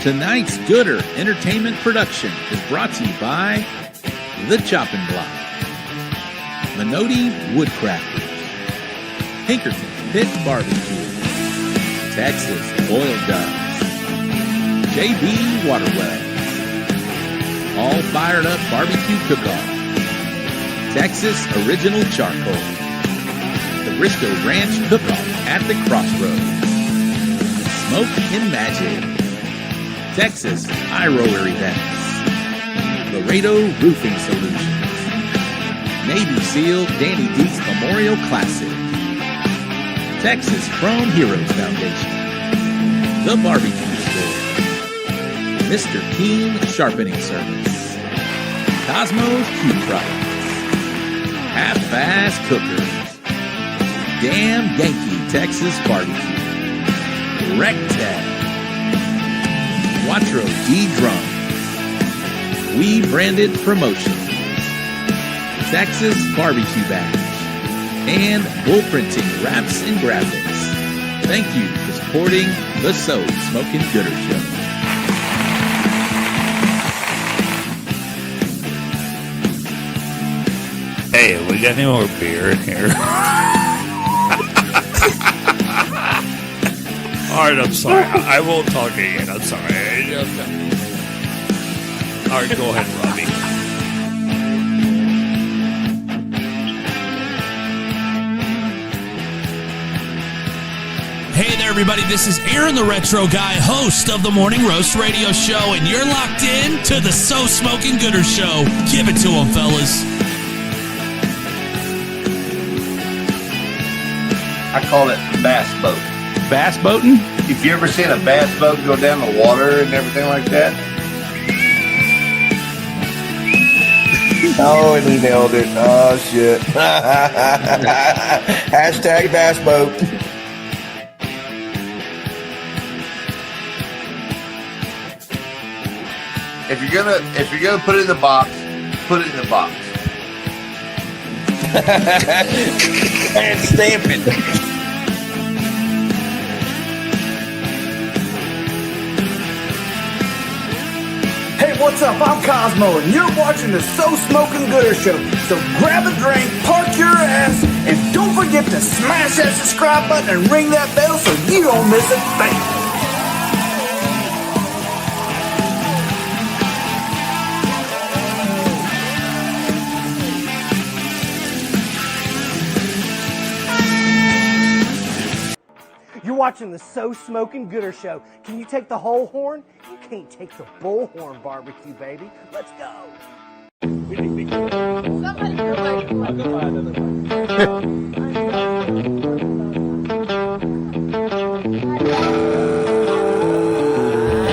Tonight's Gooder Entertainment production is brought to you by The Chopping Block, Menotti Woodcrafters, Pinkerton Pit Barbecue, Texas Boiled Doves, JB Waterwell, All Fired Up Barbecue Cook-Off, Texas Original Charcoal, the Briscoe Ranch Cook-Off at the Crossroads, Smoke and Magic, Texas High Roller Events, Laredo Roofing Solutions, Navy SEAL Danny Deets Memorial Classic, Texas Chrome Heroes Foundation, The Barbecue Store, Mr. Keen Sharpening Service, Cosmos Cube Products, Half-Ass Cookers, Damn Yankee Texas Barbecue, Rectag, Quattro D Drums, We Branded Promotions, Texas Barbecue Bash, and Bull Printing Wraps and Graphics. Thank you for supporting the So Smoking Gooder Show. Hey, we got any more beer in here? All right, I'm sorry. I won't talk again. I'm sorry. All right, go ahead, Robbie. Hey there, everybody. This is Aaron the Retro Guy, host of the Morning Roast Radio Show, and you're locked in to the So Smoking Gooder Show. Give it to them, fellas. I call it bass boat. Bass boating? If you ever seen a bass boat go down the water and everything like that. Oh, and he nailed it. Oh, shit. Hashtag bass boat. If you're gonna put it in the box, put it in the box. And stamp it. Hey, what's up? I'm Cosmo, and you're watching the So Smoking Gooder Show. So grab a drink, park your ass, and don't forget to smash that subscribe button and ring that bell so you don't miss a thing. You're watching the So Smoking Gooder Show. Can you take the whole horn? You can't take the bullhorn barbecue, baby. Let's go. Somebody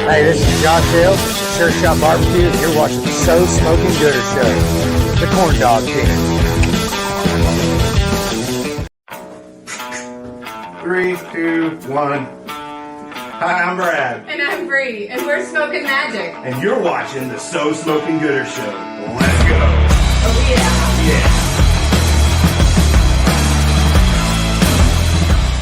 Hey, this is Josh Hill, Sure Shot Barbecue, and you're watching the So Smoking Gooder Show. The Corn Dog King. 3, 2, 1. Hi, I'm Brad. And I'm Bre, and we're Smoking Magic. And you're watching the So Smoking Gooder Show. Let's go. Oh, Yeah.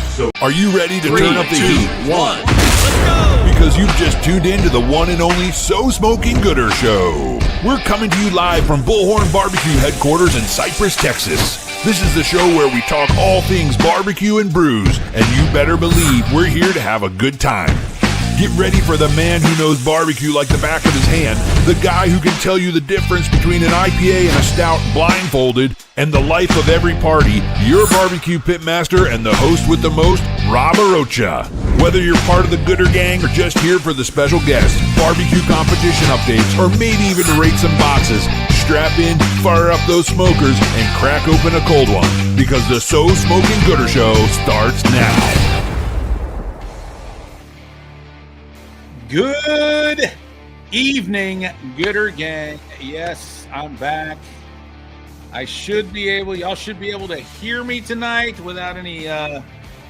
So, are you ready to 3, turn up the 2, heat? 1. Let's go! Because you've just tuned in to the one and only So Smoking Gooder Show. We're coming to you live from Bullhorn Barbecue headquarters in Cypress, Texas. This is the show where we talk all things barbecue and brews, and you better believe we're here to have a good time. Get ready for the man who knows barbecue like the back of his hand, the guy who can tell you the difference between an IPA and a stout blindfolded, and the life of every party, your barbecue pitmaster and the host with the most, Rob Arocha. Whether you're part of the Gooder Gang or just here for the special guests, barbecue competition updates, or maybe even to rate some boxes, strap in, fire up those smokers, and crack open a cold one, because the So Smoking Gooder Show starts now. Good evening, Gooder Gang. Yes, I'm back. Y'all should be able to hear me tonight without any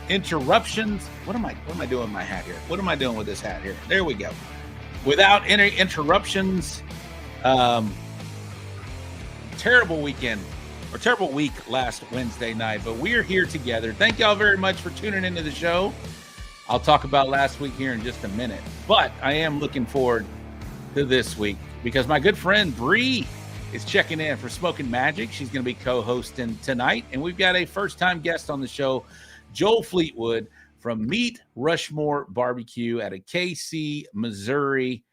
interruptions. What am I doing with my hat here? What am I doing with this hat here? There we go. Without any interruptions. Terrible weekend or terrible week last Wednesday night, but we're here together. Thank y'all very much for tuning into the show. I'll talk about last week here in just a minute. But I am looking forward to this week because my good friend Bre is checking in for Smoking Magic. She's going to be co-hosting tonight. And we've got a first-time guest on the show, Joel Fleetwood from Meet Rushmore BBQ out of KC, Missouri.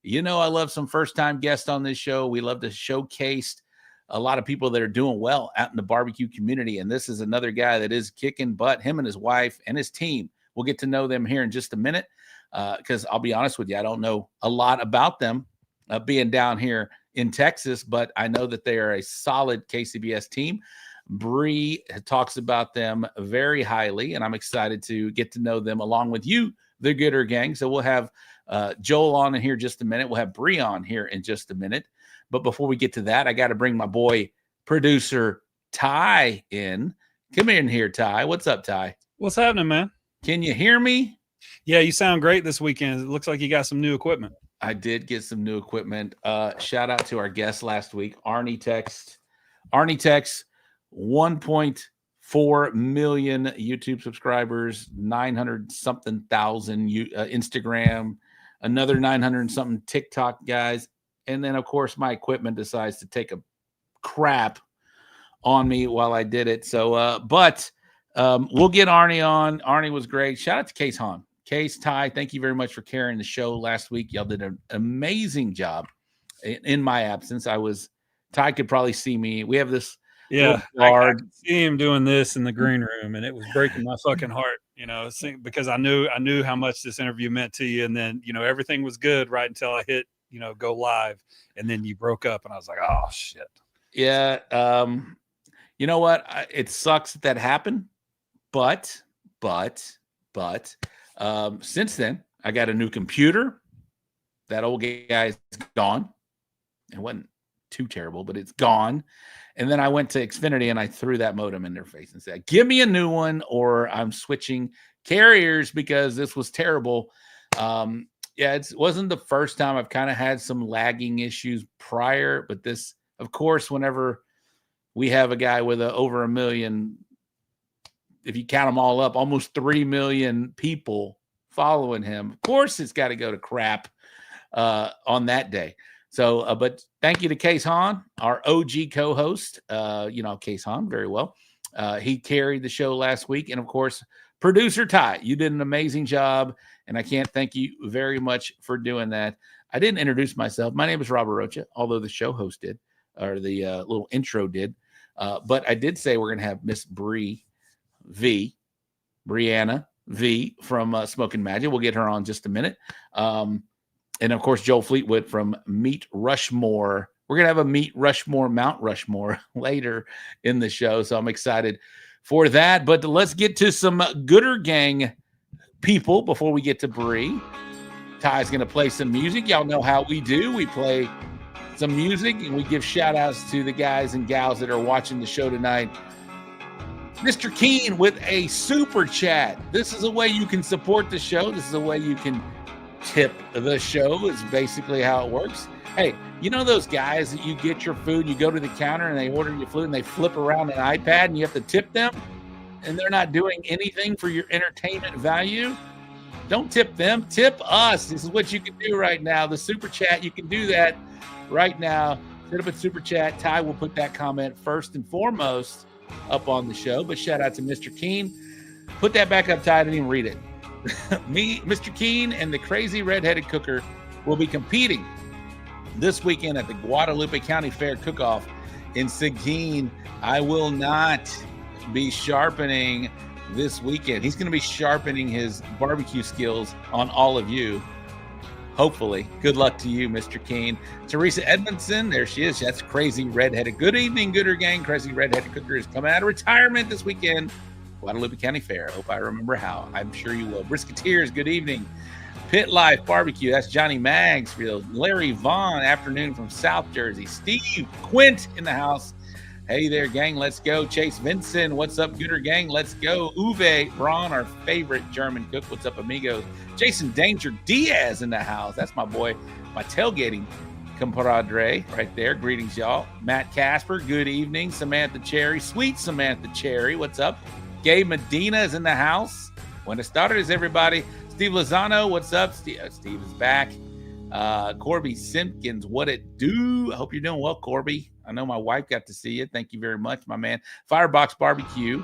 You know, I love some first-time guests on this show. We love to showcase a lot of people that are doing well out in the barbecue community. And this is another guy that is kicking butt, him and his wife and his team. We'll get to know them here in just a minute because I'll be honest with you, I don't know a lot about them being down here in Texas, but I know that they are a solid KCBS team. Bre talks about them very highly, and I'm excited to get to know them along with you, the Gooder Gang. So we'll have Joel on in here just a minute. We'll have Bre on here in just a minute. But before we get to that, I got to bring my boy, producer Ty in. Come in here, Ty. What's up, Ty? What's happening, man? Can you hear me? Yeah, you sound great this weekend. It looks like you got some new equipment. I did get some new equipment. Shout out to our guest last week, Arnie Text. Arnie Text, 1.4 million YouTube subscribers, 900-something thousand Instagram, another 900-something TikTok guys. And then, of course, my equipment decides to take a crap on me while I did it. So, we'll get Arnie on. Arnie was great. Shout out to Case Hahn. Case, Ty, thank you very much for carrying the show last week. Y'all did an amazing job in my absence. Ty could probably see me. We have this. Yeah, I could see him doing this in the green room, and it was breaking my fucking heart, you know, because I knew how much this interview meant to you. And then, you know, everything was good right until I hit, you know, go live, and then you broke up, and I was like, oh, shit. Yeah. You know what? It sucks that happened, but since then, I got a new computer. That old guy's gone. It wasn't too terrible, but it's gone. And then I went to Xfinity and I threw that modem in their face and said, give me a new one or I'm switching carriers because this was terrible. It wasn't the first time. I've kind of had some lagging issues prior, but this, of course, whenever we have a guy with over 1 million, if you count them all up, almost 3 million people following him. Of course, it's got to go to crap on that day. So, but thank you to Case Hahn, our OG co-host. You know Case Hahn very well. He carried the show last week. And, of course, producer Ty, you did an amazing job, and I can't thank you very much for doing that. I didn't introduce myself. My name is Robert Rocha, although the show host did, or the little intro did. But I did say we're going to have Miss Brianna V from Smoking Magic. We'll get her on just a minute. And, of course, Joel Fleetwood from Meet Rushmore. We're going to have a Meet Rushmore, Mount Rushmore later in the show. So I'm excited for that. But let's get to some Gooder Gang people before we get to Bre. Ty's going to play some music. Y'all know how we do. We play some music and we give shout outs to the guys and gals that are watching the show tonight. Mr. Keen with a super chat. This is a way you can support the show. This is a way you can tip the show is basically how it works. Hey, you know those guys that you get your food, you go to the counter and they order your food and they flip around an iPad and you have to tip them and they're not doing anything for your entertainment value? Don't tip them, tip us. This is what you can do right now. The super chat, you can do that right now. Set up a super chat. Ty will put that comment first and foremost up on the show, but shout out to Mr. Keen. Put that back up, Ty. I didn't even read it. Me, Mr. Keen, and the crazy redheaded cooker will be competing this weekend at the Guadalupe County Fair Cook-Off in Seguin. I will not be sharpening this weekend. He's going to be sharpening his barbecue skills on all of you. Hopefully. Good luck to you, Mr. Keen. Teresa Edmondson, there she is. That's crazy redheaded. Good evening, Gooder Gang. Crazy redheaded cooker is coming out of retirement this weekend. Guadalupe County Fair. Hope I remember how. I'm sure you will. Brisketeers, good evening. Pit Life Barbecue, that's Johnny Magsfield. Larry Vaughn, afternoon from South Jersey. Steve Quint in the house. Hey there, gang, let's go. Chase Vincent, what's up, Gooder Gang? Let's go. Uwe Braun, our favorite German cook. What's up, amigos? Jason Danger Diaz in the house. That's my boy, my tailgating compadre right there. Greetings, y'all. Matt Casper, good evening. Samantha Cherry, sweet Samantha Cherry, what's up? Gabe Medina is in the house. Buenas tardes, everybody. Steve Lozano, what's up? Steve is back. Corby Simpkins, what it do? I hope you're doing well, Corby. I know my wife got to see you. Thank you very much, my man. Firebox Barbecue.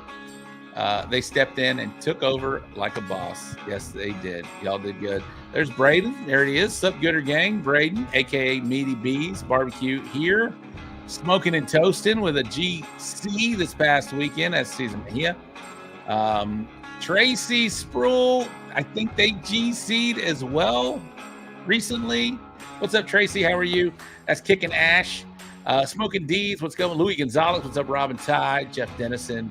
They stepped in and took over like a boss. Yes, they did. Y'all did good. There's Braden. There he is. Sup, Gooder Gang. Braden, a.k.a. Meaty Bees Barbecue here. Smoking and toasting with a GC this past weekend. That's season here. Tracy Sproul, I think they GC'd as well recently. What's up, Tracy? How are you? That's Kicking Ash. Smoking D's, what's going? Louis Gonzalez, what's up? Robin Ty, Jeff Dennison.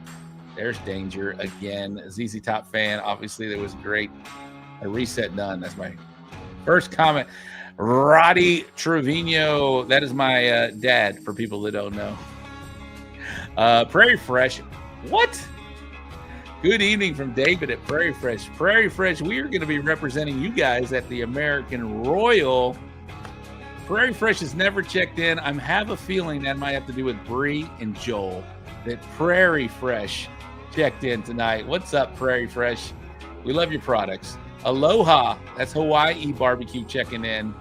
There's Danger again. ZZ Top fan. Obviously, there was a reset done. That's my first comment. Roddy Trevino, that is my dad, for people that don't know. Prairie Fresh, what? Good evening from David at Prairie Fresh. Prairie Fresh, we are going to be representing you guys at the American Royal. Prairie Fresh has never checked in. I have a feeling that might have to do with Bre and Joel, that Prairie Fresh checked in tonight. What's up, Prairie Fresh? We love your products. Aloha, that's Hawaii Barbecue checking in.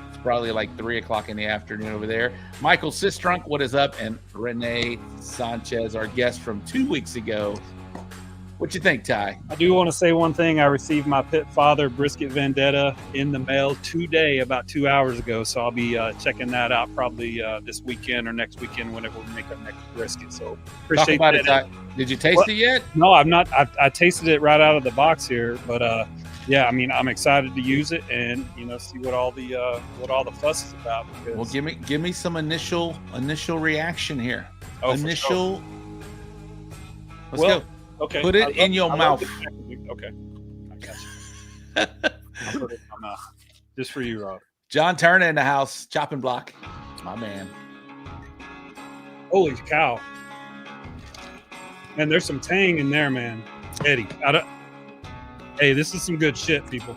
It's probably like 3 o'clock in the afternoon over there. Michael Sistrunk, what is up? And Renee Sanchez, our guest from 2 weeks ago. What you think, Ty? I do want to say one thing. I received my Pit Father Brisket Vendetta in the mail today, about 2 hours ago. So I'll be checking that out probably this weekend or next weekend whenever we make our next brisket. So appreciate Talk about that. it, Ty. Did you taste it yet? No, I've not. I tasted it right out of the box here, but yeah, I mean, I'm excited to use it and see what all the fuss is about. Well, give me some initial reaction here. Oh, initial. Sure. Let's go. Okay. Put it in your mouth. Okay. I got you. I'll put it in my mouth. Just for you, Rob. John Turner in the house, chopping block. My man. Holy cow. Man, there's some tang in there, man. Eddie. Hey, this is some good shit, people.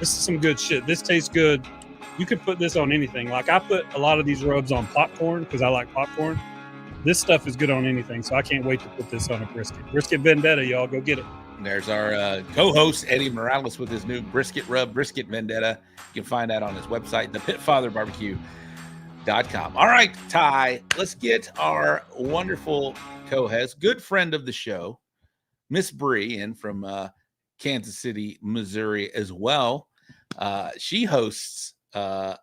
This is some good shit. This tastes good. You could put this on anything. Like, I put a lot of these rubs on popcorn because I like popcorn. This stuff is good on anything, so I can't wait to put this on a brisket. Brisket Vendetta, y'all. Go get it. There's our co-host, Eddie Morales, with his new brisket rub, Brisket Vendetta. You can find that on his website, thepitfatherbarbecue.com. All right, Ty, let's get our wonderful co-host, good friend of the show, Miss Bre, in from Kansas City, Missouri as well. She hosts... well,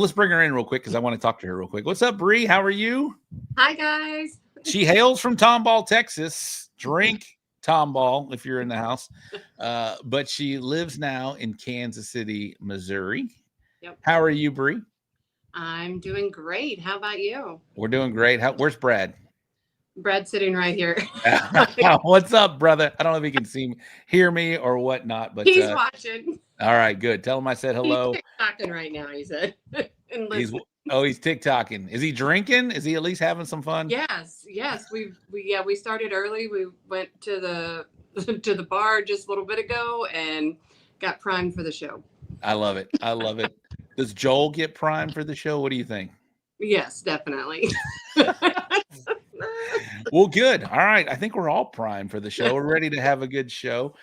let's bring her in real quick because I want to talk to her real quick. What's up, Bre? How are you? Hi, guys. She hails from Tomball, Texas. Drink Tomball if you're in the house. But she lives now in Kansas City, Missouri. Yep. How are you, Bre? I'm doing great. How about you? We're doing great. Where's Brad? Brad's sitting right here. What's up, brother? I don't know if he can hear me or whatnot, but he's watching. All right, good. Tell him I said hello. He's TikToking right now, he said. He's TikToking. Is he drinking? Is he at least having some fun? Yes. We started early. We went to the bar just a little bit ago and got primed for the show. I love it. Does Joel get primed for the show? What do you think? Yes, definitely. Well, good. All right. I think we're all primed for the show. We're ready to have a good show.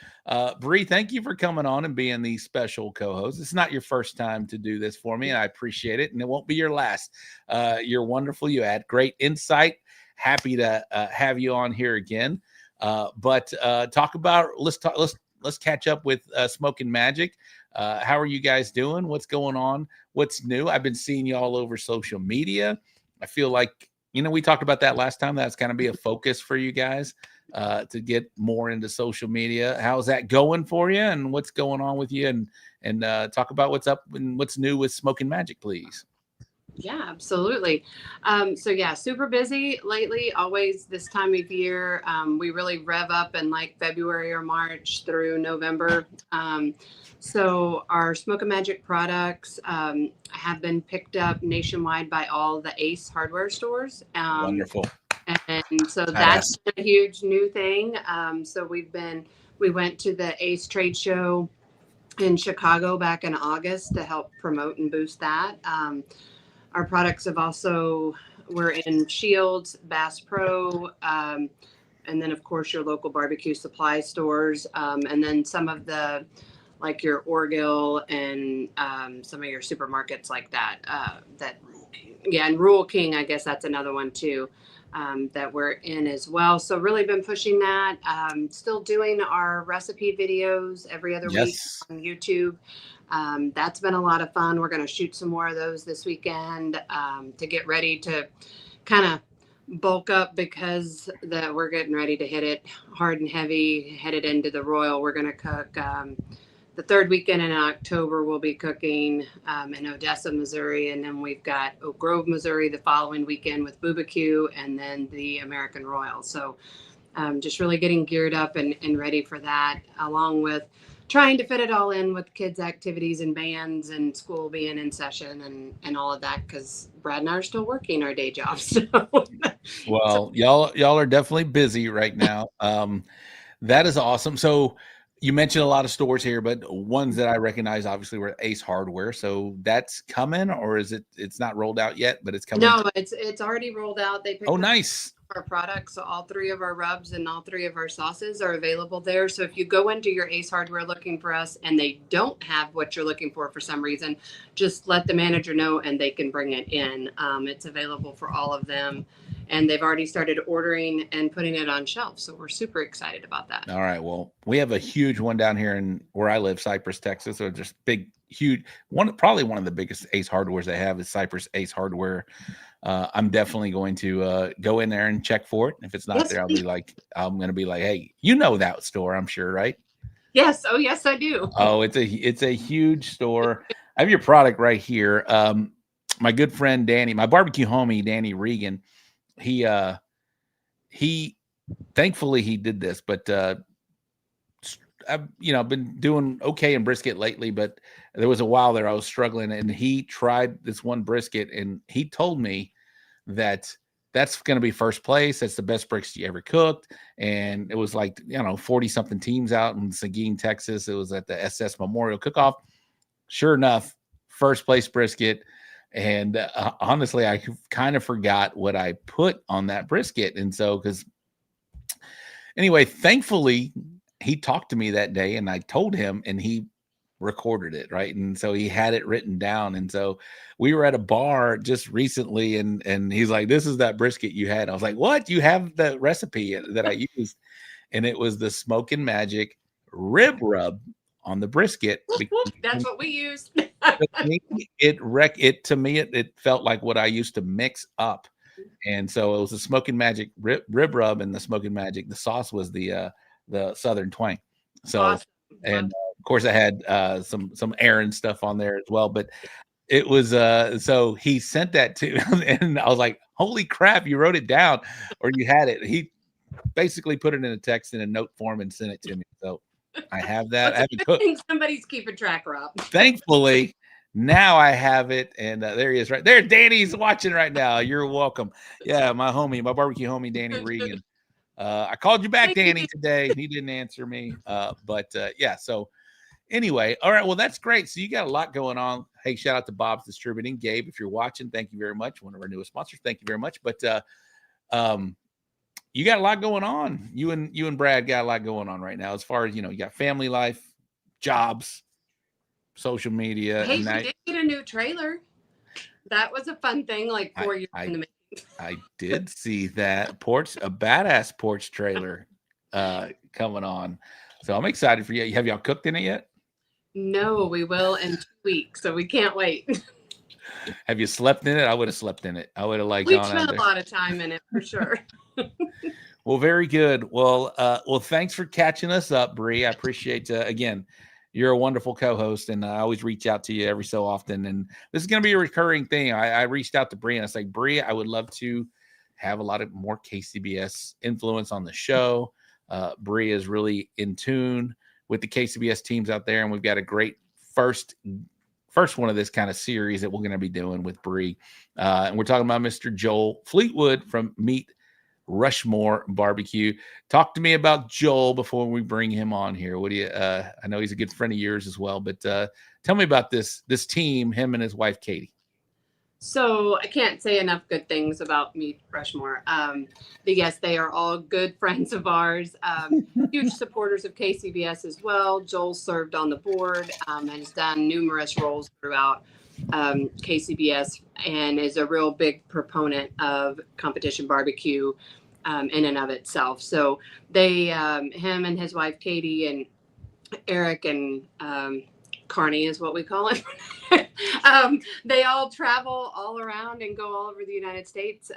Bre, thank you for coming on and being the special co-host. It's not your first time to do this for me, and I appreciate it, and it won't be your last. You're wonderful. You had great insight. Happy to have you on here again. But let's catch up with Smoking Magic. How are you guys doing? What's going on? What's new? I've been seeing you all over social media. I feel like, we talked about that last time. That's going to be a focus for you guys to get more into social media. How's that going for you, and what's going on with you? And talk about what's up and what's new with Smoking Magic, please. Yeah, absolutely. Super busy lately. Always this time of year, we really rev up in like February or March through November. So our Smoking Magic products have been picked up nationwide by all the Ace hardware stores. Wonderful. And so that's a huge new thing. So we went to the Ace trade show in Chicago back in August to help promote and boost that. Our products we're in Shields, Bass Pro, and then of course your local barbecue supply stores, and then some of the like your Orgill and some of your supermarkets like that. And Rural King, I guess that's another one too. That we're in as well. So really been pushing that. Still doing our recipe videos every other week on YouTube. That's been a lot of fun. We're going to shoot some more of those this weekend to get ready to kind of bulk up because we're getting ready to hit it hard and heavy, headed into the Royal. We're going to cook the third weekend in October. We'll be cooking in Odessa, Missouri, and then we've got Oak Grove, Missouri the following weekend with BBQ, and then the American Royal. So just really getting geared up and ready for that, along with trying to fit it all in with kids' activities and bands and school being in session and all of that, because Brad and I are still working our day jobs. So. Well, y'all are definitely busy right now. That is awesome. So you mentioned a lot of stores here, but ones that I recognize obviously were Ace Hardware. So that's coming, or is it's not rolled out yet, but it's coming? No, it's already rolled out. They picked nice. Our products. So all 3 of our rubs and all 3 of our sauces are available there. So if you go into your Ace Hardware looking for us and they don't have what you're looking for some reason, just let the manager know and they can bring it in. It's available for all of them. And they've already started ordering and putting it on shelf. So we're super excited about that. All right. Well, we have a huge one down here in where I live, Cypress, Texas. So just big, huge one. Probably one of the biggest Ace Hardwares they have is Cypress Ace Hardware. I'm definitely going to go in there and check for it. If it's not there, I'm going to be like, hey, you know that store, I'm sure, right? Yes. Oh, yes, I do. Oh, it's a huge store. I have your product right here. My good friend Danny, my barbecue homie Danny Regan. He thankfully he did this, but I've been doing okay in brisket lately, but there was a while there I was struggling, and he tried this one brisket and he told me that that's going to be first place. That's the best brisket you ever cooked. And it was like, 40 something teams out in Seguin, Texas. It was at the SS Memorial Cook-Off. Sure enough, first place brisket. And honestly, I kind of forgot what I put on that brisket. And so, because anyway, thankfully, he talked to me that day and I told him and he recorded it, right? And so he had it written down. And so we were at a bar just recently and he's like, this is that brisket you had. I was like, what? You have the recipe that I used? And it was the Smokin' Magic rib rub on the brisket. That's what we used. It felt like what I used to mix up. And so it was the Smokin' Magic rib rub and the Smokin' Magic. The sauce was the Southern Twang. So, awesome. And of course I had some Aaron stuff on there as well, but it was so he sent that to and I was like, holy crap, you wrote it down or you had it. He basically put it in a text in a note form and sent it to me. So I have that. I think somebody's keeping track, Rob. Thankfully, now I have it, and there he is right there. Danny's watching right now. You're welcome. Yeah, my barbecue homie, Danny Regan. I called you back, Danny, today. He didn't answer me, but yeah. So anyway, all right. Well, that's great. So you got a lot going on. Hey, shout out to Bob's Distributing, Gabe. If you're watching, thank you very much. One of our newest sponsors. Thank you very much. But you got a lot going on. You and Brad got a lot going on right now. As far as you got family life, jobs, social media. Hey, we did get a new trailer. That was a fun thing. Like 4 years in the making. I did see that a badass porch trailer coming on. So I'm excited for you. Have y'all cooked in it yet? No, we will in 2 weeks. So we can't wait. Have you slept in it? I would have slept in it. I would have We've spent a lot of time in it for sure. Well, very good. Well, thanks for catching us up, Bre. I appreciate again. You're a wonderful co-host, and I always reach out to you every so often. And this is going to be a recurring thing. I reached out to Bre, and I was like, Bre, I would love to have a lot of more KCBS influence on the show. Bre is really in tune with the KCBS teams out there, and we've got a great first one of this kind of series that we're going to be doing with Bre. And we're talking about Mr. Joel Fleetwood from Meet Rushmore BBQ. Talk to me about Joel before we bring him on here. What do you? I know he's a good friend of yours as well, but tell me about this team, him and his wife Katie. So I can't say enough good things about Meet Rushmore. But yes, they are all good friends of ours. Huge supporters of KCBS as well. Joel served on the board and has done numerous roles throughout KCBS and is a real big proponent of competition barbecue in and of itself. So they, him and his wife Katie and Eric and Carney is what we call him. They all travel all around and go all over the United States,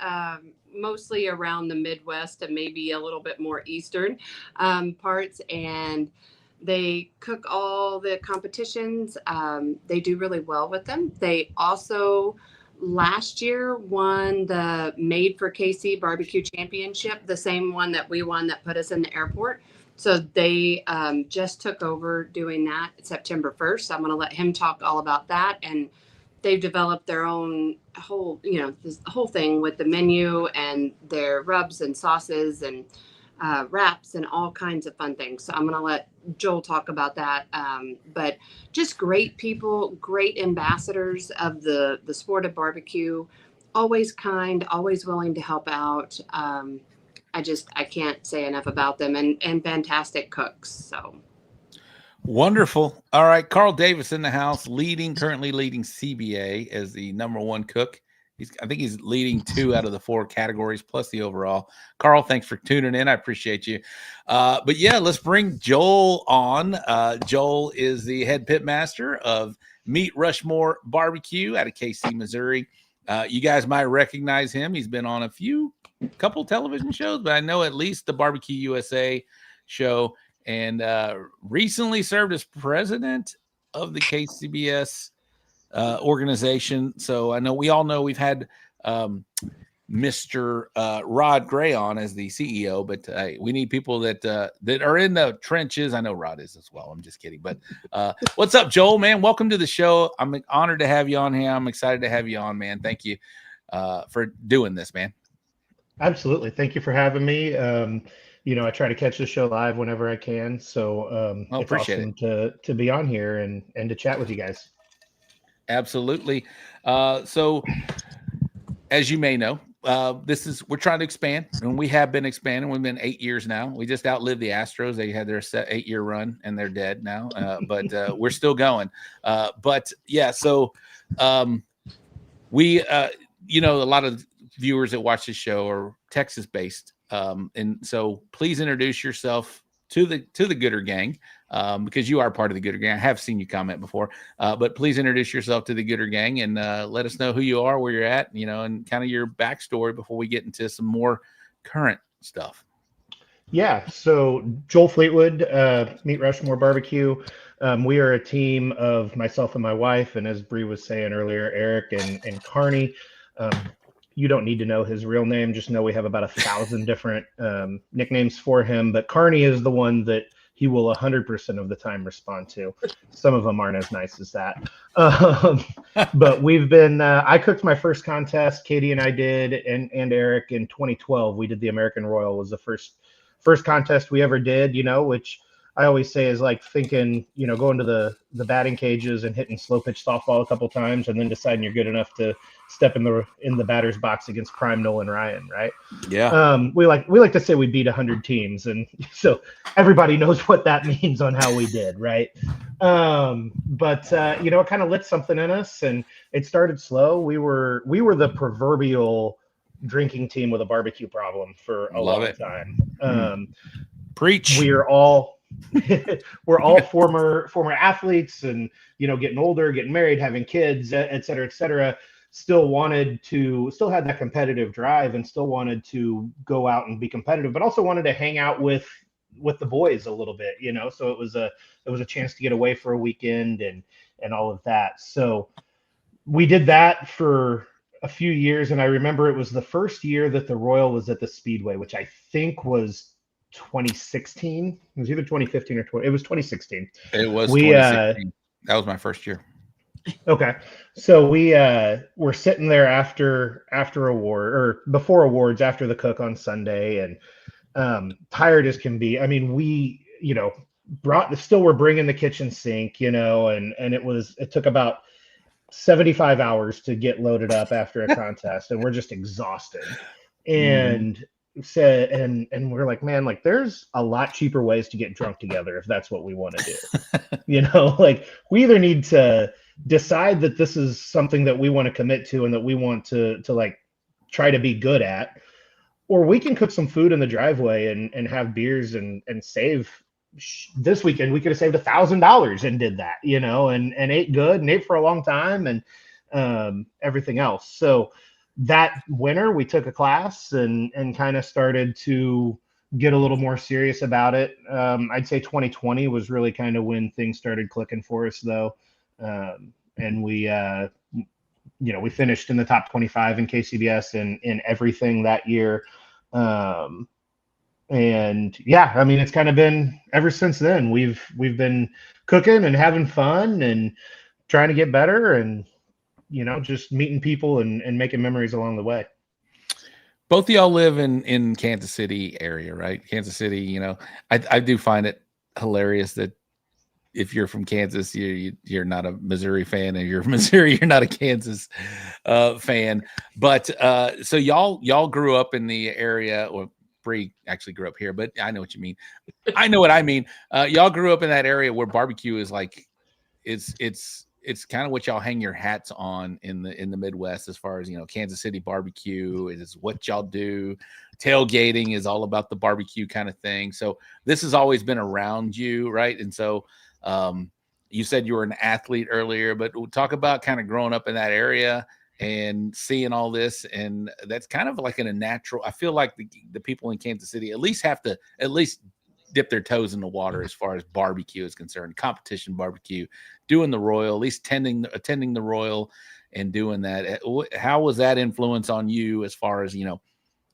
mostly around the Midwest and maybe a little bit more Eastern parts. And they cook all the competitions. They do really well with them. They also last year won the Made for KC Barbecue Championship, the same one that we won that put us in the airport. So they just took over doing that September 1st. So I'm going to let him talk all about that. And they've developed their own whole, this whole thing with the menu and their rubs and sauces and wraps and all kinds of fun things. So I'm going to let Joel talk about that. But just great people, great ambassadors of the sport of barbecue, always kind, always willing to help out. I can't say enough about them and fantastic cooks. So wonderful. All right. Carl Davis in the house, currently leading CBA as the #1 cook. I think he's leading 2 out of the 4 categories plus the overall. Carl, thanks for tuning in. I appreciate you. But yeah, let's bring Joel on. Joel is the head pit master of Meet Rushmore BBQ out of KC, Missouri. You guys might recognize him. He's been on a couple television shows, but I know at least the Barbecue USA show, and recently served as president of the KCBS organization. So I know we all know we've had Mr. Rod Gray on as the CEO, but we need people that are in the trenches. I know Rod is as well. I'm just kidding. But what's up, Joel, man? Welcome to the show. I'm honored to have you on here. I'm excited to have you on, man. Thank you for doing this, man. Absolutely. Thank you for having me. I try to catch the show live whenever I can. So it's awesome to be on here and to chat with you guys. Absolutely. So as you may know, we're trying to expand, and we have been expanding. We've been 8 years now. We just outlived the Astros. They had their 8-year run and they're dead now. But we're still going. But yeah, so we, a lot of viewers that watch this show are Texas based. And so please introduce yourself to the Gooder Gang, because you are part of the Gooder Gang. I have seen you comment before, but please introduce yourself to the Gooder Gang and let us know who you are, where you're at, and kind of your backstory before we get into some more current stuff. Yeah. So Joel Fleetwood, Meet Rushmore BBQ. We are a team of myself and my wife, and as Bre was saying earlier, Eric and Carney. You don't need to know his real name. Just know we have about 1,000 different nicknames for him. But Carney is the one that he will 100% of the time respond to. Some of them aren't as nice as that. But we've been, I cooked my first contest. Katie and I did, and Eric in 2012. We did the American Royal, was the first contest we ever did, which I always say is like thinking, going to the batting cages and hitting slow pitch softball a couple times and then deciding you're good enough to step in the batter's box against prime Nolan Ryan, right? Yeah. We like to say we beat 100 teams, and so everybody knows what that means on how we did, right? But it kind of lit something in us, and it started slow. We were the proverbial drinking team with a barbecue problem for a long time. Preach. We're all former athletes, and getting older, getting married, having kids, et cetera, still had that competitive drive and still wanted to go out and be competitive, but also wanted to hang out with the boys a little bit, so it was a chance to get away for a weekend and all of that. So we did that for a few years, and I remember it was the first year that the Royal was at the Speedway, which I think was 2016. It was either 2015 or it was 2016. It was 2016. That was my first year. Okay. So we were sitting there after award or before awards, after the cook on Sunday, and tired as can be. I mean, we, we're bringing the kitchen sink, and it took about 75 hours to get loaded up after a contest, and we're just exhausted. And said, and we're like, man, like there's a lot cheaper ways to get drunk together if that's what we want to do. Like we either need to decide that this is something that we want to commit to and that we want to like try to be good at, or we can cook some food in the driveway and have beers and save. This weekend we could have saved $1,000 and did that, and ate good and ate for a long time and everything else. So that winter we took a class and kind of started to get a little more serious about it. I'd say 2020 was really kind of when things started clicking for us though. And we finished in the top 25 in KCBS and in everything that year. And yeah, I mean, it's kind of been ever since then. We've been cooking and having fun and trying to get better and, just meeting people and making memories along the way. Both of y'all live in Kansas City area, right? Kansas City, I do find it hilarious that if you're from Kansas, you're not a Missouri fan, and you're from Missouri, you're not a Kansas fan. But so y'all grew up in the area, or Bre actually grew up here, but I know what you mean. I know what I mean. Y'all grew up in that area where barbecue is like, it's kind of what y'all hang your hats on in the Midwest, as far as, Kansas City barbecue is what y'all do. Tailgating is all about the barbecue kind of thing. So this has always been around you, right? And so you said you were an athlete earlier, but we'll talk about kind of growing up in that area and seeing all this. And that's kind of like in a natural, I feel like the people in Kansas City at least have to dip their toes in the water as far as barbecue is concerned, competition barbecue, doing the Royal, at least attending the Royal and doing that. How was that influence on you as far as,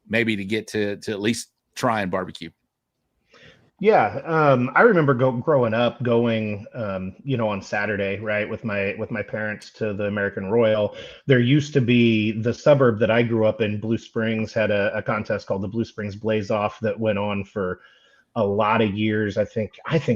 maybe to get to at least try and barbecue? Yeah. I remember growing up going, on Saturday, right, with my parents to the American Royal. There used to be the suburb that I grew up in, Blue Springs, had a contest called the Blue Springs Blaze Off that went on for a lot of years. I think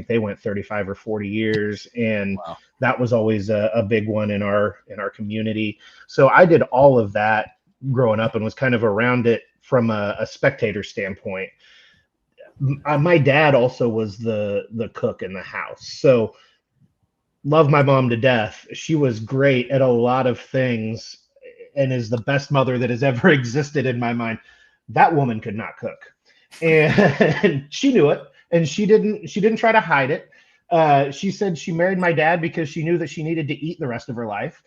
they went 35 or 40 years. And wow, that was always a big one in our community. So I did all of that growing up and was kind of around it from a spectator standpoint. My dad also was the cook in the house. So love my mom to death. She was great at a lot of things and is the best mother that has ever existed in my mind. That woman could not cook. And she knew it, and she didn't try to hide it. She said she married my dad because she knew that she needed to eat the rest of her life.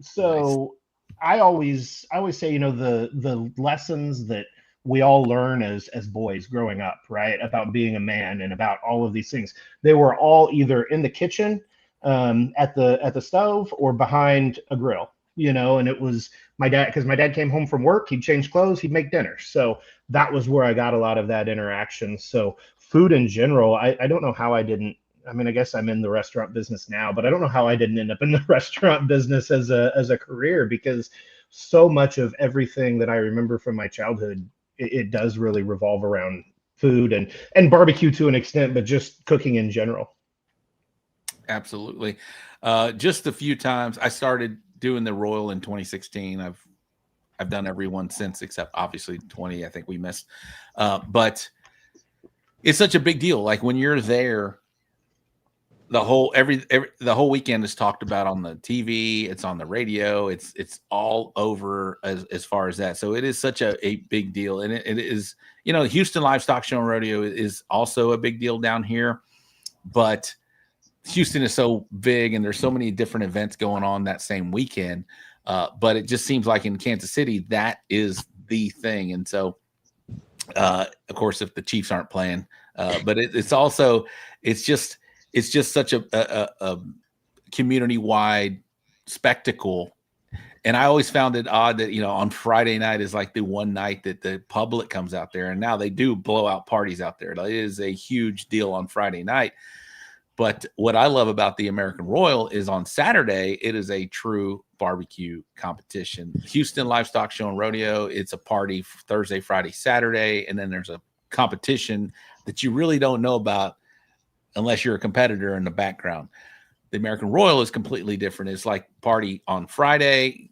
So nice. I always say, the lessons that we all learn as boys growing up, right, about being a man and about all of these things, they were all either in the kitchen, at the stove, or behind a grill, and it was my dad, because my dad came home from work, he'd change clothes, he'd make dinner. So that was where I got a lot of that interaction. So food in general, I don't know how I didn't, I mean, I guess I'm in the restaurant business now, but I don't know how I didn't end up in the restaurant business as a career, because so much of everything that I remember from my childhood, it does really revolve around food and barbecue to an extent, but just cooking in general. Absolutely. Just a few times I started doing the Royal in 2016. I've done every one since, except obviously 20. I think we missed. But it's such a big deal. Like when you're there, the whole weekend is talked about on the TV. It's on the radio. It's all over as far as that. So it is such a big deal, and it is. The Houston Livestock Show and Rodeo is also a big deal down here, but Houston is so big, and there's so many different events going on that same weekend. But it just seems like in Kansas City, that is the thing. And so, of course, if the Chiefs aren't playing, but it's just such a community-wide spectacle. And I always found it odd that, on Friday night is like the one night that the public comes out there. And now they do blow out parties out there. It is a huge deal on Friday night. But what I love about the American Royal is on Saturday, it is a true barbecue competition. Houston Livestock Show and Rodeo, it's a party Thursday, Friday, Saturday. And then there's a competition that you really don't know about unless you're a competitor in the background. The American Royal is completely different. It's like party on Friday,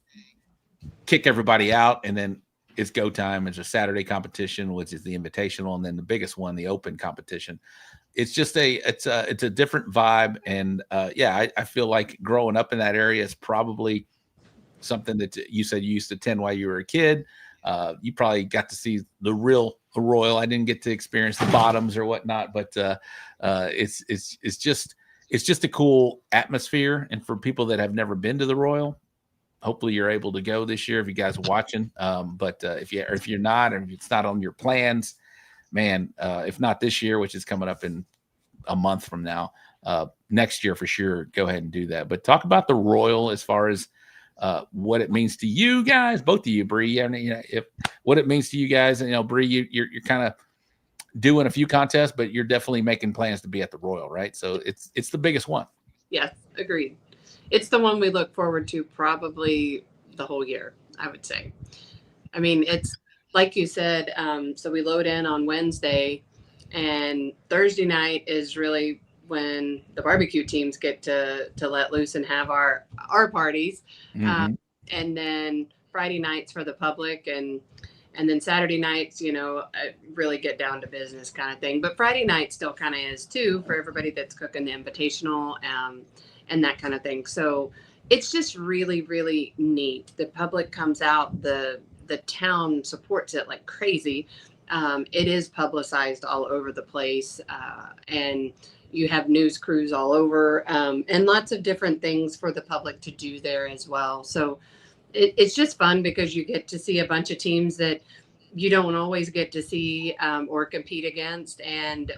kick everybody out, and then it's go time. It's a Saturday competition, which is the Invitational, and then the biggest one, the Open competition. It's just it's a different vibe, and I feel like growing up in that area is probably something that you said you used to attend while you were a kid. You probably got to see the real Royal. I didn't get to experience the bottoms or whatnot, but it's just a cool atmosphere. And for people that have never been to the Royal, hopefully you're able to go this year if you guys are watching. But if you're not, or if it's not on your plans, man, if not this year, which is coming up in a month from now, next year for sure, go ahead and do that. But talk about the Royal as far as what it means to you guys, both of you, Bre. I mean, if what it means to you guys, and Bre, you're kind of doing a few contests, but you're definitely making plans to be at the Royal, right? So it's the biggest one. Yes, agreed. It's the one we look forward to probably the whole year, I would say. I mean, it's like you said, so we load in on Wednesday, and Thursday night is really when the barbecue teams get to let loose and have our parties. Mm-hmm. And then Friday nights for the public, and then Saturday nights, really get down to business kind of thing. But Friday night still kind of is too, for everybody that's cooking the Invitational and that kind of thing. So it's just really, really neat. The public comes out, the town supports it like crazy. It is publicized all over the place, and you have news crews all over, and lots of different things for the public to do there as well. So it's just fun because you get to see a bunch of teams that you don't always get to see or compete against,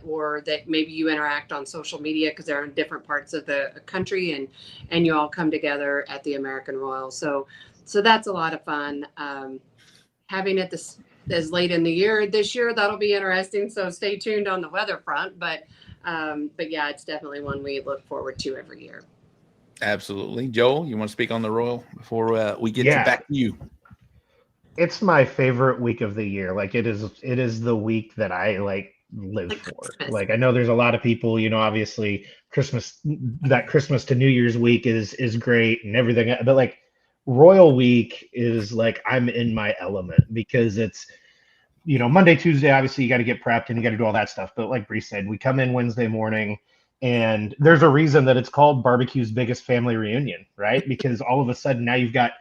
or that maybe you interact on social media because they're in different parts of the country, and you all come together at the American Royal. So that's a lot of fun. Having it as late in the year this year, that'll be interesting. So stay tuned on the weather front, but yeah, it's definitely one we look forward to every year. Absolutely. Joel, you want to speak on the Royal before we get back to you? It's my favorite week of the year. Like it is the week that I live for. Christmas. Like I know there's a lot of people, obviously Christmas to New Year's week is great and everything, but like Royal Week is like I'm in my element because it's Monday, Tuesday, obviously you got to get prepped and you got to do all that stuff. But like Bre said, we come in Wednesday morning, and there's a reason that it's called barbecue's biggest family reunion, right? Because all of a sudden now you've got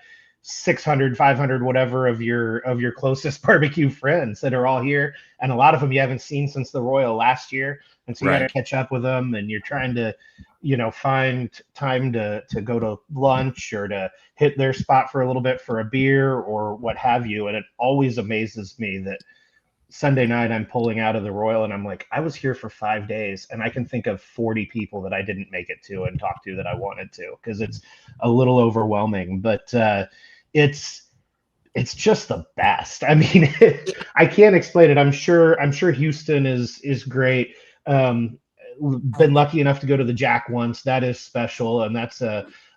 600, 500, whatever of your closest barbecue friends that are all here. And a lot of them you haven't seen since the Royal last year. And so you got to catch up with them, and you're trying to, find time to go to lunch or to hit their spot for a little bit for a beer or what have you. And it always amazes me that Sunday night I'm pulling out of the Royal and I'm like, I was here for 5 days and I can think of 40 people that I didn't make it to and talk to that I wanted to, because it's a little overwhelming, but it's just the best. I mean, I can't explain it. I'm sure Houston is great. Been lucky enough to go to the Jack once. That is special, and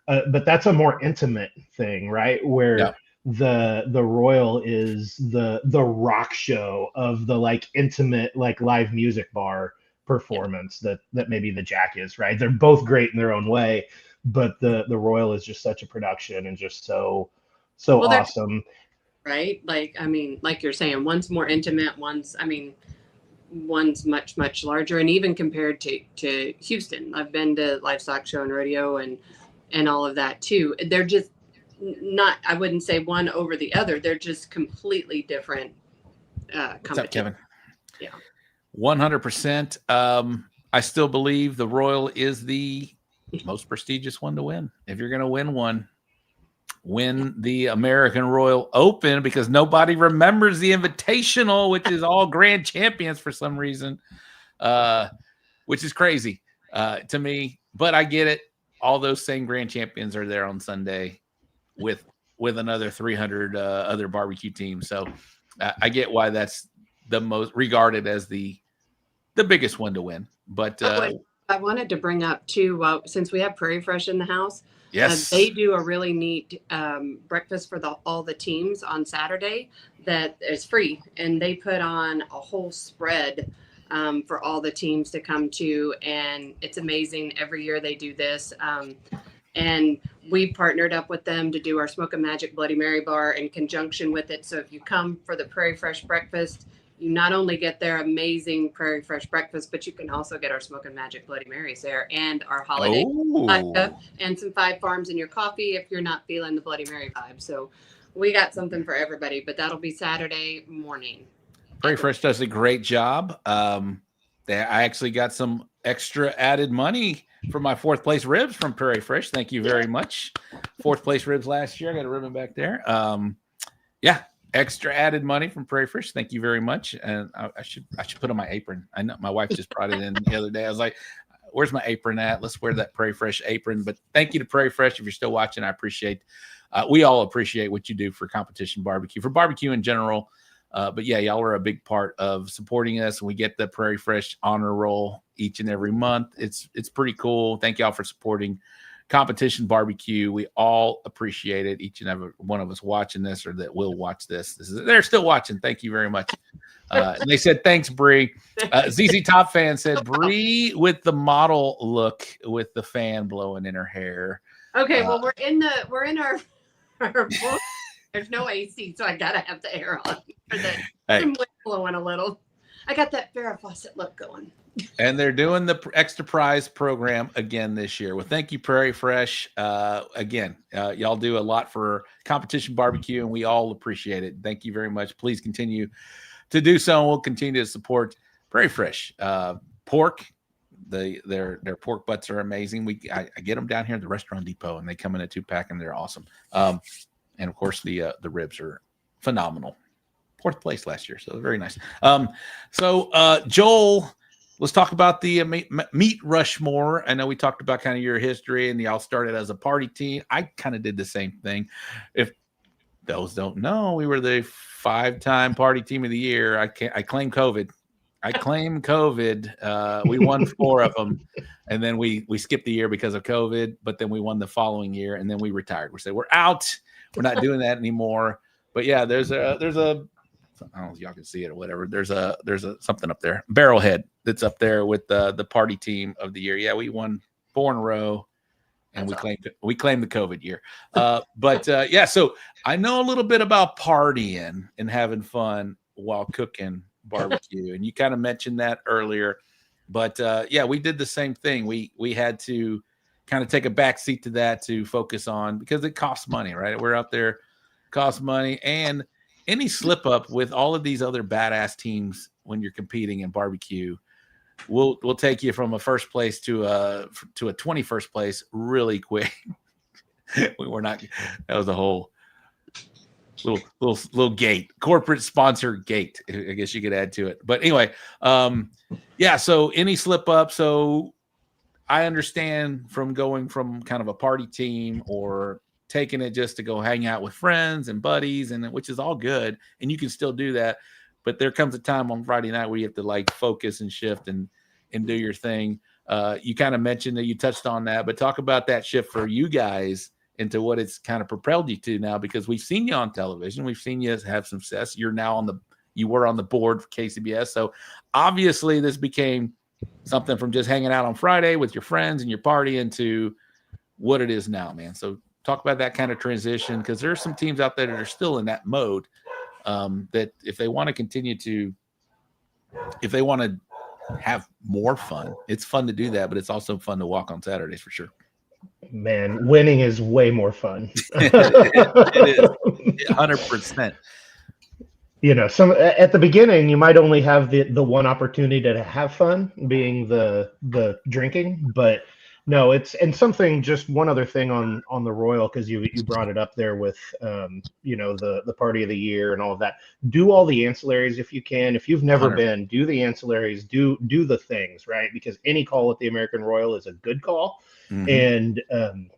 but that's a more intimate thing, right? Where the Royal is the rock show of the intimate live music bar performance that maybe the Jack is, right? They're both great in their own way, but the Royal is just such a production and just so awesome. Right? I mean, like you're saying, one's more intimate, one's much, much larger. And even compared to Houston, I've been to livestock show and rodeo and all of that too. They're just not, I wouldn't say one over the other. They're just completely different. What's up, Kevin? Yeah. 100%. I still believe the Royal is the most prestigious one to win. If you're going to win one, win the American Royal Open, because nobody remembers the Invitational, which is all grand champions for some reason, which is crazy to me. But I get it. All those same grand champions are there on Sunday with another 300 other barbecue teams. So I get why that's the most regarded as the biggest one to win. But I wanted to bring up too, since we have Prairie Fresh in the house. Yes, they do a really neat breakfast for all the teams on Saturday that is free, and they put on a whole spread for all the teams to come to. And it's amazing. Every year they do this. And we partnered up with them to do our Smoke and Magic Bloody Mary bar in conjunction with it. So if you come for the Prairie Fresh breakfast, you not only get their amazing Prairie Fresh breakfast, but you can also get our Smoke and Magic Bloody Marys there and our holiday vodka and some Five Farms in your coffee if you're not feeling the Bloody Mary vibe. So we got something for everybody, but that'll be Saturday morning. Prairie Fresh does a great job. I actually got some extra added money for my 4th place ribs from Prairie Fresh. Thank you very much. 4th place ribs last year. I got a ribbon back there. Extra added money from Prairie Fresh. Thank you very much. And I should put on my apron. I know my wife just brought it in the other day. I was like, where's my apron at? Let's wear that Prairie Fresh apron. But thank you to Prairie Fresh. If you're still watching, I appreciate, we all appreciate what you do for competition barbecue, for barbecue in general. But yeah, y'all are a big part of supporting us. We get the Prairie Fresh honor roll each and every month. It's pretty cool. Thank y'all for supporting competition barbecue. We all appreciate it. Each and every one of us watching this or that will watch this. They're still watching. Thank you very much. And they said, thanks, Bre. ZZ Top Fan said, Bre with the model look with the fan blowing in her hair. Okay, well, we're in our book. There's no AC, so I gotta have the air on. I'm blowing a little. I got that Farrah Fawcett look going. And they're doing the extra prize program again this year. Well, thank you, Prairie Fresh. Again, y'all do a lot for competition barbecue, and we all appreciate it. Thank you very much. Please continue to do so, and we'll continue to support Prairie Fresh. Pork, their pork butts are amazing. I get them down here at the Restaurant Depot, and they come in a 2-pack, and they're awesome. And of course, the ribs are phenomenal. 4th place last year, so very nice. Joel, let's talk about the Meet Rushmore. I know we talked about kind of your history, and y'all started as a party team. I kind of did the same thing. If those don't know, we were the 5-time party team of the year. I claim COVID. We won 4 of them, and then we skipped the year because of COVID. But then we won the following year, and then we retired. We said we're out. We're not doing that anymore. But yeah, there's a I don't know if y'all can see it or whatever. There's a something up there, Barrelhead, that's up there with the party team of the year. Yeah, we won 4 in a row, and we claimed the COVID year. Yeah, so I know a little bit about partying and having fun while cooking barbecue, and you kind of mentioned that earlier. But yeah, we did the same thing. We had to kind of take a back seat to that to focus on, because it costs money, right? We're out there, costs money, and any slip up with all of these other badass teams when you're competing in barbecue will take you from a 1st place to a 21st place really quick. We were not. That was a whole little gate, corporate sponsor gate, I guess you could add to it. But anyway, yeah. So any slip up. So I understand from going from kind of a party team or taking it just to go hang out with friends and buddies, and which is all good, and you can still do that. But there comes a time on Friday night where you have to like focus and shift and do your thing. You kind of mentioned that, you touched on that, but talk about that shift for you guys into what it's kind of propelled you to now, because we've seen you on television, we've seen you have some success. You're now you were on the board for KCBS, so obviously this became something from just hanging out on Friday with your friends and your party into what it is now, man. So talk about that kind of transition, because there are some teams out there that are still in that mode, that if they want to continue to, if they want to have more fun, it's fun to do that, but it's also fun to walk on Saturdays for sure. Man, winning is way more fun. It is 100%. You know, at the beginning, you might only have the one opportunity to have fun, being the drinking, but no, and something, just one other thing on the Royal, because you brought it up there with the party of the year and all of that. Do all the ancillaries if you can. If you've never 100%. been, do the ancillaries, do the things, right? Because any call at the American Royal is a good call. Mm-hmm. And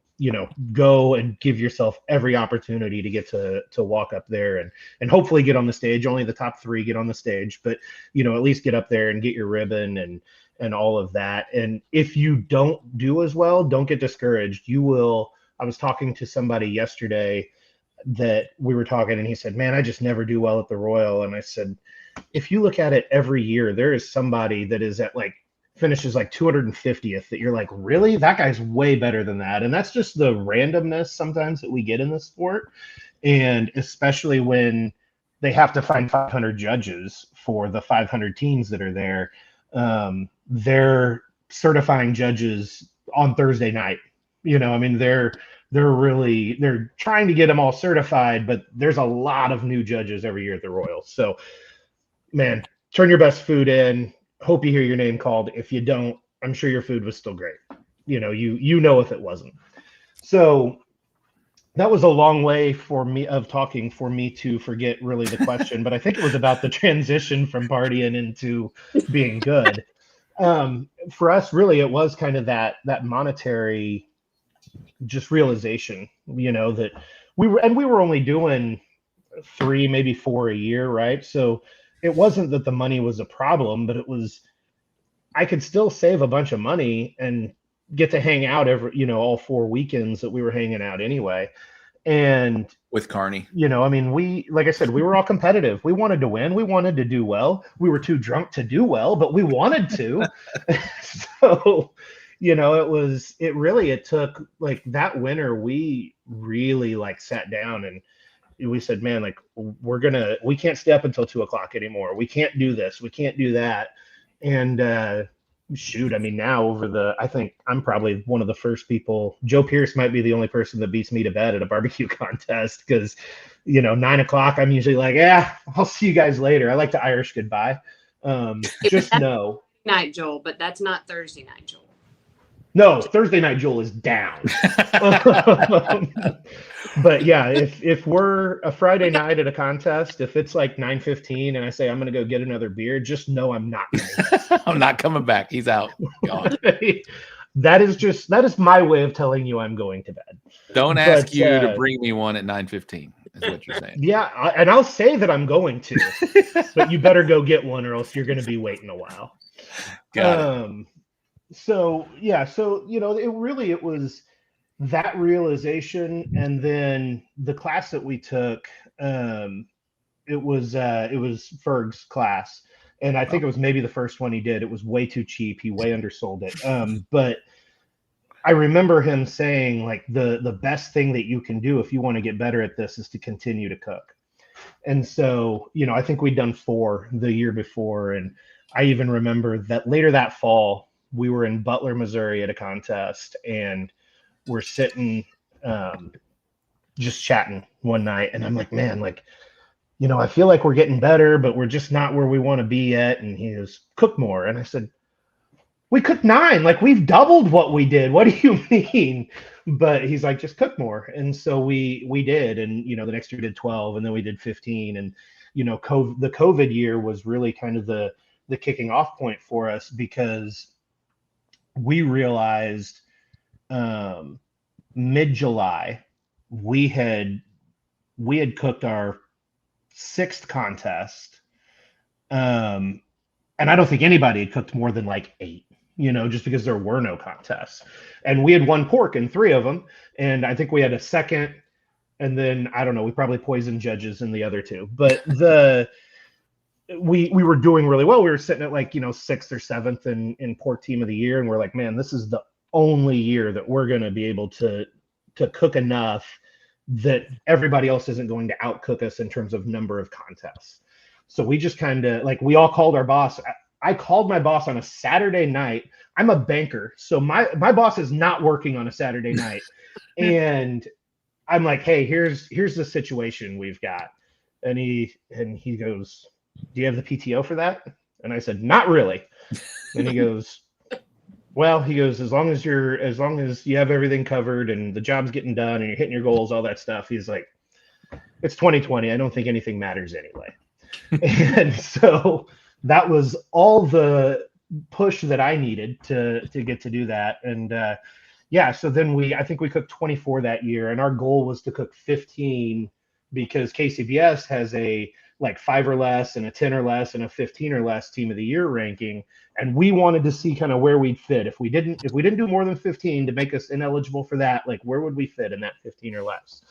go and give yourself every opportunity to get to walk up there and hopefully get on the stage. Only the top 3 get on the stage, but at least get up there and get your ribbon and all of that. And if you don't do as well, don't get discouraged. You will. I was talking to somebody yesterday that we were talking, and he said, man, I just never do well at the Royal. And I said, if you look at it every year, there is somebody that is at like finishes like 250th that you're like, really? That guy's way better than that. And that's just the randomness sometimes that we get in the sport. And especially when they have to find 500 judges for the 500 teams that are there. They're certifying judges on Thursday night. You know, I mean, they're trying to get them all certified, but there's a lot of new judges every year at the Royals. So, man, turn your best food in. Hope you hear your name called. If you don't, I'm sure your food was still great. You know, you know if it wasn't. So that was a long way for me to forget really the question, but I think it was about the transition from partying into being good. For us, really, it was kind of that monetary just realization, you know, that we were only doing 3, maybe 4 a year, right? So it wasn't that the money was a problem, but it was, I could still save a bunch of money and get to hang out all 4 weekends that we were hanging out anyway. And with Carney, you know, I mean, we were all competitive. We wanted to win. We wanted to do well. We were too drunk to do well, but we wanted to. So, you know, it took like that winter, we really like sat down and we said, man, like we can't stay up until 2:00 anymore. We can't do this. We can't do that. And, shoot, I mean, now I think I'm probably one of the first people. Joe Pierce might be the only person that beats me to bed at a barbecue contest because, you know, 9:00, I'm usually like, yeah, I'll see you guys later. I like to Irish goodbye. Just know. Night, Joel, but that's not Thursday night, Joel. No, Thursday night Joel is down. But yeah, if we're a Friday night at a contest, if it's like 9:15 and I say I'm going to go get another beer, just know I'm not coming back. I'm not coming back. He's out. That is my way of telling you I'm going to bed. Don't ask you to bring me one at 9:15 is what you're saying. Yeah, and I'll say that I'm going to, but you better go get one or else you're going to be waiting a while. Got it. So you know, it was that realization, and then the class that we took, it was Ferg's class, and I think it was maybe the first one he did. It was way too cheap. He way undersold it. But I remember him saying like the best thing that you can do if you want to get better at this is to continue to cook. And so, you know, I think we'd done 4 the year before, and I even remember that later that fall, we were in Butler, Missouri at a contest, and we're sitting just chatting one night. And I'm like, man, like, you know, I feel like we're getting better, but we're just not where we want to be yet. And he goes, cook more. And I said, we cooked 9, like we've doubled what we did. What do you mean? But he's like, just cook more. And so we did. And, you know, the next year we did 12, and then we did 15. And, you know, the COVID year was really kind of the kicking off point for us, because we realized mid-July we had cooked our 6th contest, and I don't think anybody had cooked more than like 8, you know, just because there were no contests. And we had won pork in 3 of them, and I think we had a second, and then I don't know, we probably poisoned judges in the other 2, but we were doing really well. We were sitting at like, you know, 6th or 7th in pork team of the year. And we're like, man, this is the only year that we're going to be able to cook enough that everybody else isn't going to outcook us in terms of number of contests. So we just kind of like, we all called our boss. I called my boss on a Saturday night. I'm a banker, so my boss is not working on a Saturday night. And I'm like, hey, here's the situation we've got. And he goes, do you have the PTO for that? And I said, not really. And he goes, well, as long as you have everything covered and the job's getting done and you're hitting your goals, all that stuff. He's like, it's 2020. I don't think anything matters anyway. And so that was all the push that I needed to get to do that. And so then I think we cooked 24 that year, and our goal was to cook 15 because KCBS has a like 5 or less and a 10 or less and a 15 or less team of the year ranking. And we wanted to see kind of where we'd fit. If we didn't do more than 15 to make us ineligible for that, like where would we fit in that 15 or less?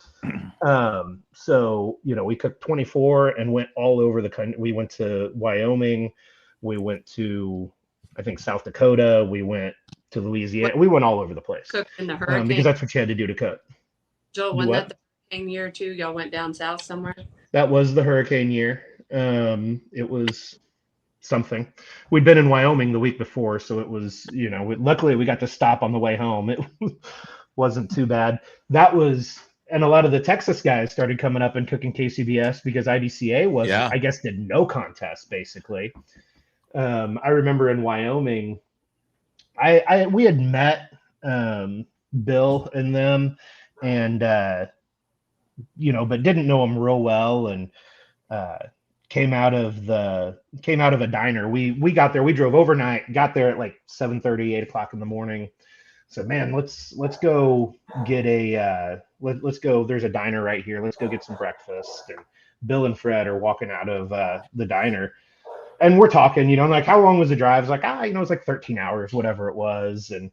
So, we took 24 and went all over the country. We went to Wyoming. We went to, I think, South Dakota. We went to Louisiana. We went all over the place. Cooked in the hurricane. Because that's what you had to do to cook. Joel, wasn't that the hurricane year too? Y'all went down south somewhere? That was the hurricane year. It was something. We'd been in Wyoming the week before, so it was, luckily we got to stop on the way home. It wasn't too bad. That was, and a lot of the Texas guys started coming up and cooking KCBS because IDCA was, I guess, did no contest basically. I remember in Wyoming, we had met Bill and them, and but didn't know them real well, and came out of a diner. We got there. We drove overnight. Got there at like 7:30, 8 o'clock in the morning. So man, let's go get let's go. There's a diner right here. Let's go get some breakfast. And Bill and Fred are walking out of the diner. And we're talking, like, how long was the drive? It's like, it's like 13 hours, whatever it was. And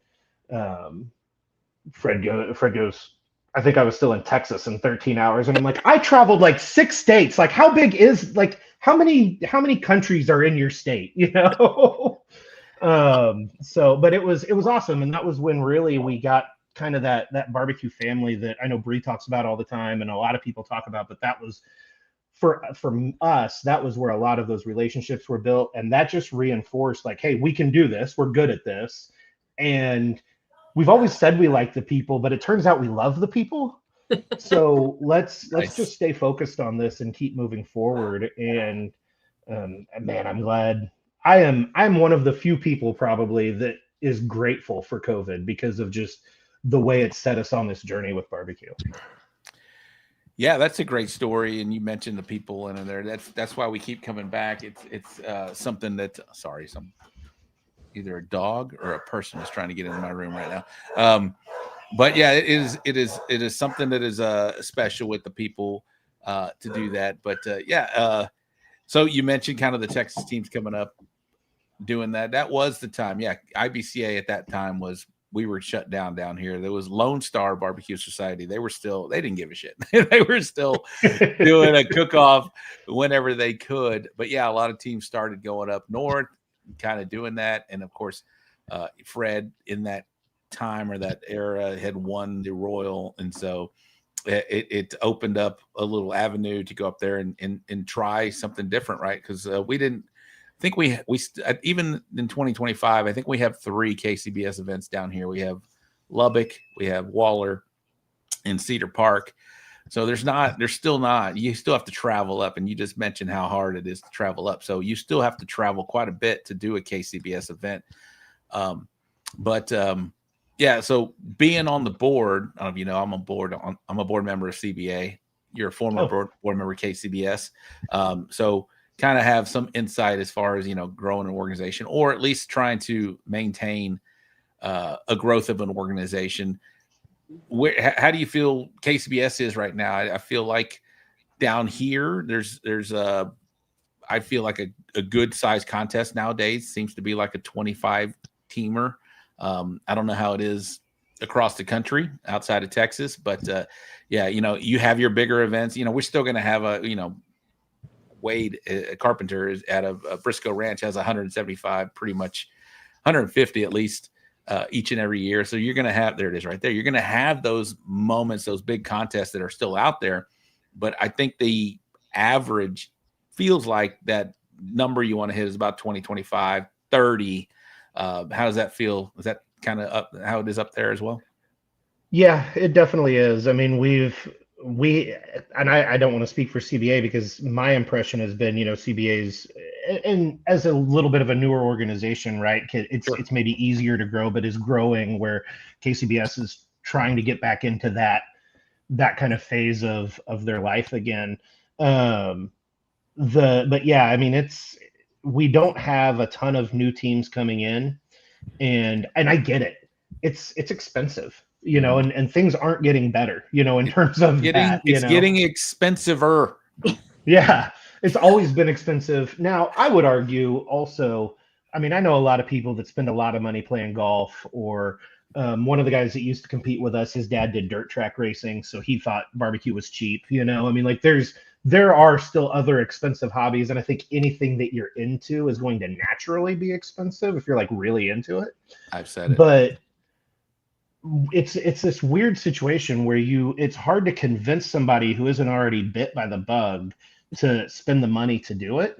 Fred goes, I think I was still in Texas in 13 hours. And I'm like, I traveled like 6 states. Like, how big is, like, how many countries are in your state, So, but it was awesome. And that was when really we got kind of that barbecue family that I know Bre talks about all the time and a lot of people talk about, but that was, for us, that was where a lot of those relationships were built. And that just reinforced like, hey, we can do this. We're good at this. And we've always said we like the people, but it turns out we love the people. So let's just stay focused on this and keep moving forward. And man, I'm glad I'm one of the few people probably that is grateful for COVID because of just the way it set us on this journey with barbecue. Yeah, that's a great story, and you mentioned the people in there. That's why we keep coming back. It's something that some either a dog or a person is trying to get into my room right now. But yeah, it is something that is special with the people to do that. But so you mentioned kind of the Texas teams coming up doing that. That was the time. Yeah, IBCA at that time we were shut down here. There was Lone Star Barbecue Society. They didn't give a shit. They were still doing a cook-off whenever they could. But yeah, a lot of teams started going up north, kind of doing that. And of course, Fred in that time or that era had won the Royal. And so it opened up a little avenue to go up there and try something different, right? Because we didn't, I think we even in 2025, I think we have 3 KCBS events down here. We have Lubbock, we have Waller, and Cedar Park. So you still have to travel up, and you just mentioned how hard it is to travel up. So you still have to travel quite a bit to do a KCBS event. So being on the board, I don't know if you know, I'm a board member of CBA. You're a former board member of KCBS. So kind of have some insight as far as, growing an organization, or at least trying to maintain a growth of an organization. How do you feel KCBS is right now? I feel like down here, I feel like a good size contest nowadays seems to be like a 25 teamer. I don't know how it is across the country outside of Texas, but you have your bigger events. We're still going to have Wade Carpenter is out of Briscoe Ranch has 175, pretty much 150 at least each and every year. So you're going to have, there it is right there. You're going to have those moments, those big contests that are still out there. But I think the average feels like that number you want to hit is about 20, 25, 30. How does that feel? Is that kind of up how it is up there as well? Yeah, it definitely is. I mean, I don't want to speak for CBA because my impression has been, CBA's, and as a little bit of a newer organization, right? It's maybe easier to grow, but is growing, where KCBS is trying to get back into that kind of phase of their life again. But yeah, I mean, we don't have a ton of new teams coming in, and I get it. It's expensive. And things aren't getting better, in terms of getting expensiver. Yeah. it's always been expensive. Now, I would argue also, I mean, I know a lot of people that spend a lot of money playing golf, or one of the guys that used to compete with us, his dad did dirt track racing, so he thought barbecue was cheap. You know, I mean, like there are still other expensive hobbies, and I think anything that you're into is going to naturally be expensive if you're like really into it. I've said it. But it's this weird situation where it's hard to convince somebody who isn't already bit by the bug to spend the money to do it.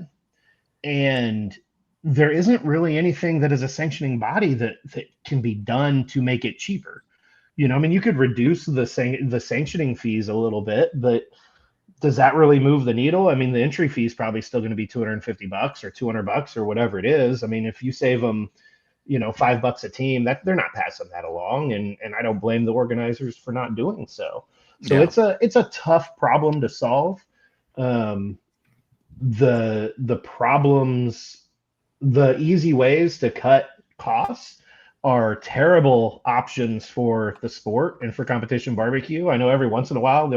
And there isn't really anything that is a sanctioning body that can be done to make it cheaper. You know, I mean, you could reduce the sanctioning fees a little bit, but does that really move the needle? I mean, the entry fee is probably still going to be $250 or $200 or whatever it is. I mean, if you save them, you know, $5 a team, that they're not passing that along. And I don't blame the organizers for not doing so. So yeah. It's a tough problem to solve. The problems, the easy ways to cut costs are terrible options for the sport and for competition barbecue. I know every once in a while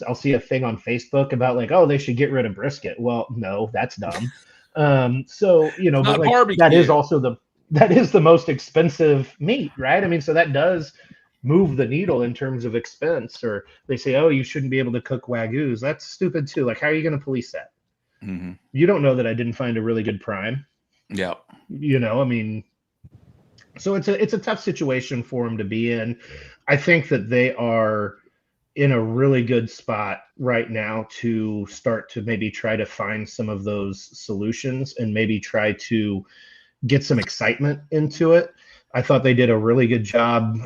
I'll see a thing on Facebook about like, oh, they should get rid of brisket. Well, no, that's dumb. So, you know, but like, that is the most expensive meat, right? I mean, so that does move the needle in terms of expense. Or they say, oh, you shouldn't be able to cook Wagyus. That's stupid too. Like, how are you going to police that? Mm-hmm. You don't know that I didn't find a really good prime. Yeah. You know, I mean, so it's a tough situation for them to be in. I think that they are in a really good spot right now to start to maybe try to find some of those solutions and maybe try to get some excitement into it. I thought they did a really good job.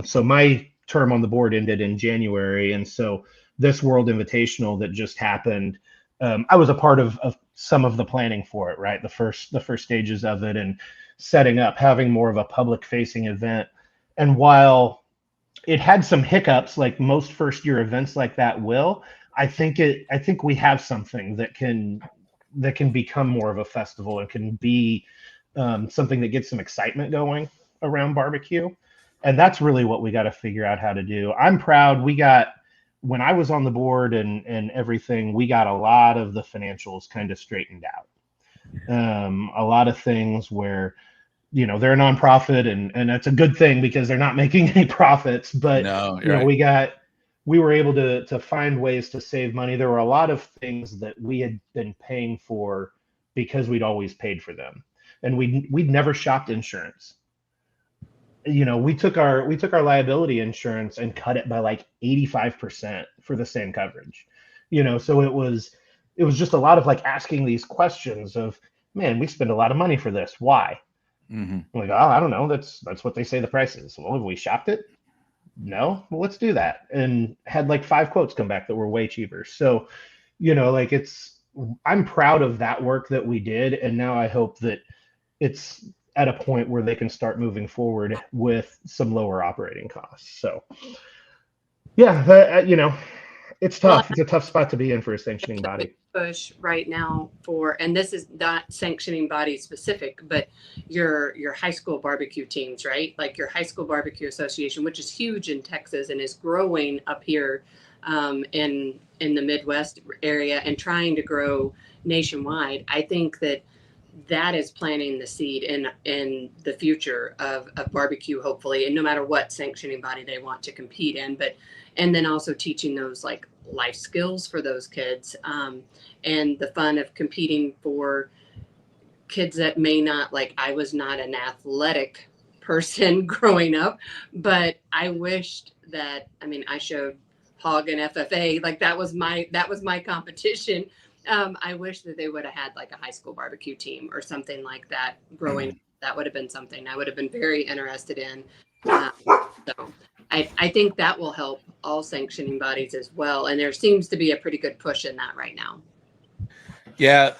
So my term on the board ended in January. And so this World Invitational that just happened, I was a part of some of the planning for it, right? The first stages of it and setting up, having more of a public facing event. And while it had some hiccups, like most first year events like that will, I think we have something that can become more of a festival and can be something that gets some excitement going around barbecue. And that's really what we got to figure out how to do. I'm proud. When I was on the board and everything, we got a lot of the financials kind of straightened out. A lot of things where, you know, they're a nonprofit and that's a good thing because they're not making any profits, but we were able to find ways to save money. There were a lot of things that we had been paying for because we'd always paid for them. And we'd never shopped insurance. You know, we took our liability insurance and cut it by like 85% for the same coverage. You know, so it was just a lot of like asking these questions of, man, we spend a lot of money for this. Why? Mm-hmm. Like, oh, I don't know. That's what they say the price is. Well, have we shopped it? No. Well, let's do that. And had like 5 quotes come back that were way cheaper. So, you know, like I'm proud of that work that we did. And now I hope that it's at a point where they can start moving forward with some lower operating costs. So yeah, you know, it's tough. It's a tough spot to be in for a sanctioning body. Push right now and this is not sanctioning body specific, but your high school barbecue teams, right? Like your high school barbecue association, which is huge in Texas and is growing up here in the Midwest area and trying to grow nationwide. I think that is planting the seed in the future of barbecue, hopefully, and no matter what sanctioning body they want to compete in, and then also teaching those like life skills for those kids, and the fun of competing for kids that may not, like, I was not an athletic person growing up, but I wished that, I mean, I showed hog and FFA, like that was my competition. I wish that they would have had like a high school barbecue team or something like that growing. Mm-hmm. That would have been something I would have been very interested in. So I think that will help all sanctioning bodies as well. And there seems to be a pretty good push in that right now. Yeah.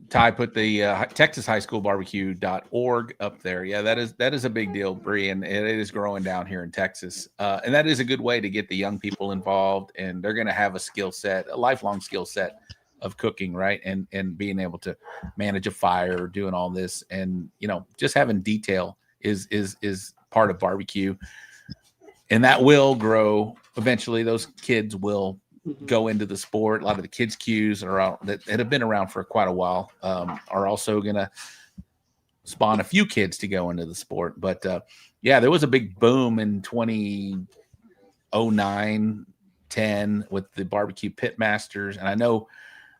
Ty put the TexasHighSchoolBarbecue.org up there. Yeah, that is a big deal, Bre, and it is growing down here in Texas. And that is a good way to get the young people involved, and they're going to have a lifelong skill set of cooking, right? And being able to manage a fire, doing all this, and, you know, just having detail is part of barbecue. And that will grow. Eventually those kids will go into the sport. A lot of the kids' cues are out that have been around for quite a while, are also going to spawn a few kids to go into the sport. But yeah, there was a big boom in 2009, 10 with the barbecue pit masters. And I know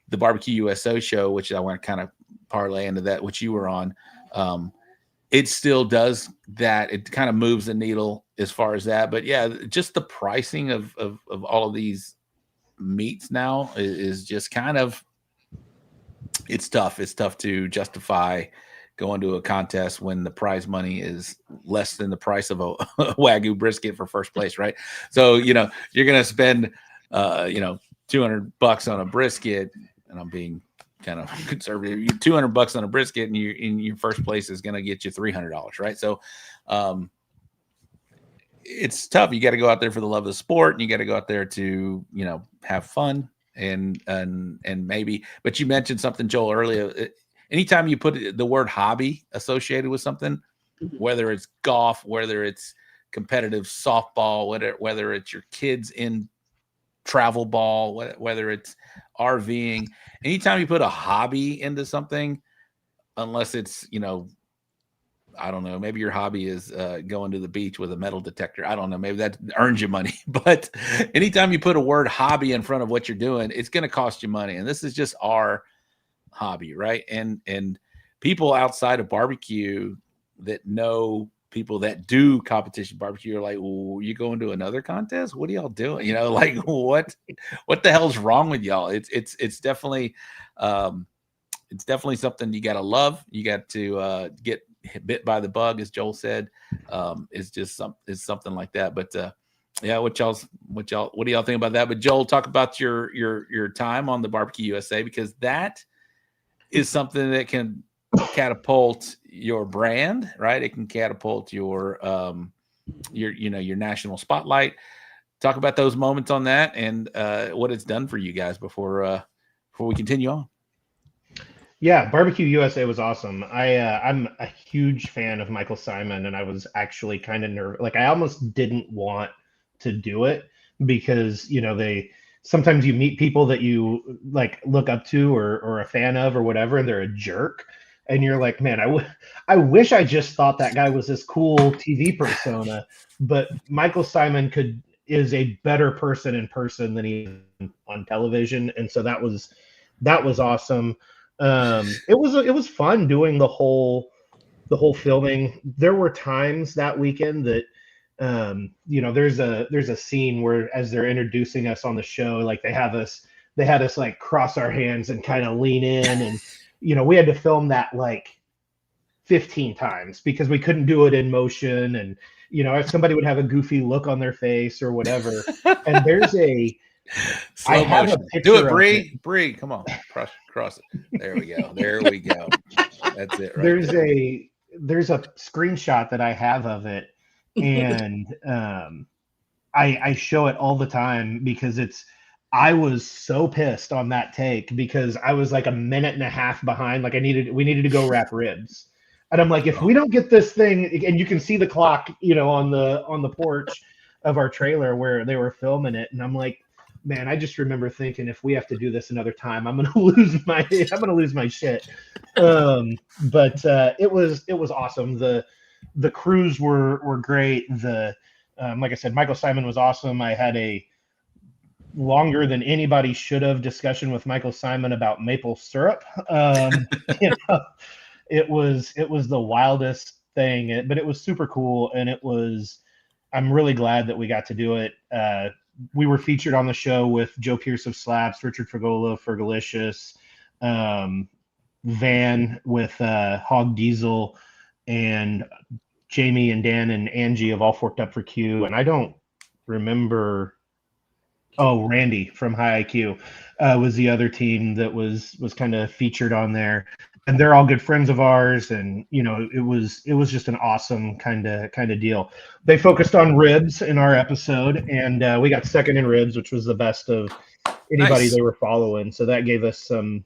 the Barbecue USO show, which I want to kind of parlay into that, which you were on, it still does that. It kind of moves the needle as far as that. But yeah, just the pricing of all of these meats now is just kind of, it's tough. It's tough to justify going to a contest when the prize money is less than the price of a Wagyu brisket for first place, right? So, you're going to spend, $200 on a brisket, and I'm being kind of conservative. $200 on a brisket, and your first place is going to get you $300, right? So, it's tough. You got to go out there for the love of the sport, and you got to go out there to, have fun and maybe. But you mentioned something, Joel, earlier. Anytime you put the word hobby associated with something, whether it's golf, whether it's competitive softball, whether it's your kids in travel ball, whether it's RVing, anytime you put a hobby into something, unless it's, I don't know, maybe your hobby is going to the beach with a metal detector. I don't know, maybe that earns you money. But anytime you put a word hobby in front of what you're doing, it's going to cost you money. And this is just our hobby, right? And people outside of barbecue that know people that do competition barbecue are like, well, you going to another contest? What are y'all doing? Like what the hell's wrong with y'all? It's definitely something you got to love. You got to get bit by the bug, as Joel said. It's something like that. But yeah, what do y'all think about that? But Joel, talk about your time on the Barbecue USA, because that is something that can catapult your brand, right? It can catapult your national spotlight. Talk about those moments on that and what it's done for you guys before we continue on. Yeah, Barbecue USA was awesome. I'm a huge fan of Michael Simon, and I was actually kind of nervous. Like, I almost didn't want to do it because, sometimes you meet people that you like look up to or a fan of or whatever, and they're a jerk. And you're like, man, I wish I just thought that guy was this cool TV persona, but Michael Simon is a better person in person than he is on television. And so that was awesome. It was fun doing the whole filming. There were times that weekend that, there's a scene where, as they're introducing us on the show, like they had us like cross our hands and kind of lean in, and we had to film that like 15 times because we couldn't do it in motion, and if somebody would have a goofy look on their face or whatever. And there's a slow motion. Do it, Bre, come on, cross it. There we go. That's it. Right. There's a screenshot that I have of it. And I show it all the time because I was so pissed on that take because I was like a minute and a half behind. Like we needed to go wrap ribs. And I'm like, if we don't get this thing, and you can see the clock, on the porch of our trailer where they were filming it. And I'm like, man, I just remember thinking, if we have to do this another time, I'm going to lose my shit. But it was awesome. The crews were great. Like I said, Michael Simon was awesome. I had a longer than anybody should have discussion with Michael Simon about maple syrup. It was the wildest thing, but it was super cool. And I'm really glad that we got to do it. We were featured on the show with Joe Pierce of Slaps, Richard Fragolo, Fergalicious, Van with Hog Diesel, and Jamie and Dan and Angie of All Forked Up for Q. And I don't remember. Oh, Randy from High IQ was the other team that was kind of featured on there. And they're all good friends of ours. And, it was just an awesome kind of deal. They focused on ribs in our episode, and we got second in ribs, which was the best of anybody they were following. So that gave us some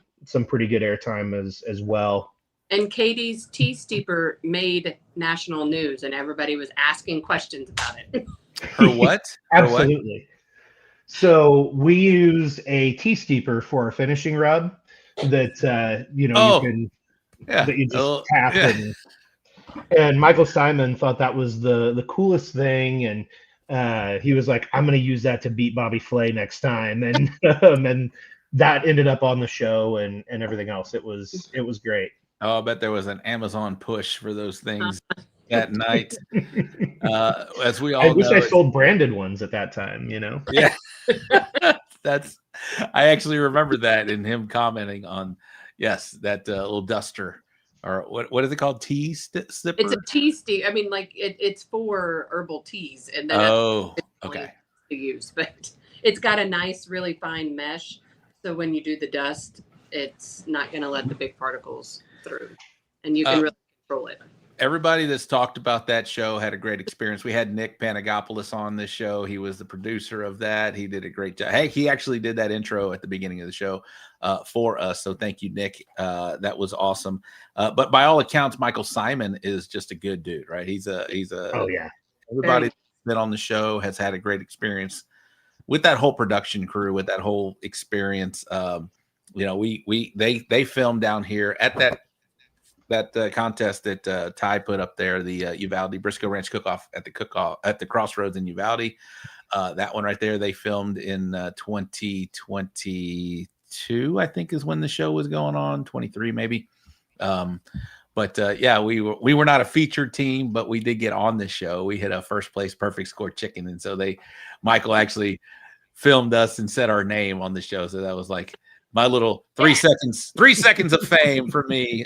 pretty good airtime as well. And Katie's tea steeper made national news, and everybody was asking questions about it. Her what? Absolutely. So we use a tea steeper for our finishing rub that you can that you just tap and Michael Simon thought that was the coolest thing, and he was like, I'm going to use that to beat Bobby Flay next time, and that ended up on the show and everything else. It was great. Oh, I bet there was an Amazon push for those things that night. As we all I wish know, I sold branded ones at that time, Yeah. I actually remember that and him commenting on, that little duster, or what is it called? Tea snipper? It's a tea steep. I mean, like it's for herbal teas, and then okay, to use, but it's got a nice, really fine mesh. So when you do the dust, it's not going to let the big particles through, and you can really control it. Everybody that's talked about that show had a great experience. We had Nick Panagopoulos on this show. He was the producer of that. He did a great job. Hey, he actually did that intro at the beginning of the show for us. So thank you, Nick. That was awesome. But by all accounts, Michael Simon is just a good dude, right? He's a oh yeah. Everybody that's been on the show has had a great experience with that whole production crew, with that whole experience. They filmed down here at that contest that Ty put up there, the Uvalde Briscoe Ranch Cook-Off at the Crossroads in Uvalde. That one right there, they filmed in 2022, I think, is when the show was going on, 23 maybe. We were not a featured team, but we did get on the show. We hit a first place perfect score chicken, and so Michael actually filmed us and said our name on the show. So that was like my little 3 seconds of fame for me.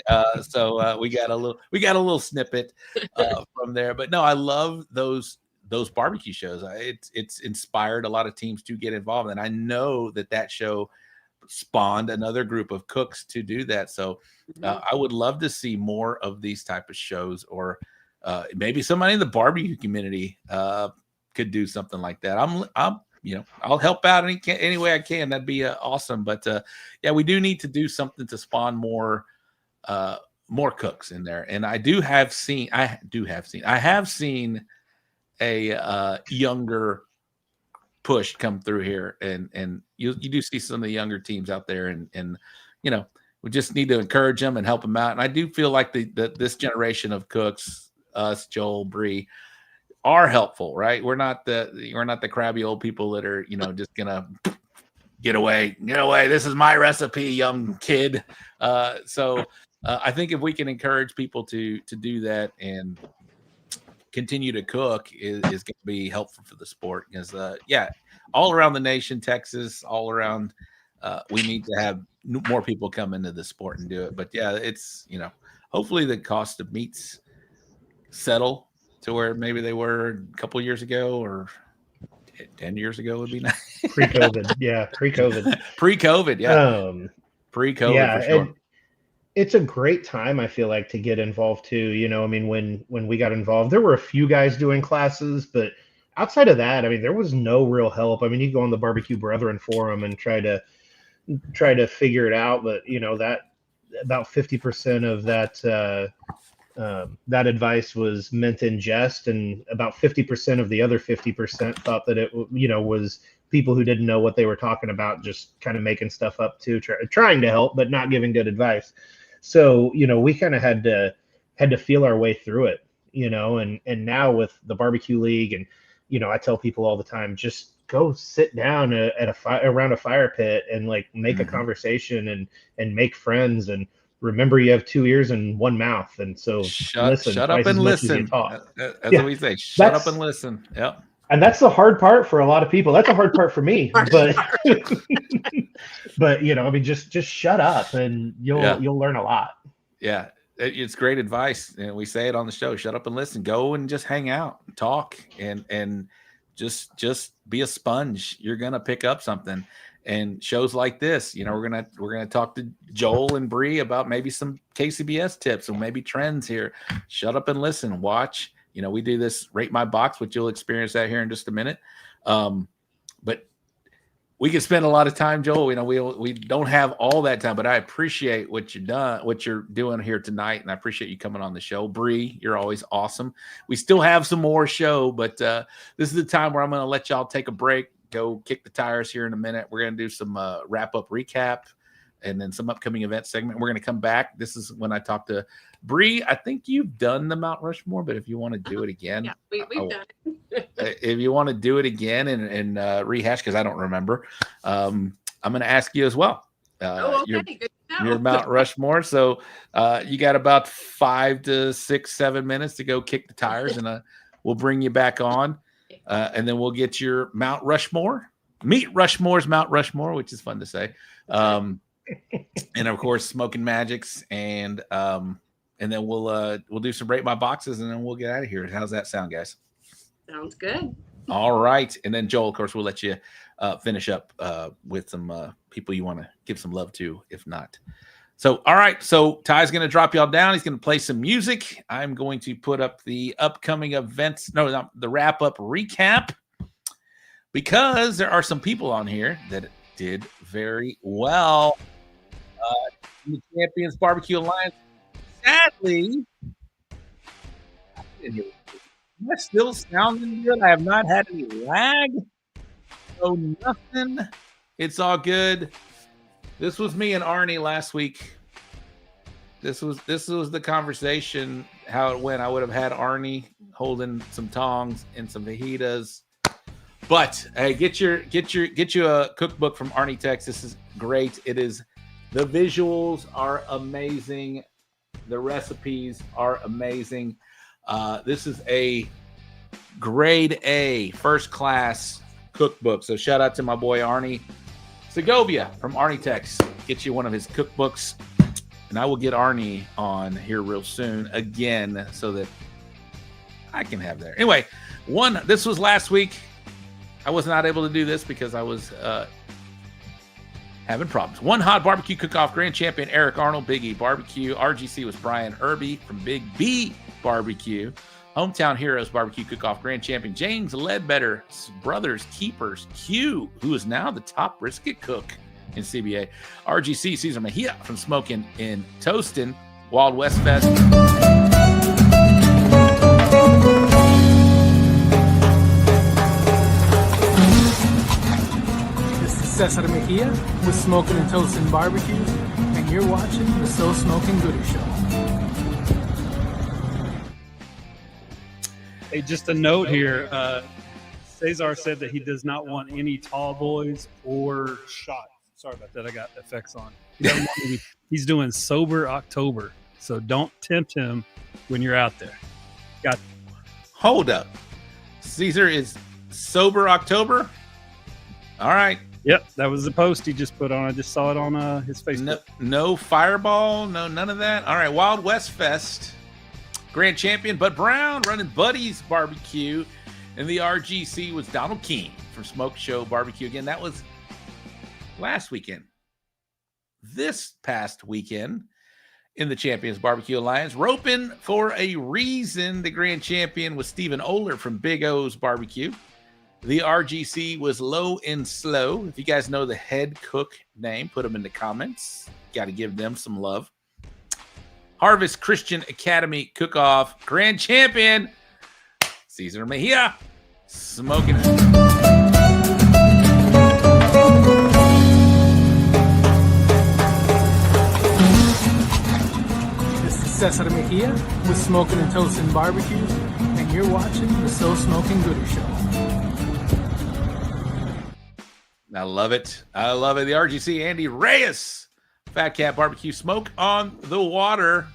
So we got a little snippet from there. But no, I love those barbecue shows. It's inspired a lot of teams to get involved, and I know that show spawned another group of cooks to do that. So I would love to see more of these type of shows, or maybe somebody in the barbecue community could do something like that. I'll help out any way I can. That'd be awesome. But we do need to do something to spawn more cooks in there. And I have seen a younger push come through here, and you do see some of the younger teams out there, and we just need to encourage them and help them out. And I do feel like this generation of cooks, us, Joel, Bre, are helpful, right? We're not the crabby old people that are, just gonna get away. This is my recipe, young kid. So I think if we can encourage people to do that and continue to cook is going to be helpful for the sport, because all around the nation, Texas, all around, we need to have more people come into the sport and do it. But it's hopefully the cost of meats settle to where maybe they were a couple years ago, or 10 years ago would be nice. Pre-COVID. Pre-COVID. For sure. It's a great time, I feel like, to get involved too. When we got involved, there were a few guys doing classes, but outside of that, there was no real help. You go on the Barbecue Brethren forum and try to figure it out, but that about 50% of that advice was meant in jest, and about 50% of the other 50% thought that it was people who didn't know what they were talking about, just kind of making stuff up too, trying to help but not giving good advice. So we kind of had to feel our way through it, and now with the Barbecue League, and I tell people all the time, just go sit down around a fire pit and make a conversation and make friends, and remember, you have 2 ears and 1 mouth, and so shut up and listen. That's what we say. Shut up and listen. Yep. And that's the hard part for a lot of people. That's a hard part for me, but just shut up and you'll learn a lot. Yeah, it's great advice, and we say it on the show. Shut up and listen. Go and just hang out, talk, and just be a sponge. You're gonna pick up something. And shows like this, we're gonna talk to Joel and Bre about maybe some KCBS tips and maybe trends here. Shut up and listen. Watch. We do this Rate My Box, which you'll experience that here in just a minute. But we can spend a lot of time, Joel. We don't have all that time, but I appreciate what you're doing here tonight, and I appreciate you coming on the show. Bre, you're always awesome. We still have some more show, but this is the time where I'm going to let y'all take a break, go kick the tires here in a minute. We're going to do some wrap-up recap and then some upcoming event segment. We're going to come back. This is when I talk to Bre. I think you've done the Mount Rushmore, but if you want to do it again. Yeah, we've done it. If you want to do it again and rehash, because I don't remember, I'm going to ask you as well. Okay. Good to know. Your Mount Rushmore. So you got about 5 to 6, 7 minutes to go kick the tires, and we'll bring you back on. And then we'll get your Mount Rushmore. Meet Rushmore's Mount Rushmore, which is fun to say. And of course, Smoking Magics, and then we'll do some Rate My Boxes, and then we'll get out of here. How's that sound, guys? Sounds good. All right. And then Joel, of course, we'll let you finish up with some people you want to give some love to, if not. So, all right. So Ty's going to drop y'all down. He's going to play some music. I'm going to put up the upcoming events. No, not the wrap up recap, because there are some people on here that did very well in the Champions BBQ Alliance. Sadly, am I still sounding good? I have not had any lag. So nothing. It's all good. This was me and Arnie last week. This was the conversation, how it went. I would have had Arnie holding some tongs and some fajitas. But hey, get you a cookbook from Arnie Tex. This is great. It is, the visuals are amazing. The recipes are amazing. This is a grade A, first class cookbook. So shout out to my boy Arnie Segovia from Arnie Tex. Get you one of his cookbooks, and I will get Arnie on here real soon again so that I can have there. Anyway, this was last week. I was not able to do this because I was having problems. One hot barbecue cook-off grand champion Eric Arnold, Big E Barbecue. RGC was Brian Irby from Big B Barbecue. Hometown Heroes Barbecue Cook-Off grand champion James Ledbetter's brothers keepers Q, who is now the top brisket cook in CBA. RGC Cesar Mejia from Smoking and Toasting. Wild West Fest. Cesar Mejia with Smoking and Toasting Barbecues, and you're watching the So Smoking Gooder Show. Hey, just a note here. Cesar said that he does not want any tall boys or shots. Sorry about that. I got effects on. He's doing sober October, so don't tempt him when you're out there. Hold up. Caesar is sober October? All right. Yep, that was the post he just put on. I just saw it on his Facebook. No Fireball, none of that. All right, Wild West Fest, grand champion Bud Brown running Buddy's Barbecue, and the RGC was Donald King from Smoke Show Barbecue. Again, that was last weekend. This past weekend in the Champions Barbecue Alliance, roping for a reason, the grand champion was Stephen Oler from Big O's Barbecue. The RGC was Low and Slow. If you guys know the head cook name, put them in the comments. Got to give them some love. Harvest Christian Academy Cook-Off grand champion Cesar Mejia, smoking it. This is Cesar Mejia with Smoking and Toasting Barbecues, and you're watching the So Smoking Gooder Show. I love it. I love it. The RGC, Andy Reyes, Fat Cat Barbecue, Smoke on the Water.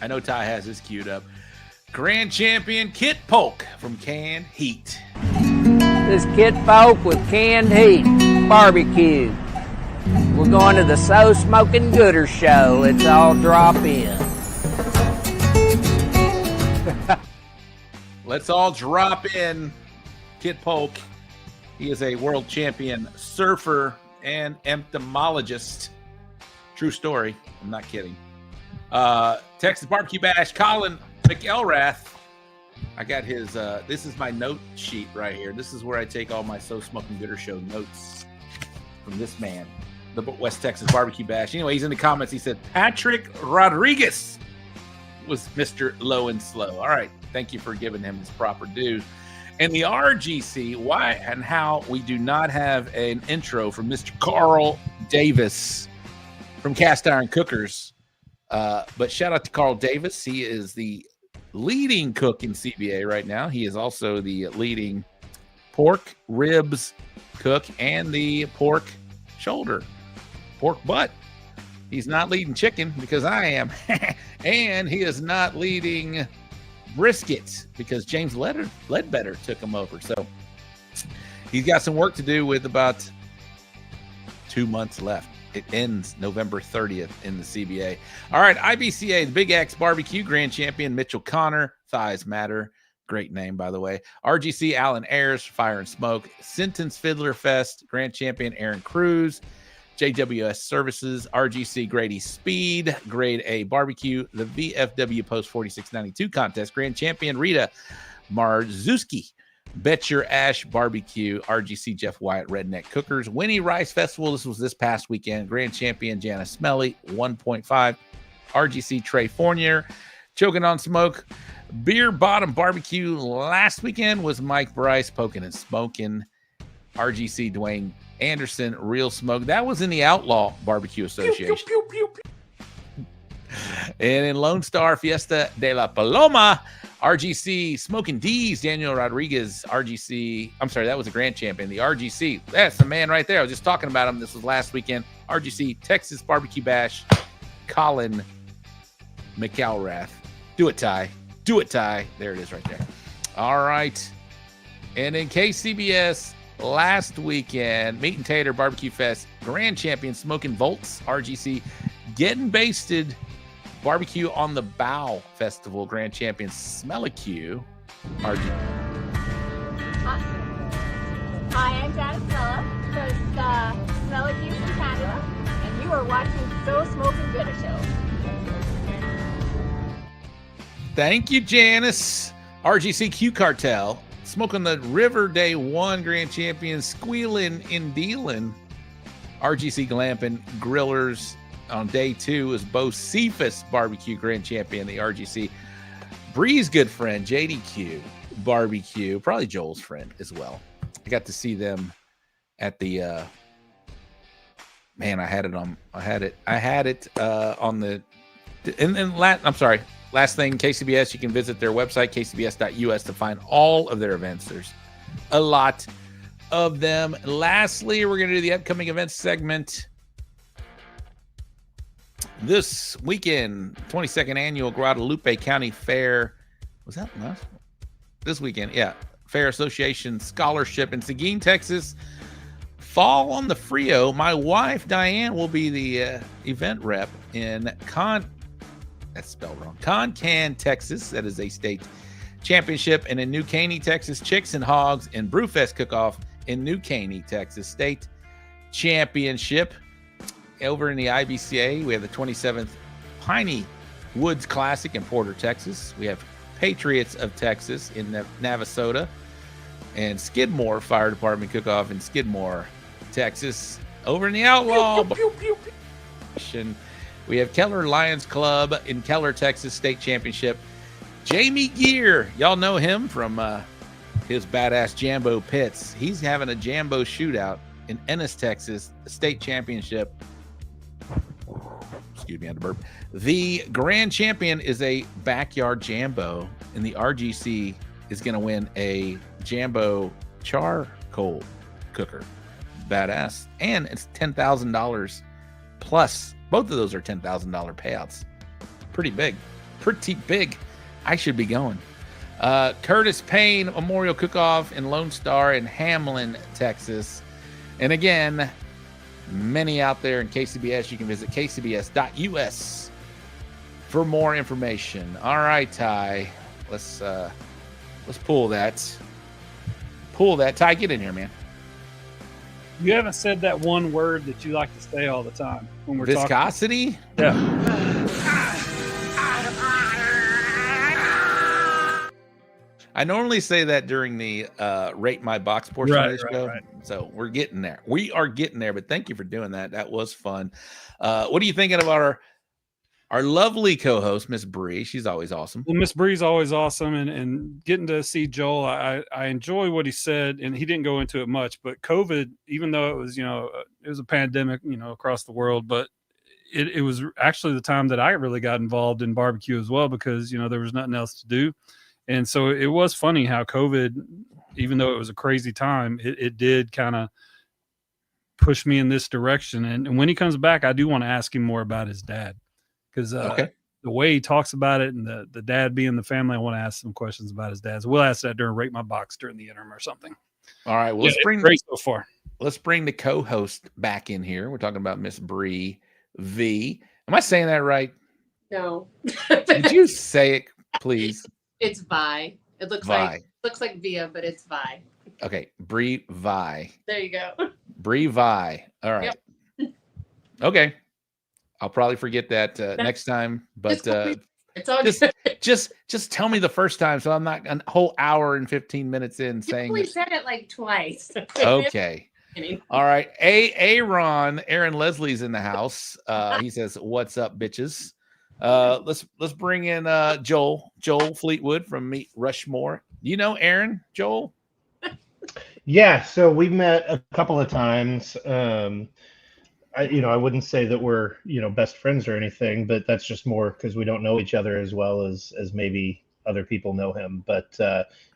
I know Ty has this queued up. Grand champion Kit Polk from Canned Heat. This is Kit Polk with Canned Heat Barbecue. We're going to the So Smoking Gooder Show. Let's all drop in. Let's all drop in. Kit Polk. He is a world champion surfer and entomologist. True story. I'm not kidding. Texas Barbecue Bash, Colin McElrath. I got his, this is my note sheet right here. This is where I take all my So Smoking Gooder Show notes from this man, the West Texas Barbecue Bash. Anyway, he's in the comments. He said, Patrick Rodriguez was Mr. Low and Slow. All right. Thank you for giving him his proper due. And the RGC, why and how we do not have an intro from Mr. Carl Davis from Cast Iron Cookers. But shout out to Carl Davis. He is the leading cook in CBA right now. He is also the leading pork ribs cook and the pork shoulder, pork butt. He's not leading chicken because I am. And he is not leading brisket because James Ledbetter took him over. So he's got some work to do with about 2 months left. It ends November 30th in the CBA. All right, IBCA, the Big X Barbecue Grand Champion, Mitchell Connor, Thighs Matter. Great name, by the way. RGC, Alan Ayers, Fire and Smoke. Sentence Fiddler Fest, Grand Champion, Aaron Cruz. JWS Services, RGC, Grady Speed, Grade A Barbecue. The VFW Post 4692 Contest, Grand Champion, Rita Marzuski. Bet Your Ash Barbecue, RGC, Jeff Wyatt, Redneck Cookers. Winnie Rice Festival, this was this past weekend. Grand Champion, Janice Smelly, 1.5. RGC, Trey Fournier. Choking on Smoke. Beer Bottom Barbecue last weekend was Mike Bryce, Poking and Smoking. RGC, Dwayne Anderson, Real Smoke. That was in the Outlaw Barbecue Association. Pew, pew, pew, pew. And in Lone Star Fiesta de la Paloma, RGC, Smoking D's, Daniel Rodriguez, RGC. I'm sorry, that was a Grand Champion. The RGC, that's the man right there. I was just talking about him. This was last weekend. RGC, Texas Barbecue Bash, Colin McElrath. Do it, Ty. Do it, Ty. There it is right there. All right. And in KCBS, last weekend, Meat and Tater Barbecue Fest, Grand Champion, Smoking Volts, RGC, Getting Basted, Barbecue on the Bow Festival, Grand Champion, Smellicue, RGC. Hi, I'm Janice Mella, from Smellicue from Canada, and you are watching So Smoking Gooder Show. Thank you, Janice. RGC Q Cartel, Smoking the River Day 1 Grand Champion, Squealing in Dealin', RGC Glampin' Grillers. On day 2 is Bo Cephas Barbecue Grand Champion, the RGC. Bree's good friend, JDQ Barbecue, probably Joel's friend as well. I got to see them at the, man, I had it on the, I'm sorry, last thing, KCBS, you can visit their website, kcbs.us, to find all of their events. There's a lot of them. Lastly, we're going to do the upcoming events segment. This weekend, 22nd Annual Guadalupe County Fair. Was that last? This weekend, yeah. Fair Association Scholarship in Seguin, Texas. Fall on the Frio. My wife, Diane, will be the event rep in that's spelled wrong. Concan, Texas. That is a state championship. And in New Caney, Texas, Chicks and Hogs and Brewfest Cook-Off in New Caney, Texas, state championship. Over in the IBCA, we have the 27th Piney Woods Classic in Porter, Texas. We have Patriots of Texas in Navasota and Skidmore Fire Department Cook-Off in Skidmore, Texas. Over in the Outlaw, we have Keller Lions Club in Keller, Texas, state championship. Jamie Gear, y'all know him from his badass Jambo Pits. He's having a Jambo shootout in Ennis, Texas, the state championship. Excuse me, I had to burp. The grand champion is a backyard Jambo, and the RGC is going to win a Jambo charcoal cooker. Badass. And it's $10,000 plus. Both of those are $10,000 payouts. Pretty big. Pretty big. I should be going. Curtis Payne Memorial Cook-Off in Lone Star in Hamlin, Texas. And again, many out there in KCBS. You can visit kcbs.us for more information. All right, Ty. Let's pull that. Pull that. Ty, get in here, man. You haven't said that one word that you like to say all the time when we're Viscosity? talking. Yeah. I normally say that during the Rate My Box portion of the show. Right. So we're getting there. We are getting there, but thank you for doing that. That was fun. What are you thinking about our lovely co-host, Miss Bre. She's always awesome. Well, Miss Bre's always awesome, and getting to see Joel, I enjoy what he said, and he didn't go into it much. But COVID, even though it was it was a pandemic across the world, but it was actually the time that I really got involved in barbecue as well, because there was nothing else to do, and so it was funny how COVID, even though it was a crazy time, it did kind of push me in this direction. And when he comes back, I do want to ask him more about his dad. Because the way he talks about it, and the dad being the family, I want to ask some questions about his dad. So we'll ask that during Rate My Box during the interim or something. All right. Well, let's bring the co-host back in here. We're talking about Miss Bre V. Am I saying that right? No. Did you say it, please? It's Vi. It looks like Via, but it's Vi. Okay, Bre Vi. There you go. Bre Vi. All right. Yep. Okay. I'll probably forget that next time, but it's all just tell me the first time, so I'm not a whole hour and 15 minutes in saying. We said it like twice. Okay. All right. Aaron Leslie's in the house. He says, "What's up, bitches?" Let's bring in Joel Fleetwood from Meet Rushmore. You know Aaron, Joel? Yeah, so we've met a couple of times. I wouldn't say that we're best friends or anything, but that's just more because we don't know each other as well as maybe other people know him. But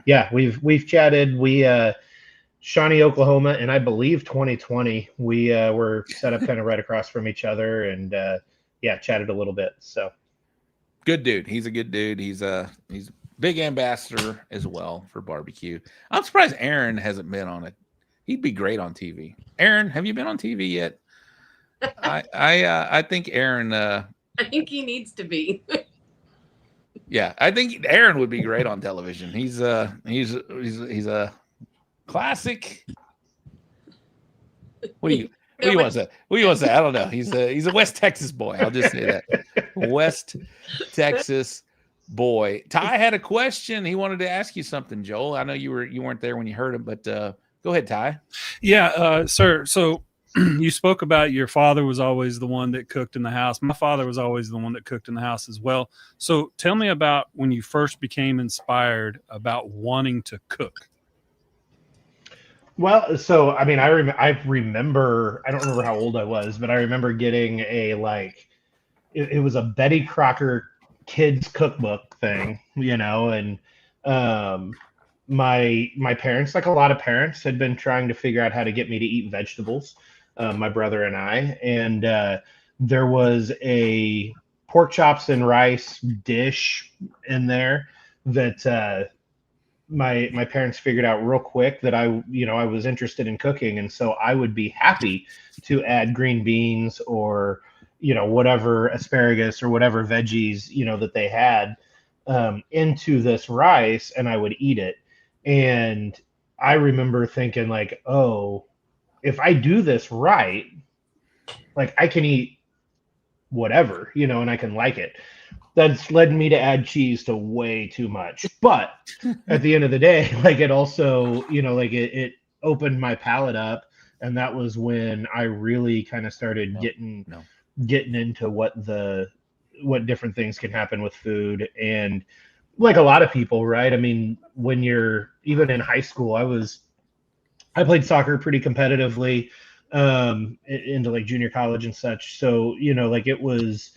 yeah, we've chatted. We Shawnee, Oklahoma, and I believe 2020. We were set up kind of right across from each other, and chatted a little bit. So good dude. He's a good dude. He's a big ambassador as well for barbecue. I'm surprised Aaron hasn't been on it. He'd be great on TV. Aaron, have you been on TV yet? I think Aaron. I think he needs to be. Yeah, I think Aaron would be great on television. He's a classic. What do you want to say? What do you want to say? I don't know. He's a West Texas boy. I'll just say that. West Texas boy. Ty had a question. He wanted to ask you something, Joel. I know you weren't there when you heard him, but go ahead, Ty. Yeah, sir. So you spoke about your father was always the one that cooked in the house. My father was always the one that cooked in the house as well. So tell me about when you first became inspired about wanting to cook. Well, so I mean, I remember. I don't remember how old I was, but I remember getting it was a Betty Crocker kids cookbook thing, and my parents, like a lot of parents, had been trying to figure out how to get me to eat vegetables. My brother and I, and there was a pork chops and rice dish in there that my parents figured out real quick that I was interested in cooking, and so I would be happy to add green beans or whatever asparagus or whatever veggies that they had into this rice, and I would eat it. And I remember thinking like, oh, if I do this right, like I can eat whatever, and I can like it. That's led me to add cheese to way too much. But at the end of the day, like it also, it opened my palate up. And that was when I really kind of started getting into what different things can happen with food. And like a lot of people, right? I mean, when you're even in high school, I played soccer pretty competitively into like junior college and such. So, it was,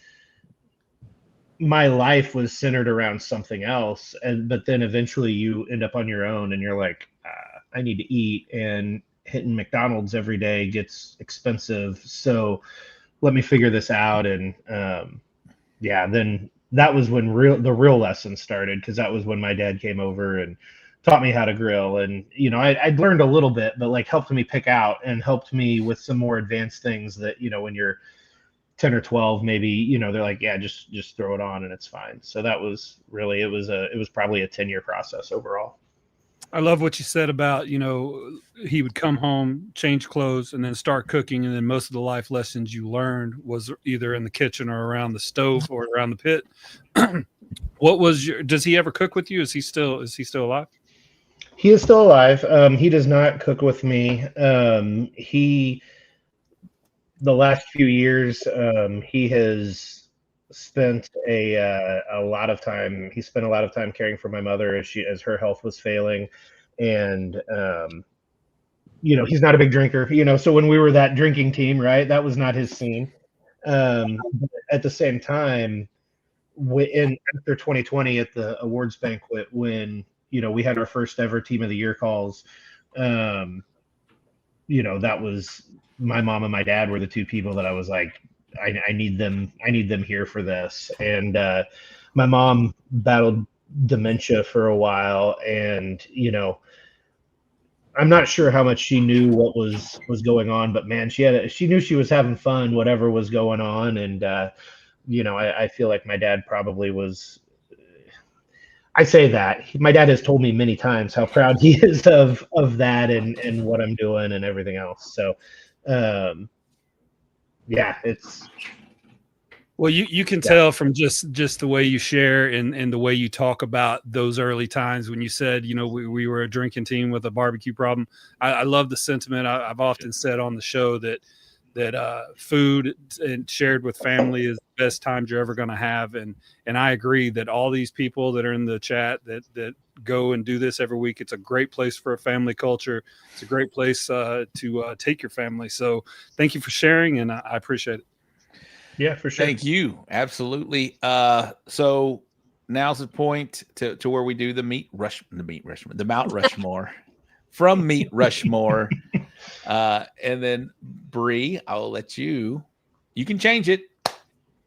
my life was centered around something else. But then eventually you end up on your own and you're like, I need to eat, and hitting McDonald's every day gets expensive. So let me figure this out. And then that was when the real lesson started, because that was when my dad came over and taught me how to grill. And I'd learned a little bit, but like helped me pick out and helped me with some more advanced things that when you're 10 or 12 maybe, they're like, yeah, just throw it on and it's fine. So that was really, it was probably a 10-year process overall. I love what you said about, he would come home, change clothes, and then start cooking. And then most of the life lessons you learned was either in the kitchen or around the stove or around the pit. Does he ever cook with you? Is he still alive? He is still alive. He does not cook with me. The last few years, he has spent a lot of time. He spent a lot of time caring for my mother as her health was failing, and he's not a big drinker. So when we were that drinking team, right, that was not his scene. But at the same time, after 2020 at the awards banquet, when we had our first ever Team of the Year calls, that was my mom and my dad were the two people that I was like, I need them here for this. And my mom battled dementia for a while, and I'm not sure how much she knew what was going on, but man, she knew she was having fun, whatever was going on. And I feel like my dad probably was. I say that my dad has told me many times how proud he is of that and what I'm doing and everything else. So, it's. Well, you can tell from just the way you share and the way you talk about those early times when you said, we were a drinking team with a barbecue problem. I love the sentiment. I've often said on the show that food and shared with family is the best times you're ever going to have. And I agree that all these people that are in the chat that go and do this every week, it's a great place for a family culture. It's a great place to take your family. So thank you for sharing, and I appreciate it. Yeah, for sure. Thank you. Absolutely. So now's the point to where we do the Mount Rushmore from Meet Rushmore. And then Bre, I'll let you can change it.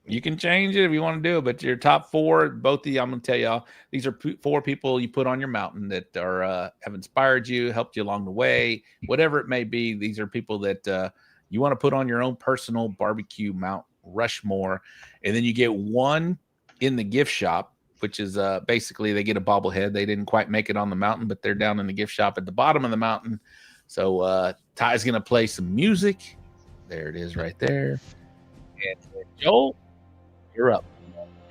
You can change it if you want to do it, but your top four, both of you, I'm going to tell y'all, these are four people you put on your mountain that are have inspired you, helped you along the way, whatever it may be. These are people that you want to put on your own personal barbecue Mount Rushmore. And then you get one in the gift shop, which is basically they get a bobblehead. They didn't quite make it on the mountain, but they're down in the gift shop at the bottom of the mountain. So Ty's going to play some music. There it is right there. And Joel, you're up.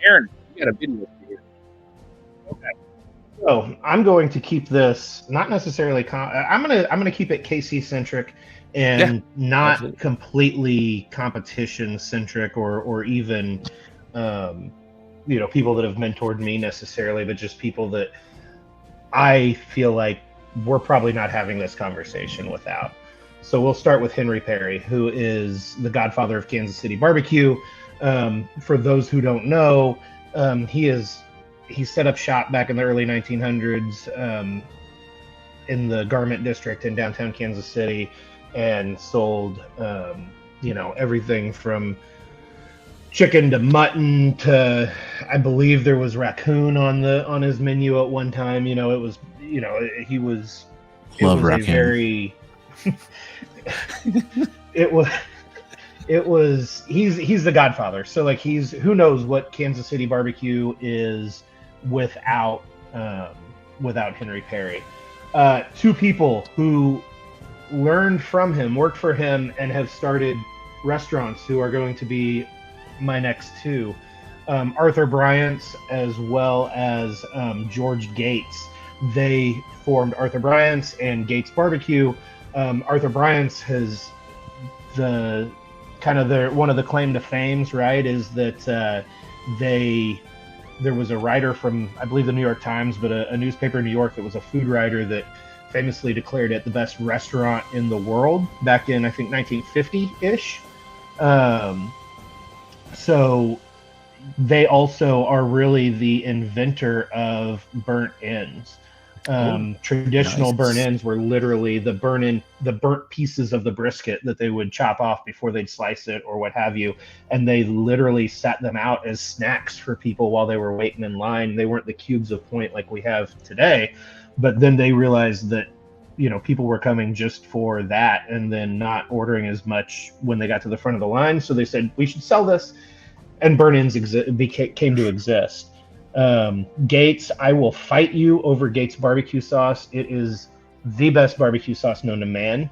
Aaron, you got a video here. Okay. So I'm going to keep this not necessarily. I'm gonna keep it KC centric and not absolutely completely competition centric or even people that have mentored me necessarily, but just people that I feel like we're probably not having this conversation without. So we'll start with Henry Perry, who is the godfather of Kansas City barbecue. For those who don't know, he set up shop back in the early 1900s in the Garment District in downtown Kansas City, and sold everything from chicken to mutton to, I believe there was raccoon on his menu at one time. He was raccoon. He's the godfather. So like who knows what Kansas City barbecue is without Henry Perry. Two people who learned from him, worked for him, and have started restaurants who are going to be my next two. Arthur Bryant's as well as George Gates. They formed Arthur Bryant's and Gates Barbecue. Arthur Bryant's has one of the claim to fames, right, is that there was a writer from, I believe, the New York Times, but a newspaper in New York that was a food writer that famously declared it the best restaurant in the world back in, I think, 1950-ish. So they also are really the inventor of burnt ends. Traditional burnt ends were literally the burnt pieces of the brisket that they would chop off before they'd slice it or what have you, and they literally set them out as snacks for people while they were waiting in line. They weren't the cubes of point like we have today, but then they realized that people were coming just for that and then not ordering as much when they got to the front of the line. So they said, we should sell this, and burnt ends came to exist. Gates, I will fight you over Gates barbecue sauce. It is the best barbecue sauce known to man.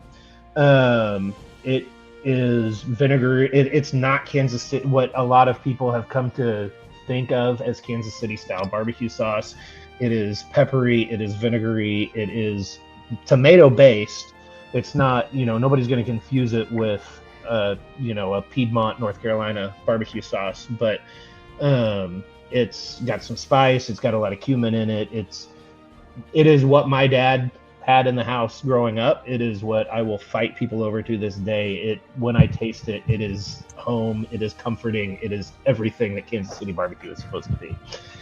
It is vinegar. It's not Kansas City, what a lot of people have come to think of as Kansas City style barbecue sauce. It is peppery. It is vinegary. It is tomato based. It's not, nobody's going to confuse it with, a Piedmont, North Carolina barbecue sauce, but It's got some spice. It's got a lot of cumin in it. It is what my dad had in the house growing up. It is what I will fight people over to this day. When I taste it, it is home. It is comforting. It is everything that Kansas City barbecue is supposed to be.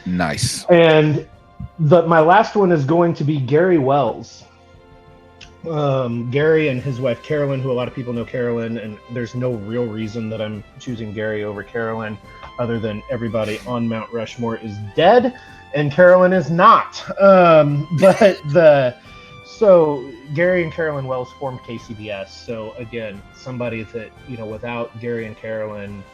Nice. And my last one is going to be Gary Wells. Gary and his wife Carolyn, who a lot of people know Carolyn, and there's no real reason that I'm choosing Gary over Carolyn other than everybody on Mount Rushmore is dead and Carolyn is not. So Gary and Carolyn Wells formed KCBS. So again, somebody that, without Gary and Carolyn,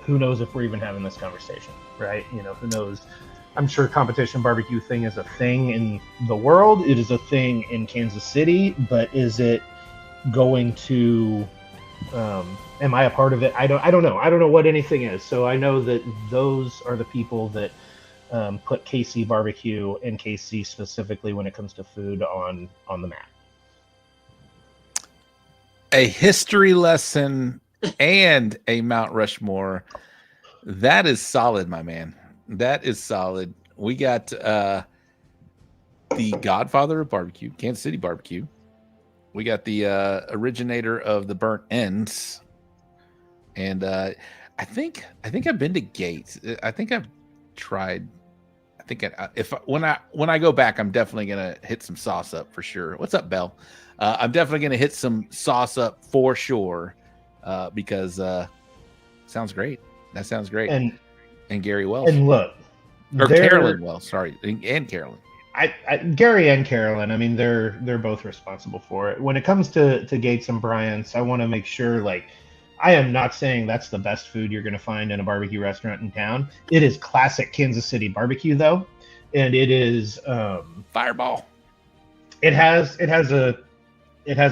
who knows if we're even having this conversation, right? Who knows? I'm sure competition barbecue thing is a thing in the world. It is a thing in Kansas City, but is it going to, am I a part of it? I don't know. I don't know what anything is. So I know that those are the people that put KC barbecue and KC specifically when it comes to food on the map. A history lesson and a Mount Rushmore. That is solid, my man. That is solid. We got the godfather of barbecue, Kansas City barbecue. We got the originator of the burnt ends. And I think I've been to Gates. I think I've tried. I think when I go back, I'm definitely gonna hit some sauce up for sure. What's up, Belle? I'm definitely gonna hit some sauce up for sure because sounds great. That sounds great. And Gary Wells. And look, or Carolyn Wells. Sorry, and Carolyn. Gary and Carolyn. I mean, they're both responsible for it. When it comes to Gates and Bryant's, I want to make sure, I am not saying that's the best food you're going to find in a barbecue restaurant in town. It is classic Kansas City barbecue, though, and it is Fireball. It has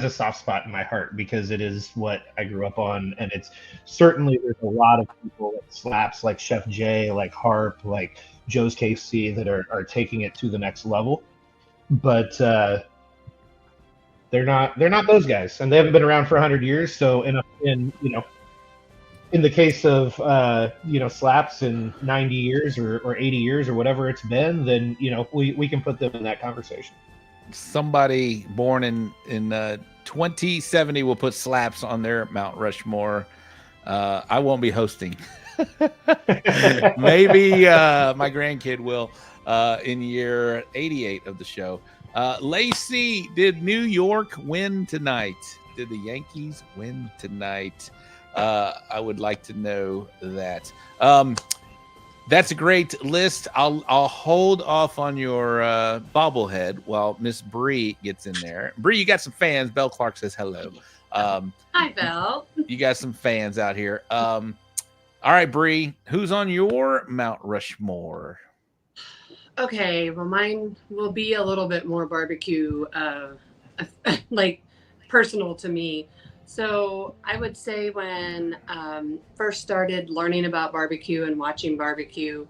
a soft spot in my heart because it is what I grew up on, and it's certainly there's a lot of people like Slaps, like Chef Jay, like Harp, like Joe's KC that are taking it to the next level, but they're not those guys, and they haven't been around for 100 years. So in the case of Slaps in 90 years or 80 years or whatever it's been, then we can put them in that conversation. Somebody born in 2070 will put Slaps on their Mount Rushmore. I won't be hosting. Maybe my grandkid will in year 88 of the show. Lacey, did New York win tonight? Did the Yankees win tonight? I would like to know that. That's a great list. I'll hold off on your bobblehead while Miss Bre gets in there. Bre, you got some fans. Belle Clark says hello. Hi, Belle. You got some fans out here. All right, Bre, who's on your Mount Rushmore? Okay, well, mine will be a little bit more barbecue, personal to me. So I would say when first started learning about barbecue and watching barbecue,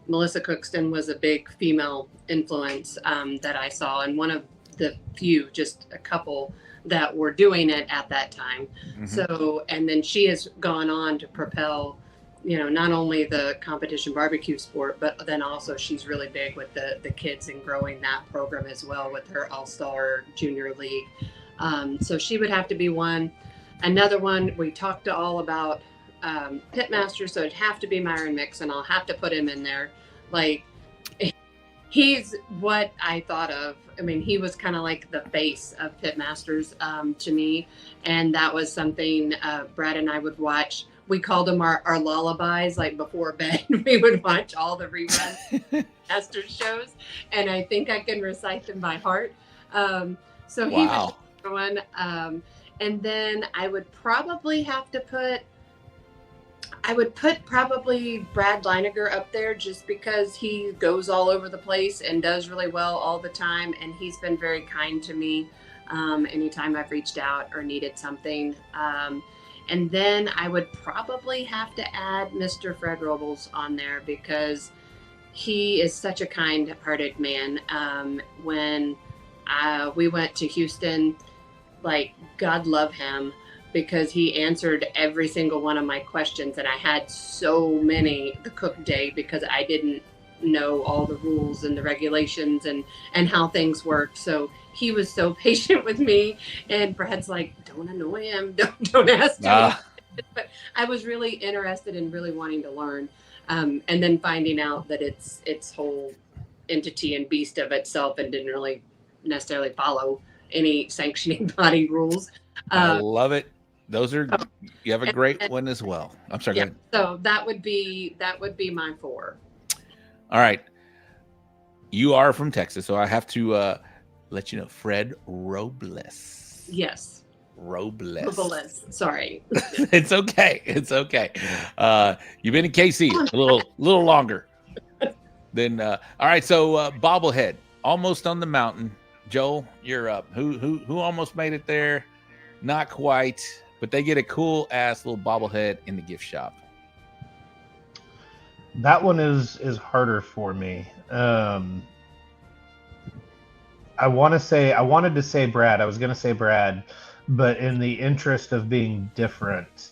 Melissa Cookston was a big female influence that I saw, and one of the few, just a couple that were doing it at that time. Mm-hmm. So, and then she has gone on to propel, not only the competition barbecue sport, but then also she's really big with the kids and growing that program as well with her All-Star Junior League. So she would have to be one. Another one, we talked all about Pitmaster, so it'd have to be Myron Mixon. I'll have to put him in there. He's what I thought of. I mean, he was kind of like the face of Pitmasters to me. And that was something Brad and I would watch. We called them our lullabies, before bed. We would watch all the rerun Master shows. And I think I can recite them by heart. So he was one. And then I would probably have to put probably Brad Leininger up there just because he goes all over the place and does really well all the time. And he's been very kind to me anytime I've reached out or needed something. And then I would probably have to add Mr. Fred Robles on there because he is such a kind-hearted man. When we went to Houston, God love him, because he answered every single one of my questions. And I had so many the cook day because I didn't know all the rules and the regulations and how things work. So he was so patient with me, and Brad's like, don't annoy him. Don't ask him. But I was really interested in really wanting to learn. And then finding out that it's whole entity and beast of itself and didn't really necessarily follow any sanctioning body rules. I love it. Those are, you have a great one as well. I'm sorry. Yeah, so that would be my 4. All right. You are from Texas, so I have to let you know, Fred Robles. Yes. Robles. Sorry. It's okay. It's okay. You've been in KC a little longer. Then all right, so bobblehead, almost on the mountain. Joel, you're up. Who almost made it there? Not quite, but they get a cool ass little bobblehead in the gift shop. That one is harder for me. I wanted to say Brad. I was going to say Brad, but in the interest of being different,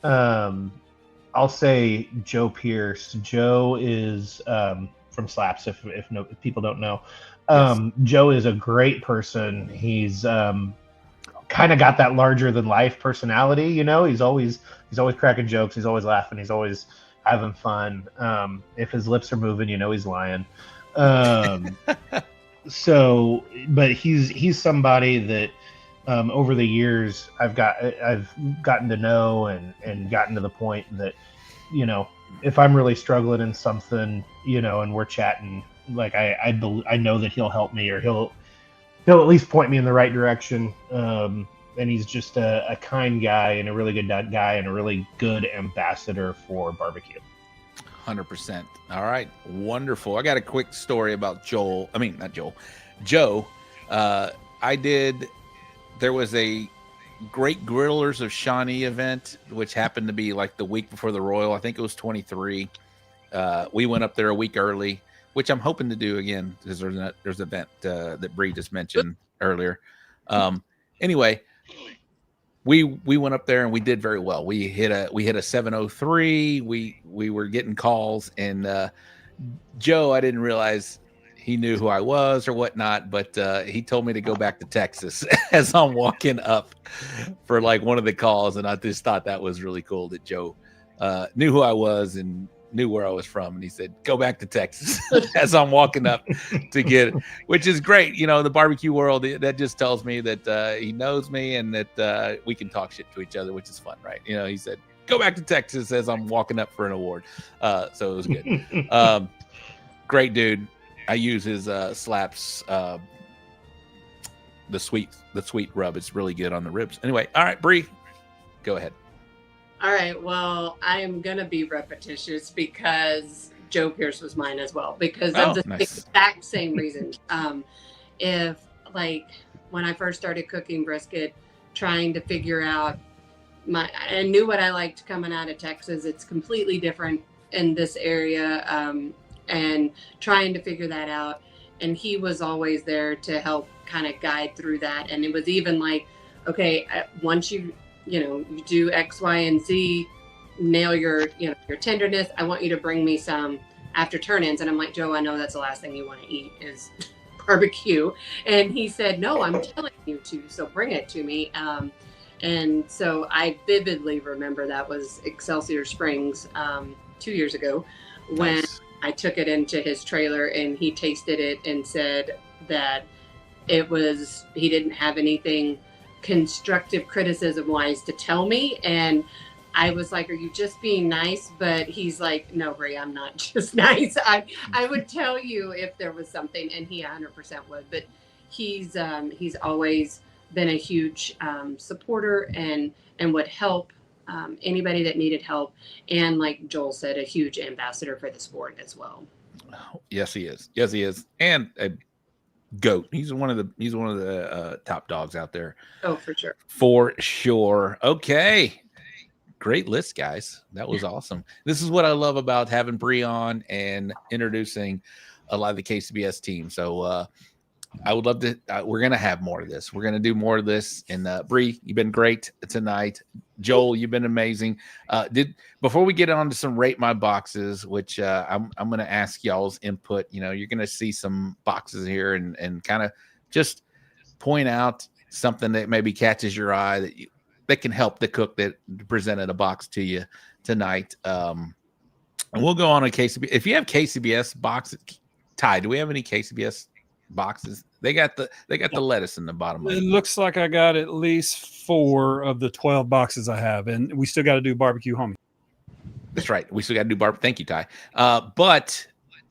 I'll say Joe Pierce. Joe is from Slaps. If people don't know, Joe is a great person. He's kind of got that larger than life personality. You know, he's always cracking jokes. He's always laughing. He's always having fun. If his lips are moving, you know he's lying. So, but he's somebody that over the years I've gotten to know and gotten to the point that, you know, if I'm really struggling in something, you know, and we're chatting, like I know that he'll help me, or he'll at least point me in the right direction. And he's just a kind guy and a really good guy and a really good ambassador for barbecue. 100%. All right. Wonderful. I got a quick story about Joe. There was a Great Grillers of Shawnee event, which happened to be like the week before the Royal. I think it was 23. We went up there a week early, which I'm hoping to do again because there's an event that Bre just mentioned earlier. Anyway, we went up there and we did very well. We hit a 703. We were getting calls, and Joe, I didn't realize he knew who I was or whatnot, but he told me to go back to Texas as I'm walking up for like one of the calls, and I just thought that was really cool that Joe knew who I was and knew where I was from, and he said, go back to Texas as I'm walking up to get it, which is great. You know, the barbecue world, that just tells me that he knows me and that we can talk shit to each other, which is fun, right? You know, he said, go back to Texas as I'm walking up for an award. So it was good. Great dude. I use his Slaps, the sweet rub. It's really good on the ribs. Anyway, all right, Bre, go ahead. All right. Well, I am going to be repetitious because Joe Pierce was mine as well, because of the exact same reason. If like when I first started cooking brisket, trying to figure out I knew what I liked coming out of Texas. It's completely different in this area. And trying to figure that out. And he was always there to help kind of guide through that. And it was even like, okay, once you do X, Y, and Z, nail your tenderness, I want you to bring me some after turn-ins. And I'm like, Joe, I know that's the last thing you want to eat is barbecue. And he said, no, I'm telling you to, so bring it to me. And so I vividly remember that was Excelsior Springs 2 years ago when I took it into his trailer and he tasted it and said that he didn't have anything constructive criticism wise to tell me. And I was like, are you just being nice? But he's like, no, Bre, I'm not just nice. I would tell you if there was something, and he 100% would. But he's always been a huge supporter and would help anybody that needed help. And like Joel said, a huge ambassador for the sport as well. Yes, he is. Yes, he is. And a goat. He's one of the top dogs out there. Oh, for sure. For sure. Okay. Great list, guys. That was awesome. This is what I love about having Bre on and introducing a lot of the KCBS team. So I would love to. We're gonna have more of this. We're gonna do more of this. And Bre, you've been great tonight. Joel, you've been amazing. Before we get on to some rate my boxes, which I'm gonna ask y'all's input. You know, you're gonna see some boxes here and kind of just point out something that maybe catches your eye that can help the cook that presented a box to you tonight. And we'll go on a KCBS. If you have KCBS boxes, Ty, do we have any KCBS boxes? They got the lettuce in the bottom of it. It looks like I got at least 4 of the 12 boxes I have, and we still got to do barbecue homie. That's right. We still got to do barbecue. Thank you, Ty. But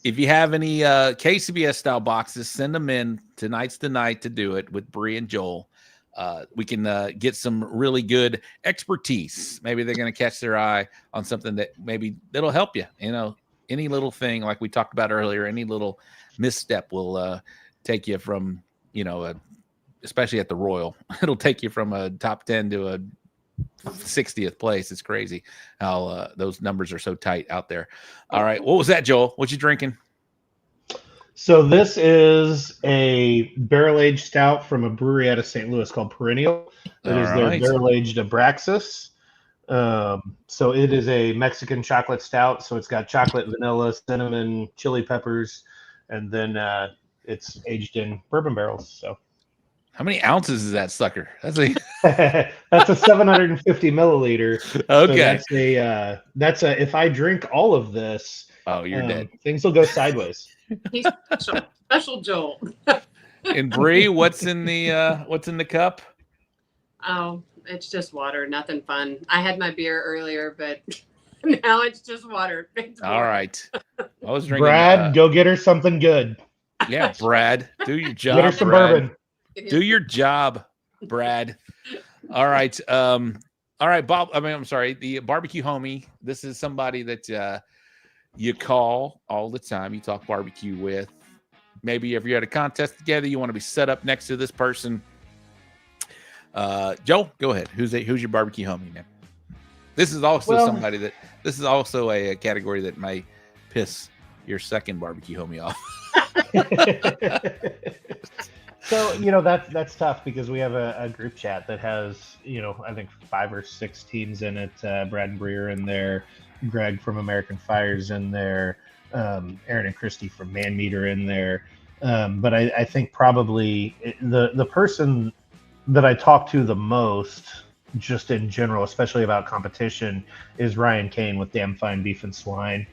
if you have any KCBS style boxes, send them in. Tonight's the night to do it with Bre and Joel. We can get some really good expertise. Maybe they're going to catch their eye on something that'll help you. You know, any little thing like we talked about earlier, any little misstep will take you from, especially at the Royal, it'll take you from a top 10 to a 60th place. It's crazy how those numbers are so tight out there. All right. What was that, Joel? What you drinking? So this is a barrel-aged stout from a brewery out of St. Louis called Perennial. It is their barrel-aged Abraxas. So it is a Mexican chocolate stout. So it's got chocolate, vanilla, cinnamon, chili peppers, and then it's aged in bourbon barrels. So how many ounces is that sucker? That's a that's a 750 milliliter. Okay. So that's a if I drink all of this, you're dead. Things will go sideways. He's special Joel. And Bre, what's in the cup? Oh, it's just water. Nothing fun. I had my beer earlier, but now it's just water. All right. I was drinking. Brad, go get her something good. Yeah, Brad, do your job. Get her some Brad. bourbon. Do your job, Brad. All right. All right, Bob. I'm sorry. The barbecue homie. This is somebody that you call all the time. You talk barbecue with. Maybe if you're at a contest together, you want to be set up next to this person. Joel, go ahead. Who's your barbecue homie, man? This is also this is also a category that may piss your second barbecue homie off. So, that's tough because we have a group chat that has, I think 5 or 6 teams in it. Brad and Bre are in there. Greg from American Fire's in there. Aaron and Christy from Man Meat are in there. But I think probably the person that I talk to the most, just in general, especially about competition, is Ryan Kane with Damn Fine Beef and Swine.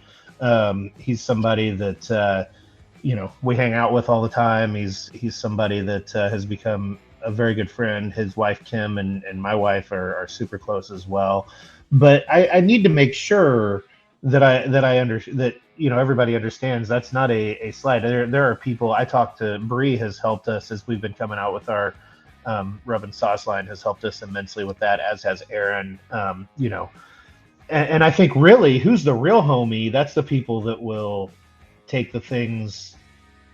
He's somebody that we hang out with all the time. He's somebody that has become a very good friend. His wife Kim and my wife are super close as well. But I need to make sure that everybody understands that's not a slide. There are people. I talked to Bre has helped us as we've been coming out with our rub and sauce line, has helped us immensely with that, as has Aaron. And I think really who's the real homie? That's the people that will take the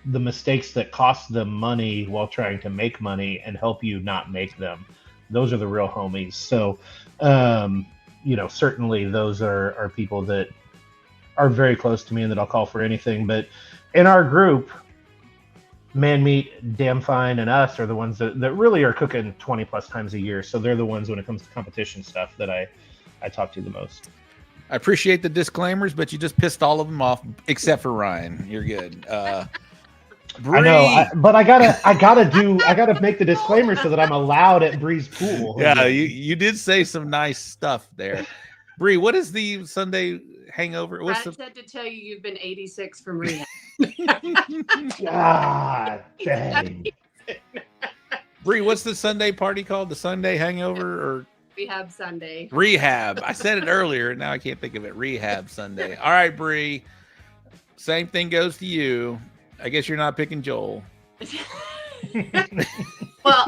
mistakes that cost them money while trying to make money and help you not make them. Those are the real homies. So, certainly those are people that are very close to me and that I'll call for anything. But in our group, Man Meat, Damn Fine, and us are the ones that really are cooking 20 plus times a year. So they're the ones when it comes to competition stuff that I talk to the most. I appreciate the disclaimers, but you just pissed all of them off except for Ryan. You're good. I know, but I gotta make the disclaimer so that I'm allowed at Bre's pool. Yeah, you did say some nice stuff there. Bre, what is the Sunday hangover? Brad said to tell you you've been 86 from rehab. God dang. Bre, what's the Sunday party called? The Sunday hangover or Rehab Sunday? Rehab. I said it earlier. Now I can't think of it. Rehab Sunday. All right, Bre. Same thing goes to you. I guess you're not picking Joel. Well,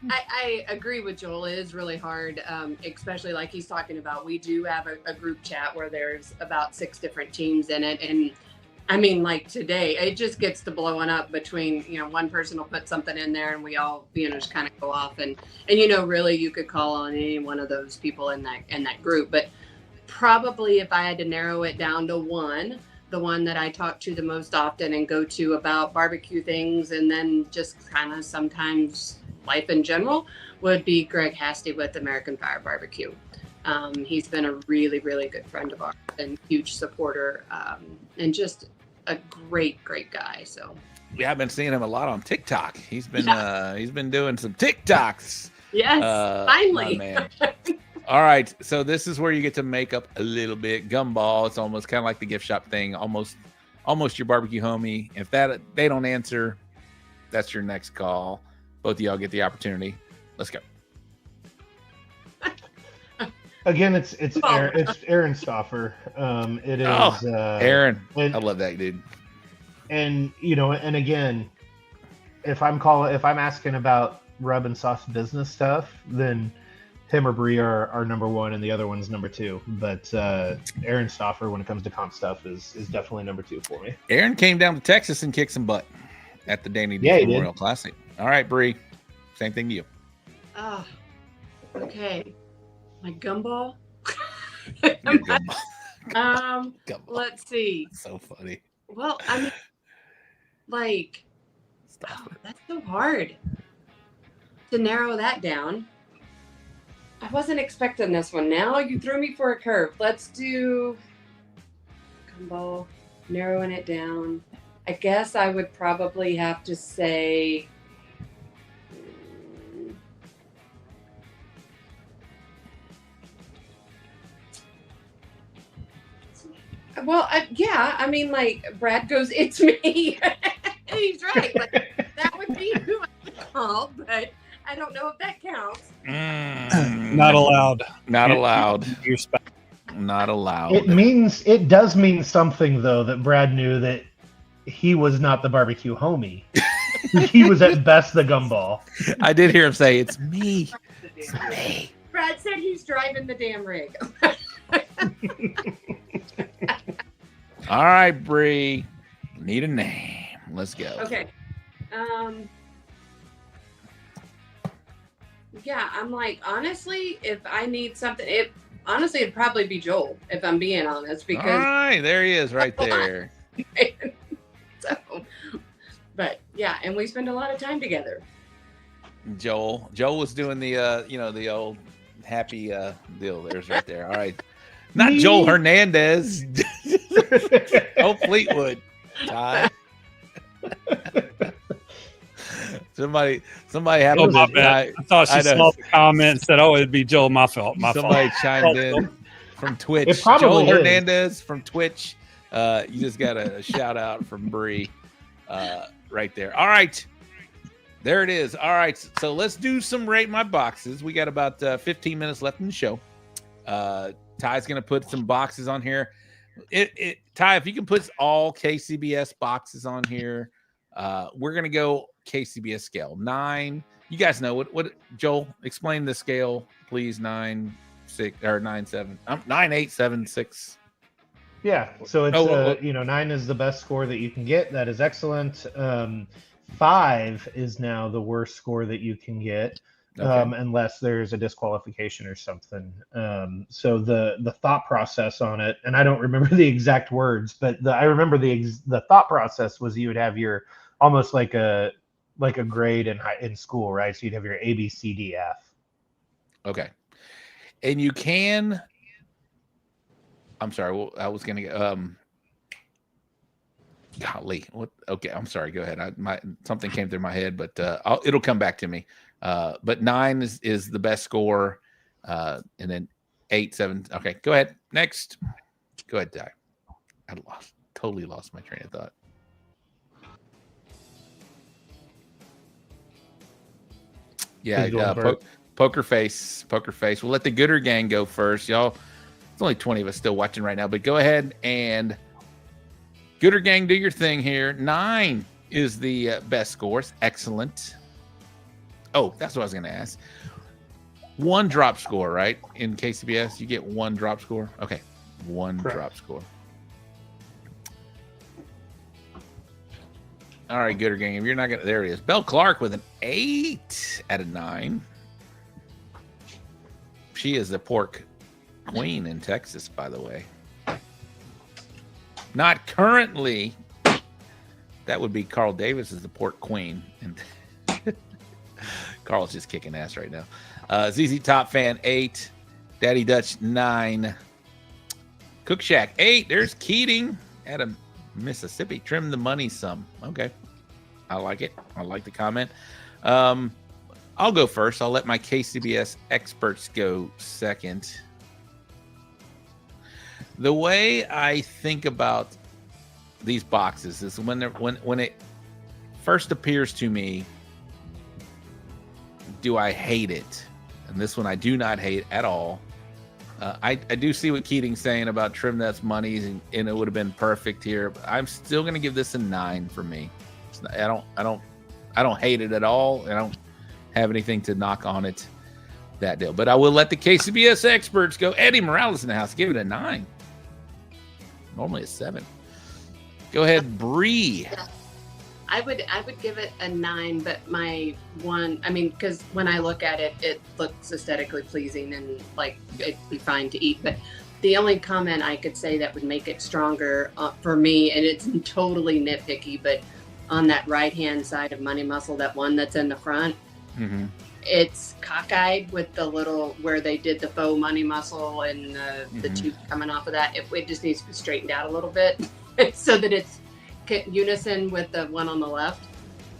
I agree with Joel. It is really hard, especially like he's talking about. We do have a group chat where there's about 6 different teams in it. And I mean, like today, it just gets to blowing up between, one person will put something in there and we all, just kind of go off. And really you could call on any one of those people in that group. But probably if I had to narrow it down to one, the one that I talk to the most often and go to about barbecue things, and then just kind of sometimes life in general, would be Greg Hasty with American Fire Barbecue. He's been a really, really good friend of ours and huge supporter, and just a great guy. So yeah, I've been seeing him a lot on TikTok. He's been doing some TikToks. Yes, finally. Man. All right, so this is where you get to make up a little bit. Gumball, it's almost kind of like the gift shop thing, almost your barbecue homie. If they don't answer, that's your next call. Both of y'all get the opportunity. Let's go. Again, it's Aaron Stauffer. It is Aaron. I love that dude. And and again, if I'm asking about rub and sauce business stuff, then him or Bre are number one, and the other one's number two. But Aaron Stauffer, when it comes to comp stuff, is definitely number two for me. Aaron came down to Texas and kicked some butt at the Danny D Memorial Classic. All right, Bre, same thing to you. Okay. My gumball. Let's see. So funny. Well, I mean, like, that's so hard to narrow that down. I wasn't expecting this one. Now you threw me for a curve. Let's do gumball, narrowing it down. I guess I would probably have to say I mean, like, Brad goes, it's me. He's right. Like, that would be who I would call, but I don't know if that counts. Not allowed. Not allowed. Not allowed. It does mean something, though, that Brad knew that he was not the barbecue homie. He was at best the gumball. I did hear him say, it's me. It's me. Brad said he's driving the damn rig. All right, Bre. Need a name. Let's go. Okay. Yeah, I'm like, honestly, if I need something, it'd probably be Joel, if I'm being honest, because. All right, there he is, right there. So, but yeah, and we spend a lot of time together. Joel was doing the the old happy deal. There's right there. All right. Not Joel Hernandez. Oh, Fleetwood. Ty. Somebody had my bad. I thought she saw the comment and said, "Oh, it'd be Joel." My fault. Somebody chimed in from Twitch. It probably Joel is. Hernandez from Twitch. You just got a shout out from Bre right there. All right. There it is. All right. So let's do some rate my boxes. We got about 15 minutes left in the show. Ty's going to put some boxes on here. Ty, if you can put all KCBS boxes on here, we're going to go KCBS scale 9. You guys know what Joel, explain the scale, please. 9, 6 or 9, 7, 9, 8, 7, 6. Yeah. So it's 9 is the best score that you can get. That is excellent. 5 is now the worst score that you can get. Okay. Unless there's a disqualification or something. So the thought process on it, and I don't remember the exact words, but I remember the thought process was you would have your almost like a grade in school, right? So you'd have your A, B, C, D, F. Okay, and you can. I'm sorry. Well, I was gonna get. Golly, what? Okay, I'm sorry. Go ahead. Something came through my head, but it'll come back to me. But 9 is the best score, and then 8, 7. Okay, go ahead. Next. Go ahead, Ty. I totally lost my train of thought. Yeah, poker face. We'll let the Gooder gang go first, y'all. There's only 20 of us still watching right now, but go ahead and Gooder gang, do your thing here. 9 is the best scores. Excellent. Oh, that's what I was going to ask. 1 drop score, right? In KCBS, you get 1 drop score. Okay, 1 drop score. All right, Gooder gang. If you're not gonna, there it is. Belle Clark with an 8 out of 9. She is the pork queen in Texas, by the way. Not currently. That would be Carl Davis as the pork queen. And Carl's just kicking ass right now. ZZ Top Fan 8. Daddy Dutch 9. Cook Shack 8. There's Keating out of Mississippi. Trim the money some. Okay. I like it. I like the comment. I'll go first. I'll let my KCBS experts go second. The way I think about these boxes is when it first appears to me, do I hate it? And this one I do not hate at all. I do see what Keating's saying about trim that's money, and it would have been perfect here. But I'm still going to give this a 9 for me. I don't hate it at all. I don't have anything to knock on it that deal. But I will let the KCBS experts go. Eddie Morales in the house. Give it a 9. Normally a 7. Go ahead, Bre. I would give it a 9, but my one, I mean, because when I look at it, it looks aesthetically pleasing and like it'd be fine to eat. But the only comment I could say that would make it stronger for me, and it's totally nitpicky, but on that right-hand side of Money Muscle, that one that's in the front, it's cockeyed with the little, where they did the faux Money Muscle and the tube coming off of that. It just needs to be straightened out a little bit so that it's unison with the one on the left.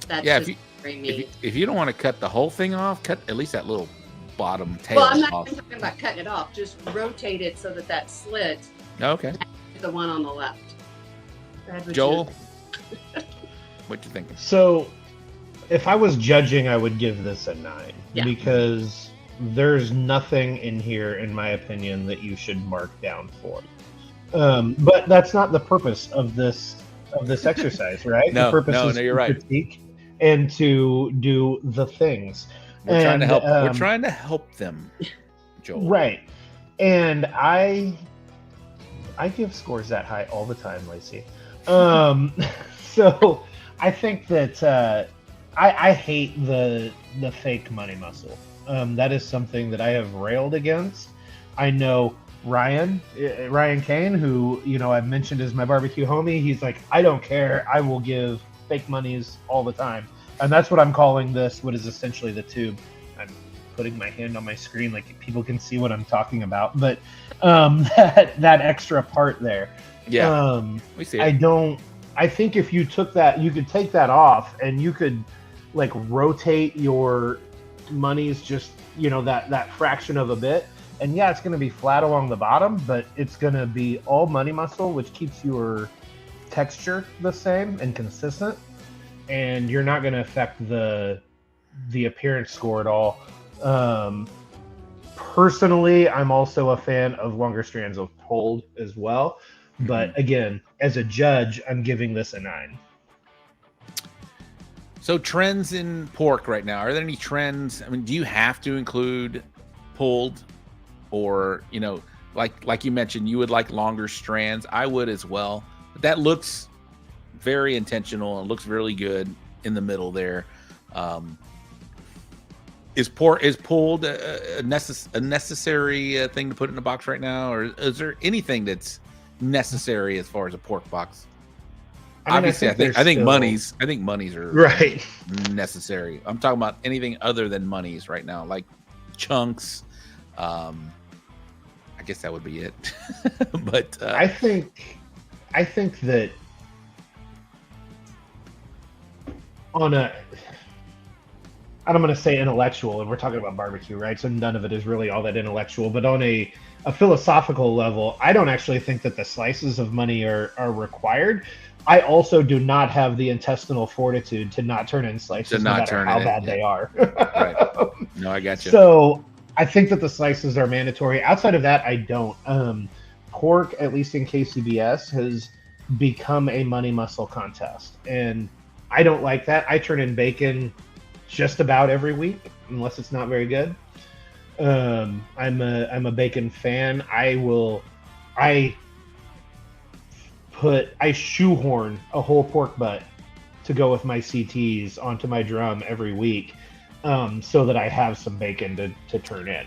That's if you don't want to cut the whole thing off, cut at least that little bottom tail well, I'm not off. even talking about cutting it off. Just rotate it so that slit. Okay. The one on the left. Joel, what you thinking? So, if I was judging, I would give this a 9 because there's nothing in here, in my opinion, that you should mark down for. But that's not the purpose of this exercise, right? No, the purpose is you're right. Critique and to do the things. We're trying to help. We're trying to help them, Joel. Right. And I give scores that high all the time, Lacey. So I think that I hate the fake Money Muscle. That is something that I have railed against. I know Ryan Kane, who I've mentioned as my barbecue homie. He's like, I don't care. I will give fake monies all the time, and that's what I'm calling this. What is essentially the tube. I'm putting my hand on my screen like people can see what I'm talking about, but that extra part there. Yeah, we see it. I think if you took that, you could take that off, and you could like rotate your monies just that fraction of a bit. And yeah, it's going to be flat along the bottom, but it's going to be all Money Muscle, which keeps your texture the same and consistent. And you're not going to affect the appearance score at all. Personally, I'm also a fan of longer strands of pulled as well. But again, as a judge, I'm giving this a 9. So trends in pork right now. Are there any trends? I mean, do you have to include pulled? Or, like you mentioned, you would like longer strands. I would as well. But that looks very intentional and looks really good in the middle there. Is pulled a necessary thing to put in a box right now? Or is there anything that's necessary as far as a pork box? Obviously, I think monies are right necessary. I'm talking about anything other than monies right now, like chunks. I guess that would be it. But I think that on a, I'm going to say intellectual, and we're talking about barbecue, right? So none of it is really all that intellectual. But on a philosophical level, I don't actually think that the slices of money are required. I also do not have the intestinal fortitude to not turn in slices, no matter how bad they are. Right. No, I got you. So I think that the slices are mandatory. Outside of that, I don't. Pork, at least in KCBS, has become a Money Muscle contest, and I don't like that. I turn in bacon just about every week, unless it's not very good. I'm a bacon fan. I shoehorn a whole pork butt to go with my CTs onto my drum every week. So that I have some bacon to turn in.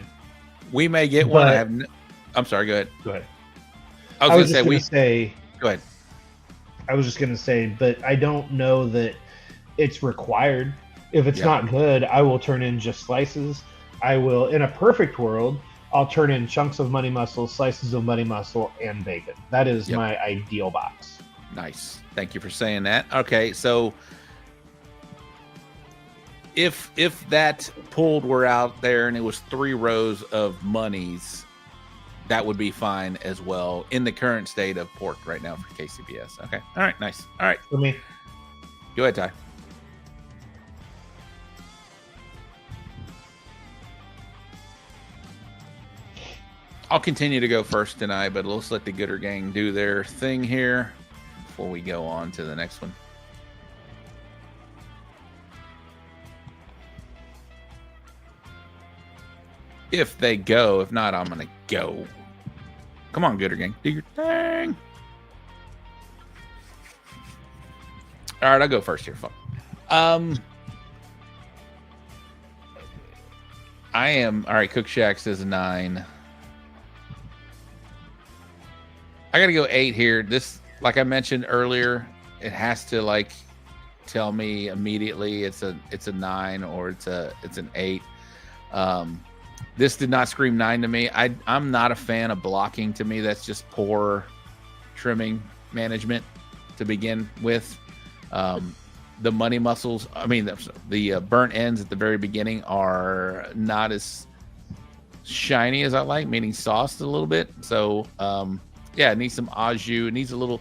We may get one. I'm sorry. Go ahead. Go ahead. I was going to say. Go ahead. I was just going to say, but I don't know that it's required. If it's not good, I will turn in just slices. I will, in a perfect world, I'll turn in chunks of money muscle, slices of money muscle, and bacon. That is my ideal box. Nice. Thank you for saying that. Okay, so if that pulled were out there and it was 3 rows of monies, that would be fine as well in the current state of pork right now for KCBS. Okay. All right. Nice. All right. For me. Go ahead, Ty. I'll continue to go first tonight, but let's let the Gooder Gang do their thing here before we go on to the next one. If they go, if not, I'm gonna go. Come on, Gooder Gang, do your thing. All right, I'll go first here. I am all right. Cook Shack says 9. I gotta go 8 here. This, like I mentioned earlier, it has to like tell me immediately it's a 9 or it's an 8. This did not scream 9 to me. I'm not a fan of blocking. To me, that's just poor trimming management to begin with. The money muscles, I mean, the burnt ends at the very beginning are not as shiny as I like, meaning sauced a little bit. So, yeah, it needs some au jus. It needs a little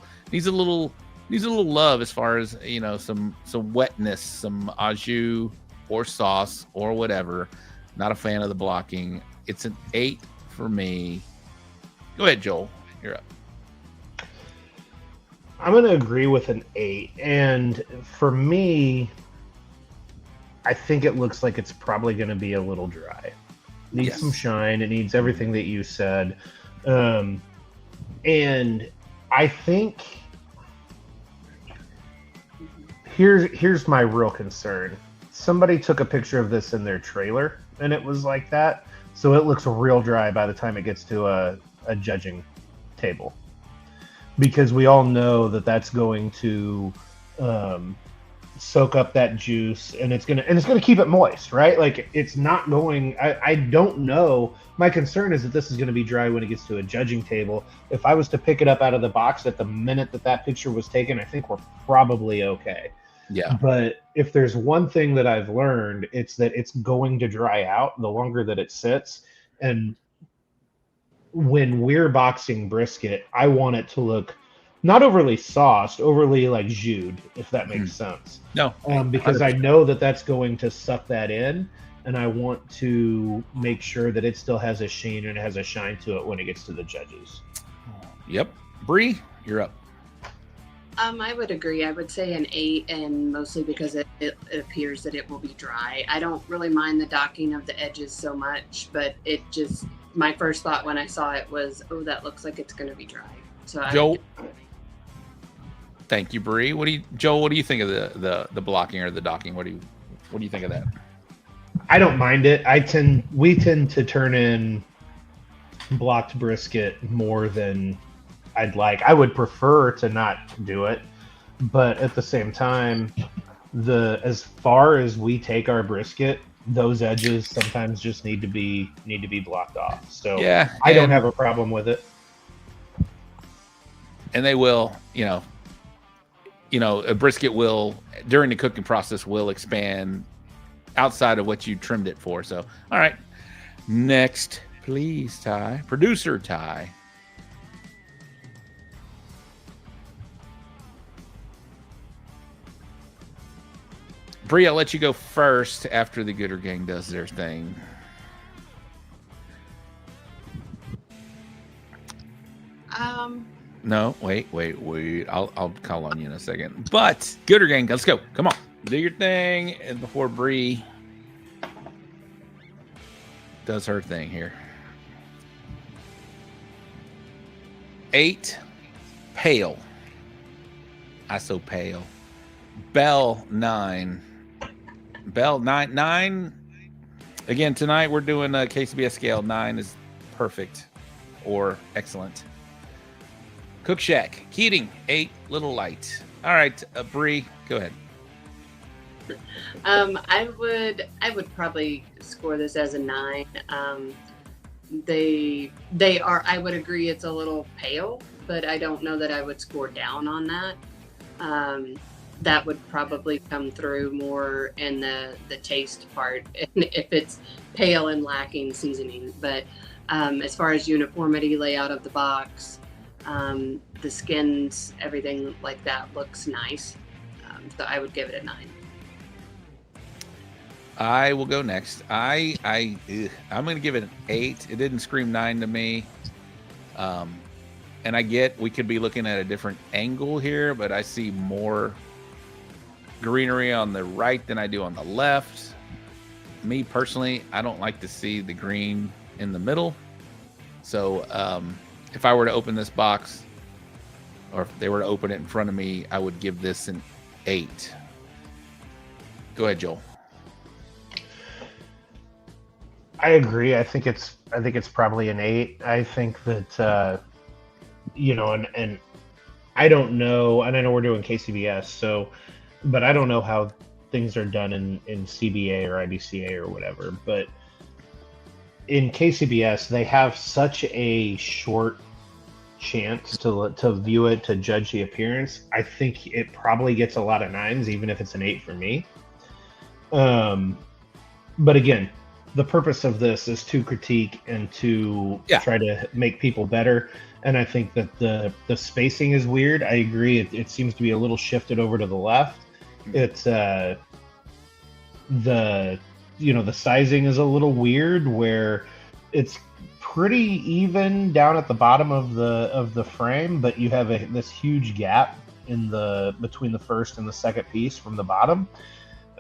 love as far as, you know, some wetness, some au jus or sauce or whatever. Not a fan of the blocking. It's an 8 for me. Go ahead, Joel. You're up. I'm going to agree with an 8. And for me, I think it looks like it's probably going to be a little dry. It needs some shine. It needs everything that you said. And I think here's my real concern. Somebody took a picture of this in their trailer, and it was like that. So it looks real dry by the time it gets to a judging table. Because we all know that that's going to soak up that juice, and it's gonna keep it moist, right? Like it's not going. I don't know. My concern is that this is going to be dry when it gets to a judging table. If I was to pick it up out of the box at the minute that picture was taken, I think we're probably okay. Yeah. But if there's one thing that I've learned, it's that it's going to dry out the longer that it sits. And when we're boxing brisket, I want it to look not overly sauced, overly like jus, if that makes sense. No. Because 100%. I know that that's going to suck that in, and I want to make sure that it still has a sheen and has a shine to it when it gets to the judges. Yep. Bre, you're up. I would agree. I would say an 8, and mostly because it appears that it will be dry. I don't really mind the docking of the edges so much, but it just, my first thought when I saw it was, oh, that looks like it's going to be dry. So Joel, thank you, Bre. Joel? What do you think of the blocking or the docking? What do you think of that? I don't mind it. We tend to turn in blocked brisket more than I'd like. I would prefer to not do it, but at the same time, as far as we take our brisket, those edges sometimes just need to be blocked off. So yeah, I don't have a problem with it. And they will, a brisket will, during the cooking process, will expand outside of what you trimmed it for. So, all right. Next, please, Ty. Producer Ty. Bre, I'll let you go first after the Gooder Gang does their thing. No, wait. I'll call on you in a second. But Gooder Gang, let's go. Come on, do your thing, and before Bre does her thing here. 8, pale. I so pale. Bell 9. Bell 9. Again, tonight we're doing a KCBS scale. 9 is perfect or excellent. Cook Shack, Keating, 8, little light. All right, Bre, go ahead. I would probably score this as a 9. They are. I would agree it's a little pale, but I don't know that I would score down on that. That would probably come through more in the taste part if it's pale and lacking seasoning. But as far as uniformity, layout of the box, the skins, everything like that looks nice. So I would give it a 9. I will go next. I'm going to give it an 8. It didn't scream 9 to me. And I get we could be looking at a different angle here, but I see more greenery on the right than I do on the left. Me personally, I don't like to see the green in the middle. So if I were to open this box, or if they were to open it in front of me, I would give this an 8. Go ahead, Joel. I agree. I think it's probably an 8. I think that and I don't know, and I know we're doing KCBS, so, but I don't know how things are done in CBA or IBCA or whatever. But in KCBS, they have such a short chance to view it, to judge the appearance. I think it probably gets a lot of 9s, even if it's an 8 for me. But again, the purpose of this is to critique and to try to make people better. And I think that the spacing is weird. I agree. It seems to be a little shifted over to the left. It's the sizing is a little weird, where it's pretty even down at the bottom of the frame, but you have this huge gap between the first and the second piece from the bottom.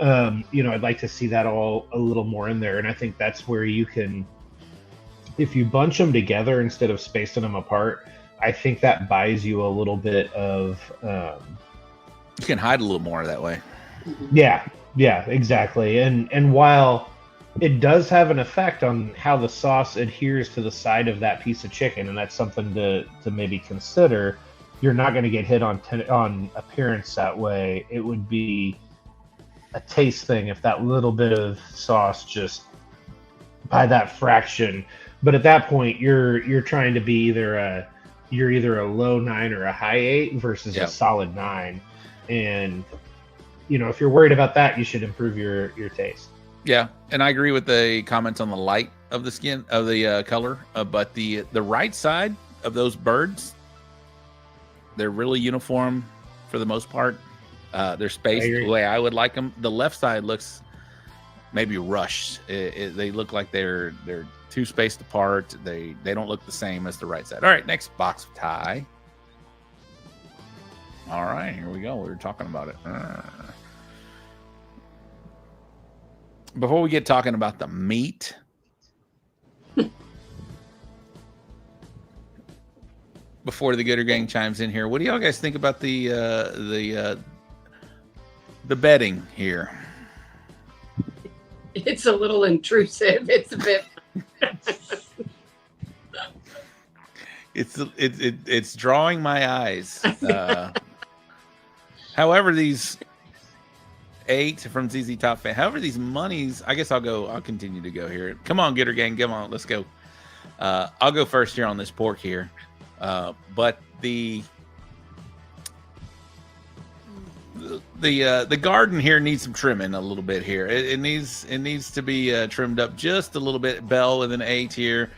I'd like to see that all a little more in there. And I think that's where you can, if you bunch them together instead of spacing them apart, I think that buys you a little bit of, you can hide a little more that way. Yeah, exactly. And while it does have an effect on how the sauce adheres to the side of that piece of chicken, and that's something to maybe consider, you're not going to get hit on appearance that way. It would be a taste thing if that little bit of sauce just by that fraction. But at that point, you're trying to be either a low 9 or a high 8 versus a solid 9. And if you're worried about that, you should improve your taste. Yeah, and I agree with the comments on the light of the skin of the color. But the right side of those birds, they're really uniform for the most part. They're spaced the way I would like them. The left side looks maybe rushed. They look like they're too spaced apart. They don't look the same as the right side. All right, next box of tie. All right, here we go. We were talking about it. Before we get talking about the meat, before the Gooder Gang chimes in here, what do y'all guys think about the bedding here? It's a little intrusive. It's a bit. It's drawing my eyes. However, these 8 from ZZ Top Fan. However, these monies. I guess I'll continue to go here. Come on, Gooder Gang. Come on, let's go. I'll go first here on this pork here. But the garden here needs some trimming a little bit here. It needs to be trimmed up just a little bit. Bell with an 8 here.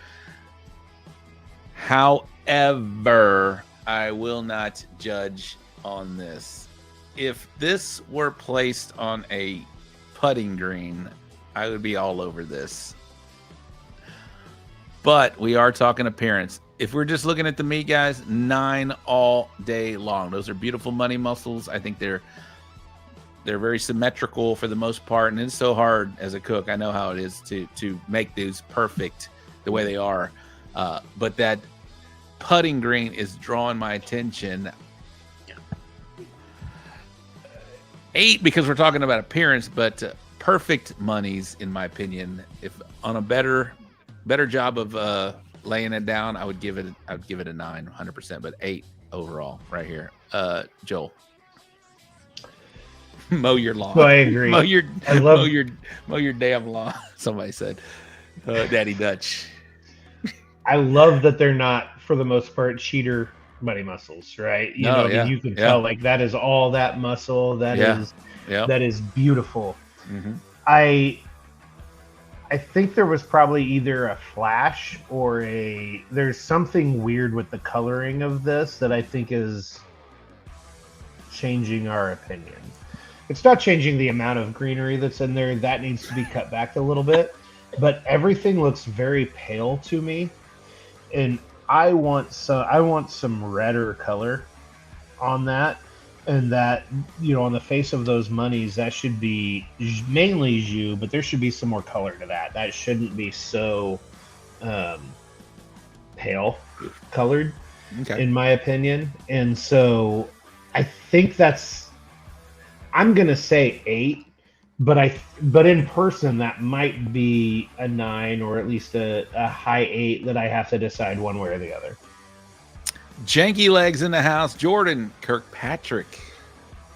However, I will not judge on this. If this were placed on a putting green, I would be all over this. But we are talking appearance. If we're just looking at the meat, guys, 9 all day long. Those are beautiful money muscles. I think they're very symmetrical for the most part, and it's so hard as a cook. I know how it is to make these perfect the way they are. But that putting green is drawing my attention. 8 because we're talking about appearance, but perfect monies, in my opinion. If on a better job of laying it down, I would give it a 9, 100%. But 8 overall right here. Joel. Mow your lawn. Well, I agree. Mow your damn lawn. Somebody said, Daddy Dutch. I love that they're not, for the most part, cheater money muscles, right? I mean, you can tell like that is all that muscle. That is beautiful. Mm-hmm. I think there was probably either a flash or there's something weird with the coloring of this that I think is changing our opinion. It's not changing the amount of greenery that's in there. That needs to be cut back a little bit, but everything looks very pale to me. And I want some redder color on that. And that, on the face of those monies, that should be mainly jus, but there should be some more color to that. That shouldn't be so pale colored, in my opinion. And so I think I'm going to say 8, but in person, that might be a 9 or at least a high 8 that I have to decide one way or the other. Janky Legs in the house. Jordan Kirkpatrick.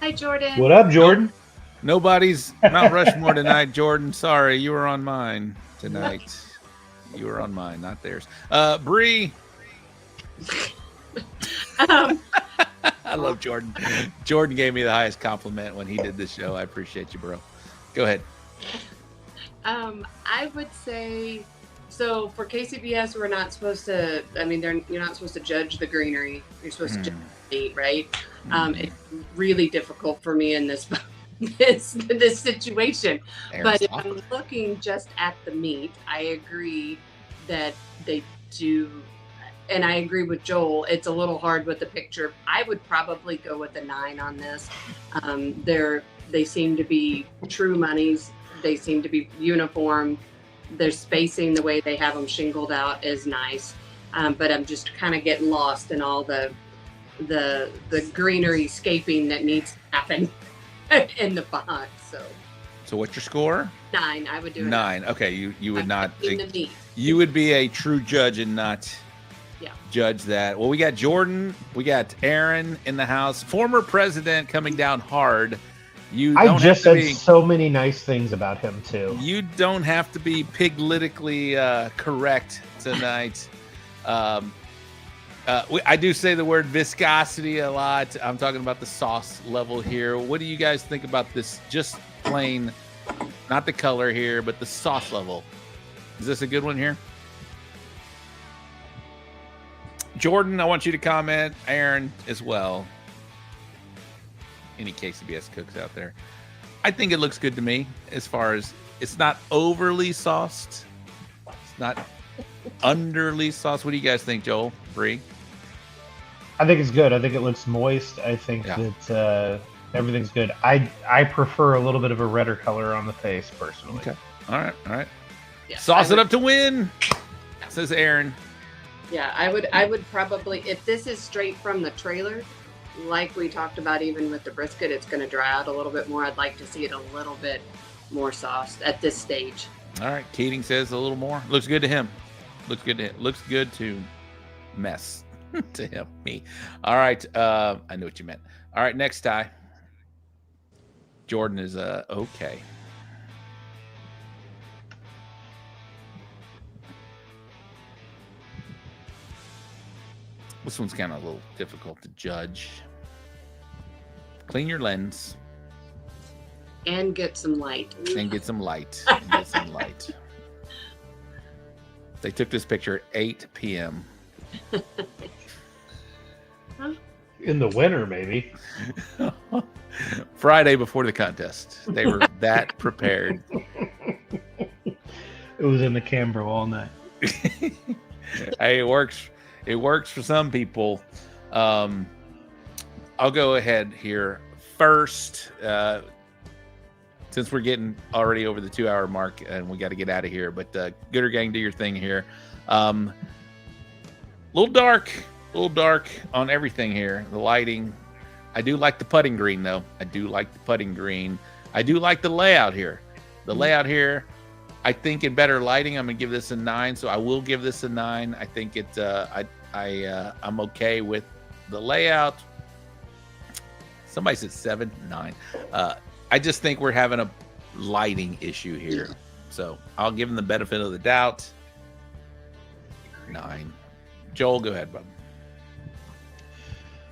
Hi, Jordan. What up, Jordan? Nobody's Mount Rushmore tonight, Jordan. Sorry, you were on mine tonight. You were on mine, not theirs. Bre. I love Jordan. Jordan gave me the highest compliment when he did this show. I appreciate you, bro. Go ahead. I would say, so for KCBS, we're not supposed to, you're not supposed to judge the greenery. You're supposed to judge the meat, right? It's really difficult for me in this situation. But if I'm looking just at the meat, I agree that they do. And I agree with Joel. It's a little hard with the picture. I would probably go with a 9 on this. They seem to be true monies. They seem to be uniform. Their spacing, the way they have them shingled out, is nice. But I'm just kind of getting lost in all the greenery scaping that needs to happen in the font. So what's your score? 9. I would do 9. Okay, you would not. In the meat. You would be a true judge and not. Judge that. Well, we got Jordan, we got Aaron in the house, former president coming down hard. I just said so many nice things about him too. You don't have to be piglytically correct tonight. I do say the word viscosity a lot. I'm talking about the sauce level here. What do you guys think about this? Just plain, not the color here, but the sauce level. Is this a good one here? Jordan, I want you to comment. Aaron as well. Any KCBS cooks out there. I think it looks good to me as far as it's not overly sauced. It's not underly sauced. What do you guys think, Joel? Bre? I think it's good. I think it looks moist. I think that everything's good. I prefer a little bit of a redder color on the face, personally. Okay. All right. Yeah, sauce it up to win, says Aaron. Yeah, I would probably, if this is straight from the trailer, like we talked about even with the brisket, it's going to dry out a little bit more. I'd like to see it a little bit more sauced at this stage. All right, Keating says a little more. Looks good to him. Looks good to him. Looks good to mess to him. Me. All right, I knew what you meant. All right, next tie. Jordan is okay. This one's kind of a little difficult to judge. Clean your lens. And get some light. And get some light. They took this picture at 8 p.m. In the winter, maybe. Friday before the contest. They were that prepared. It was in the camera all night. Hey, it works. It works for some people. I'll go ahead here first. Since we're getting already over the 2-hour mark and we got to get out of here, but Gooder Gang, do your thing here. A little dark on everything here. The lighting. I do like the putting green, though. I do like the layout here. I think in better lighting, I'm gonna give this a 9. So I will give this a 9. I think I'm okay with The layout, somebody said 7, 9. I just think we're having a lighting issue here. So I'll give them the benefit of the doubt. 9. Joel, go ahead, bud.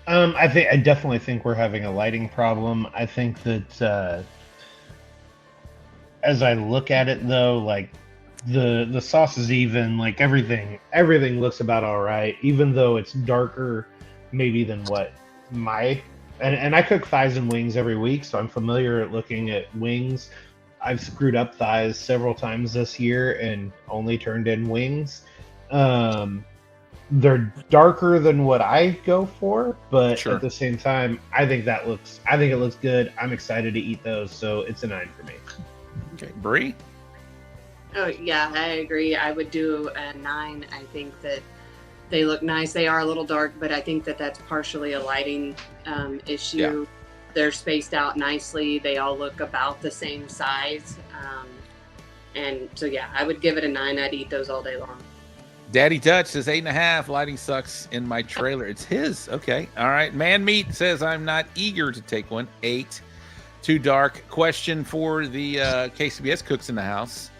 I definitely think we're having a lighting problem. I think that as I look at it though, like the sauce is even, like everything looks about all right, even though it's darker maybe than what and I cook thighs and wings every week, so I'm familiar at looking at wings. I've screwed up thighs several times this year and only turned in wings. They're darker than what I go for, but at the same time, I think it looks good. I'm excited to eat those, so it's a 9 for me. Okay, Bre? Oh yeah, I agree. I would do a 9. I think that they look nice. They are a little dark, but I think that that's partially a lighting issue. Yeah. They're spaced out nicely. They all look about the same size. And so, yeah, I would give it a 9. I'd eat those all day long. Daddy Dutch says 8.5. Lighting sucks in my trailer. It's his. Okay. All right. Man Meat says I'm not eager to take one. 8. Too dark. Question for the KCBS cooks in the house.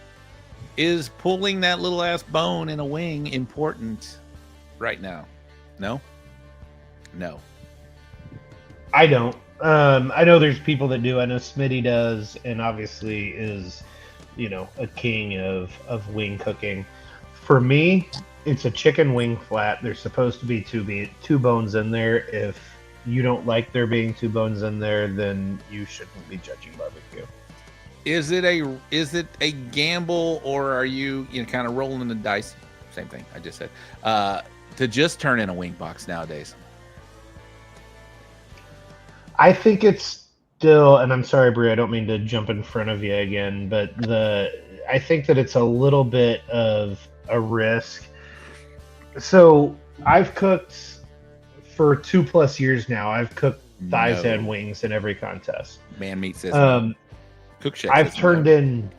Is pulling that little ass bone in a wing important right now? No? No. I don't. I know there's people that do. I know Smitty does, and obviously is, a king of wing cooking. For me, it's a chicken wing flat. There's supposed to be two bones in there. If you don't like there being 2 bones in there, then you shouldn't be judging barbecue. Is it a gamble, or are you kind of rolling the dice? Same thing I just said. To just turn in a wing box nowadays. I think it's still, and I'm sorry, Bre, I don't mean to jump in front of you again, but I think that it's a little bit of a risk. So I've cooked for 2+ years now. I've cooked thighs and wings in every contest. Man Meat says Cook Chef. I've turned in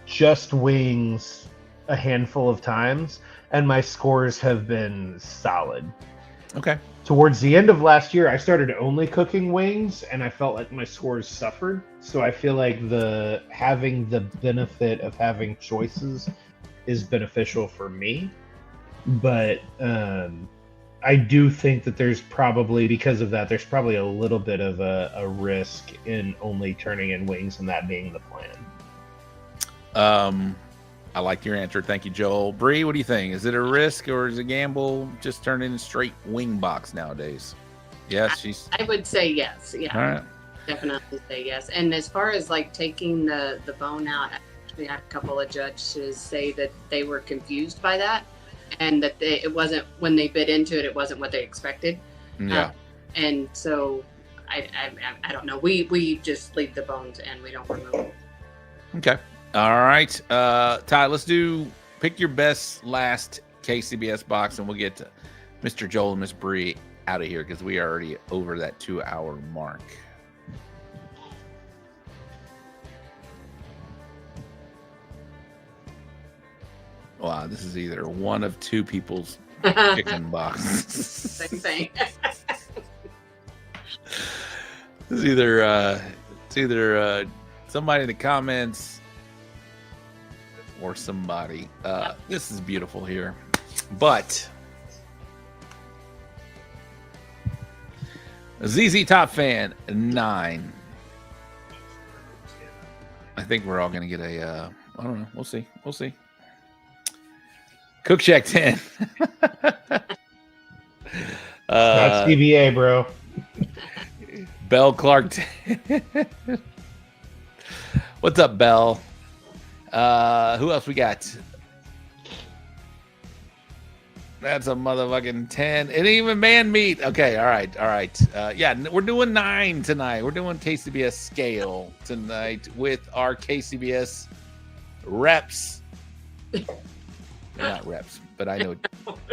just wings a handful of times, and my scores have been solid. Okay. Towards the end of last year, I started only cooking wings, and I felt like my scores suffered. So I feel like having the benefit of having choices is beneficial for me. But I do think that because of that, there's probably a little bit of a risk in only turning in wings and that being the plan. I like your answer. Thank you, Joel. Bre, what do you think? Is it a risk or is it a gamble just turning in straight wing box nowadays? Yes, I would say yes. Yeah. All right. Definitely say yes. And as far as like taking the bone out, we had a couple of judges say that they were confused by that, and that it wasn't, when they bit into it, it wasn't what they expected. Yeah. And so I don't know. We just leave the bones and we don't remove them. Okay. All right. Ty, let's pick your best last KCBS box, and we'll get to Mr. Joel and Miss Bre out of here because we are already over that 2-hour mark. Wow, this is either one of 2 people's chicken box. Same thing. It's either somebody in the comments or somebody. This is beautiful here, but ZZ Top Fan 9. I think we're all gonna get a. I don't know. We'll see. Cook Shack 10. That's CBA, bro. Bell Clark 10. What's up, Bell? Who else we got? That's a motherfucking 10. And even Man Meat. Okay, all right. Yeah, we're doing 9 tonight. We're doing KCBS scale tonight with our KCBS reps. They're not reps, but I know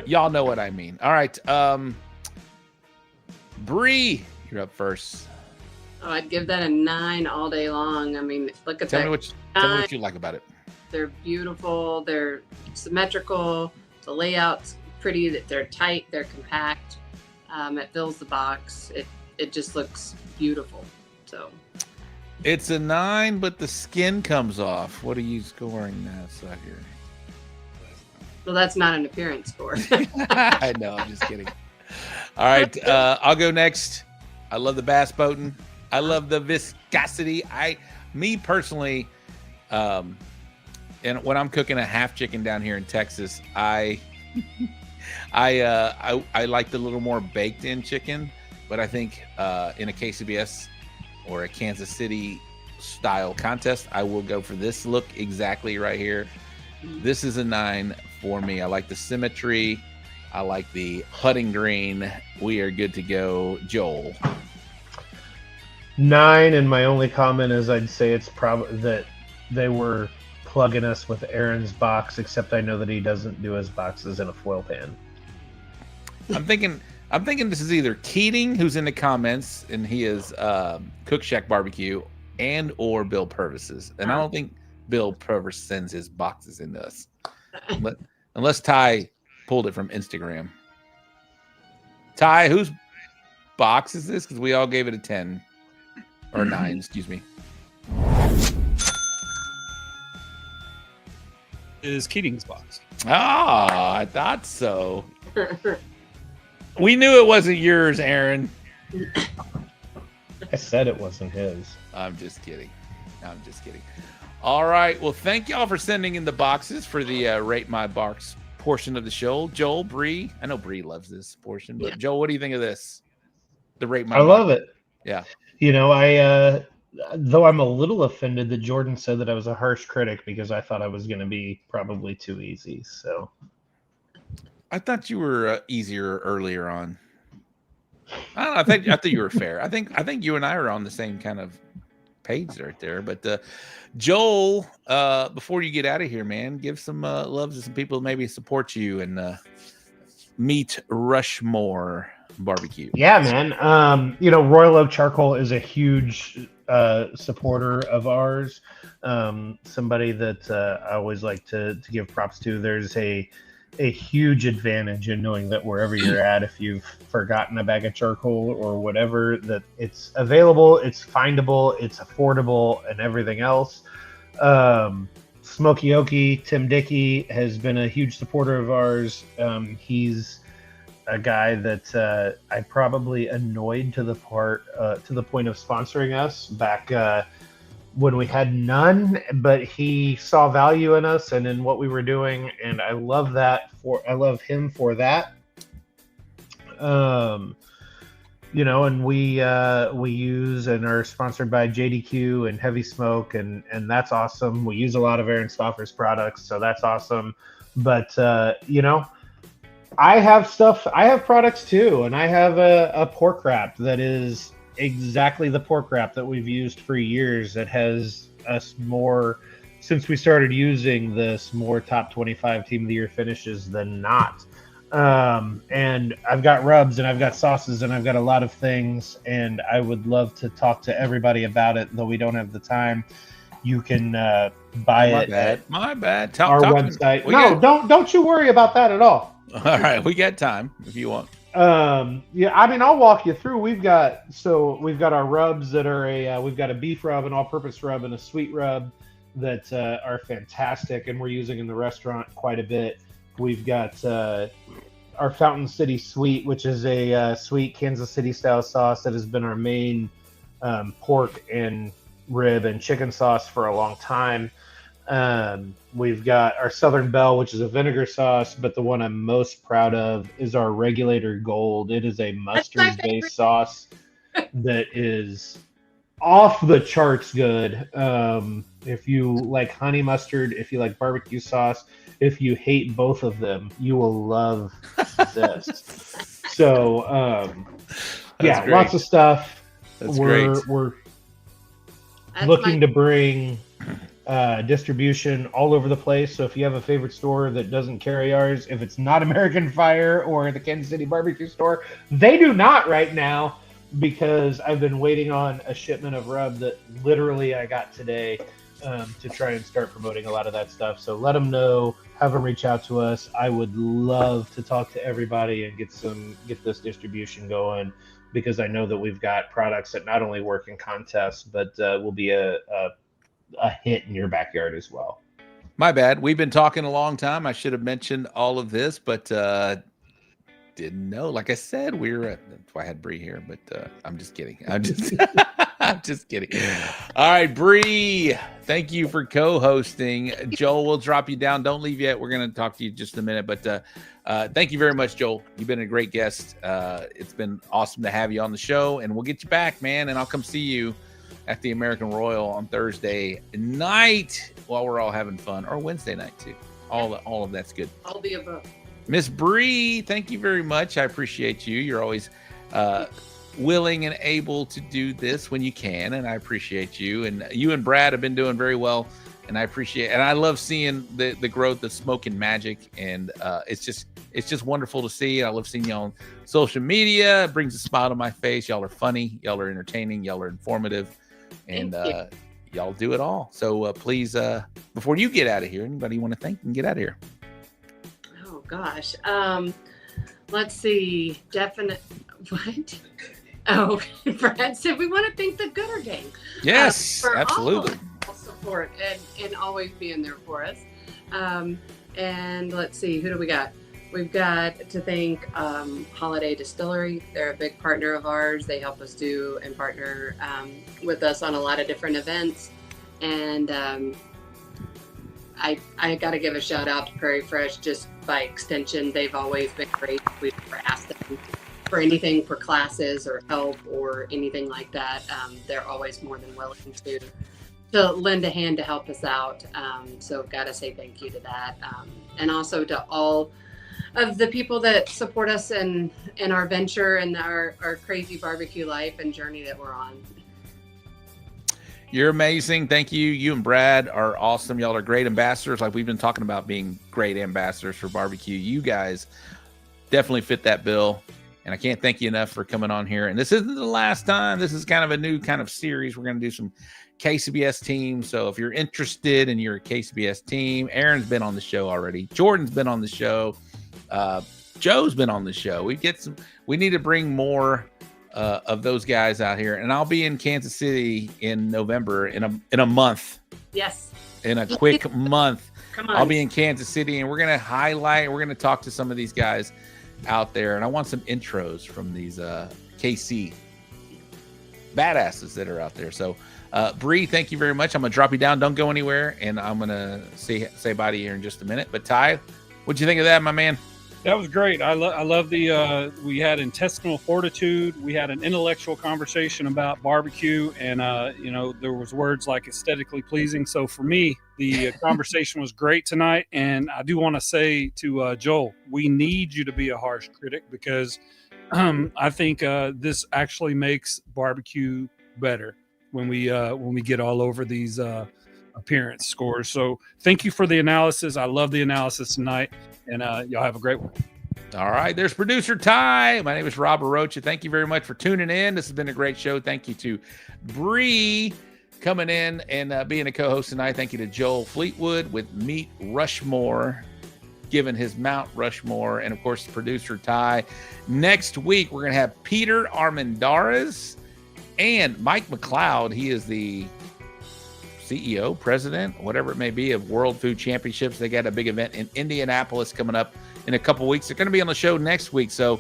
y'all know what I mean. All right. Bre, you're up first. Oh, I'd give that a 9 all day long. I mean, look at that. Tell me what you like about it. They're beautiful. They're symmetrical. The layout's pretty. They're tight. They're compact. It fills the box. It just looks beautiful. So it's a 9, but the skin comes off. What are you scoring that side here? Well, that's not an appearance score. I know, I'm just kidding. All right, I'll go next. I love the bass boating. I love the viscosity. Me personally, and when I'm cooking a half chicken down here in Texas, I like the little more baked in chicken, but I think in a KCBS or a Kansas City style contest, I will go for this look exactly right here. This is a 9 for me. I like the symmetry. I like the putting green. We are good to go. Joel. 9, and my only comment is I'd say it's probably that they were plugging us with Aaron's box, except I know that he doesn't do his boxes in a foil pan. I'm thinking this is either Keating, who's in the comments, and he is Cook Shack Barbecue, and or Bill Purvis's. And I don't think Bill Purvis sends his boxes into us. Unless Ty pulled it from Instagram. Ty, whose box is this? Because we all gave it a 10. Or 9, excuse me. Is Keating's box. Ah, I thought so. We knew it wasn't yours, Aaron. I said it wasn't his. I'm just kidding. All right. Well, thank y'all for sending in the boxes for the Rate My Box portion of the show. Joel, Bre, I know Bre loves this portion, but Joel, what do you think of this? The Rate My Box. I love it. Yeah. You know, I though I'm a little offended that Jordan said that I was a harsh critic because I thought I was going to be probably too easy. So I thought you were easier earlier on. I don't know. I think you were fair. I think you and I are on the same kind of page right there. But Joel, before you get out of here, man, give some love to some people who maybe support you and meet Rushmore BBQ. Yeah, man. You know, Royal Oak Charcoal is a huge supporter of ours. Somebody that I always like to give props to. There's a huge advantage in knowing that wherever you're at, if you've forgotten a bag of charcoal or whatever, that it's available, it's findable, it's affordable, and everything else. Smokey Okie, Tim Dickey, has been a huge supporter of ours. He's a guy that I probably annoyed to the point of sponsoring us back when we had none, but he saw value in us and in what we were doing, and I love him for that. You know, and we use and are sponsored by JDQ and Heavy Smoke, and that's awesome. We use a lot of Aaron Stauffer's products, so that's awesome. But you know, I have products too, and I have a pork wrap that is exactly the pork wrap that we've used for years, that has us more, since we started using this, more top 25 team of the year finishes than not. And I've got rubs and I've got sauces and I've got a lot of things, and I would love to talk to everybody about it, though we don't have the time. You can buy it at my bad. Our website. Don't you worry about that at all. All right, we got time if you want. Yeah, I mean, I'll walk you through. We've got our rubs that are we've got a beef rub, an all-purpose rub, and a sweet rub that are fantastic, and we're using in the restaurant quite a bit. We've got our Fountain City Sweet, which is a sweet Kansas City style sauce that has been our main pork and rib and chicken sauce for a long time. We've got our Southern Belle, which is a vinegar sauce, but the one I'm most proud of is our Regulator Gold. It is a mustard-based sauce that is off the charts good. If you like honey mustard, if you like barbecue sauce, if you hate both of them, you will love this. So, yeah, great. Lots of stuff. We're looking to bring distribution all over the place. So if you have a favorite store that doesn't carry ours, if it's not American Fire or the Kansas City Barbecue Store, they do not right now, because I've been waiting on a shipment of rub that literally I got today to try and start promoting a lot of that stuff. So let them know have them reach out to us. I would love to talk to everybody and get this distribution going, because I know that we've got products that not only work in contests, but will be a hit in your backyard as well. My bad. We've been talking a long time. I should have mentioned all of this, but didn't know. Like I said, that's why I had Bre here, but I'm just kidding. I'm just kidding. All right, Bre, thank you for co-hosting. Joel, we'll drop you down. Don't leave yet. We're going to talk to you just in a minute, but thank you very much, Joel. You've been a great guest. It's been awesome to have you on the show, and we'll get you back, man, and I'll come see you at the American Royal on Thursday night while we're all having fun, or Wednesday night too. All of that's good. All the above. Miss Bre, thank you very much. I appreciate you. You're always willing and able to do this when you can, and I appreciate you. And you and Brad have been doing very well, and I appreciate. And I love seeing the growth of Smoke and Magic, and it's just wonderful to see. I love seeing y'all on social media. It brings a smile to my face. Y'all are funny. Y'all are entertaining. Y'all are informative. And y'all do it all. So please, before you get out of here, anybody you want to thank and get out of here? Oh gosh. Let's see. What? Oh, Brad said we want to thank the Gooder Gang. Yes, for absolutely. All support and always being there for us. And let's see, who do we got? We've got to thank Holiday Distillery. They're a big partner of ours. They help us do and partner with us on a lot of different events. And I got to give a shout out to Prairie Fresh, just by extension. They've always been great. We've never asked them for anything for classes or help or anything like that. They're always more than willing to lend a hand to help us out. So got to say thank you to that. And also to all of the people that support us in our venture and our crazy barbecue life and journey that we're on. You're amazing. Thank you. You and Brad are awesome. Y'all are great ambassadors. Like we've been talking about being great ambassadors for barbecue. You guys definitely fit that bill. And I can't thank you enough for coming on here. And this isn't the last time. This is kind of a new kind of series. We're going to do some KCBS teams. So if you're interested and you're a KCBS team, Aaron's been on the show already. Jordan's been on the show. Joe's been on the show. We need to bring more of those guys out here, and I'll be in Kansas City in November in a month. Yes, in a quick month. Come on. I'll be in Kansas City, and we're gonna talk to some of these guys out there, and I want some intros from these KC badasses that are out there. So Bre, thank you very much. I'm gonna drop you down. Don't go anywhere, and I'm gonna say bye to you here in just a minute. But Ty, what'd you think of that, my man? That was great. I love the we had intestinal fortitude. We had an intellectual conversation about barbecue, and there was words like aesthetically pleasing. So for me, the conversation was great tonight. And I do want to say to Joel, we need you to be a harsh critic, because I think this actually makes barbecue better when we get all over these appearance scores. So thank you for the analysis. I love the analysis tonight. And y'all have a great one. All right. There's producer Ty. My name is Rob Arocha. Thank you very much for tuning in. This has been a great show. Thank you to Bre coming in and being a co-host tonight. Thank you to Joel Fleetwood with Meet Rushmore, giving his Mount Rushmore. And, of course, producer Ty. Next week, we're going to have Peter Armendariz and Mike McLeod. He is the CEO, president, whatever it may be, of World Food Championships. They got a big event in Indianapolis coming up in a couple weeks. They're going to be on the show next week. So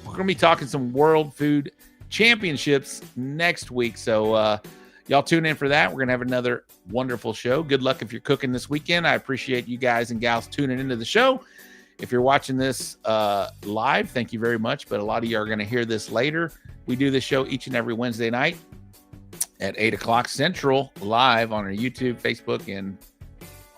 we're going to be talking some World Food Championships next week. So y'all tune in for that. We're going to have another wonderful show. Good luck if you're cooking this weekend. I appreciate you guys and gals tuning into the show. If you're watching this live, thank you very much. But a lot of you are going to hear this later. We do this show each and every Wednesday night at 8 o'clock Central, live on our YouTube, Facebook, and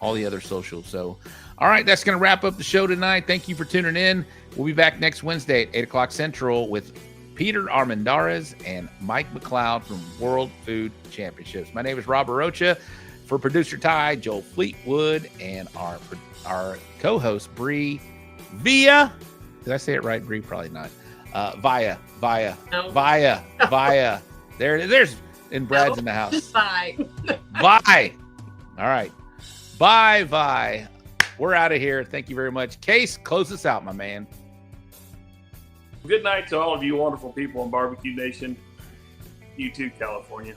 all the other socials. So, all right, that's going to wrap up the show tonight. Thank you for tuning in. We'll be back next Wednesday at 8 o'clock Central with Peter Armendariz and Mike McLeod from World Food Championships. My name is Rob Arocha. For producer Ty, Joel Fleetwood, and our co-host, Bre Via. Did I say it right, Bre? Probably not. Via. There it is. There's... And Brad's in the house. Bye. Bye. All right. Bye. We're out of here. Thank you very much. Case, close us out, my man. Good night to all of you wonderful people in Barbecue Nation. You too, California.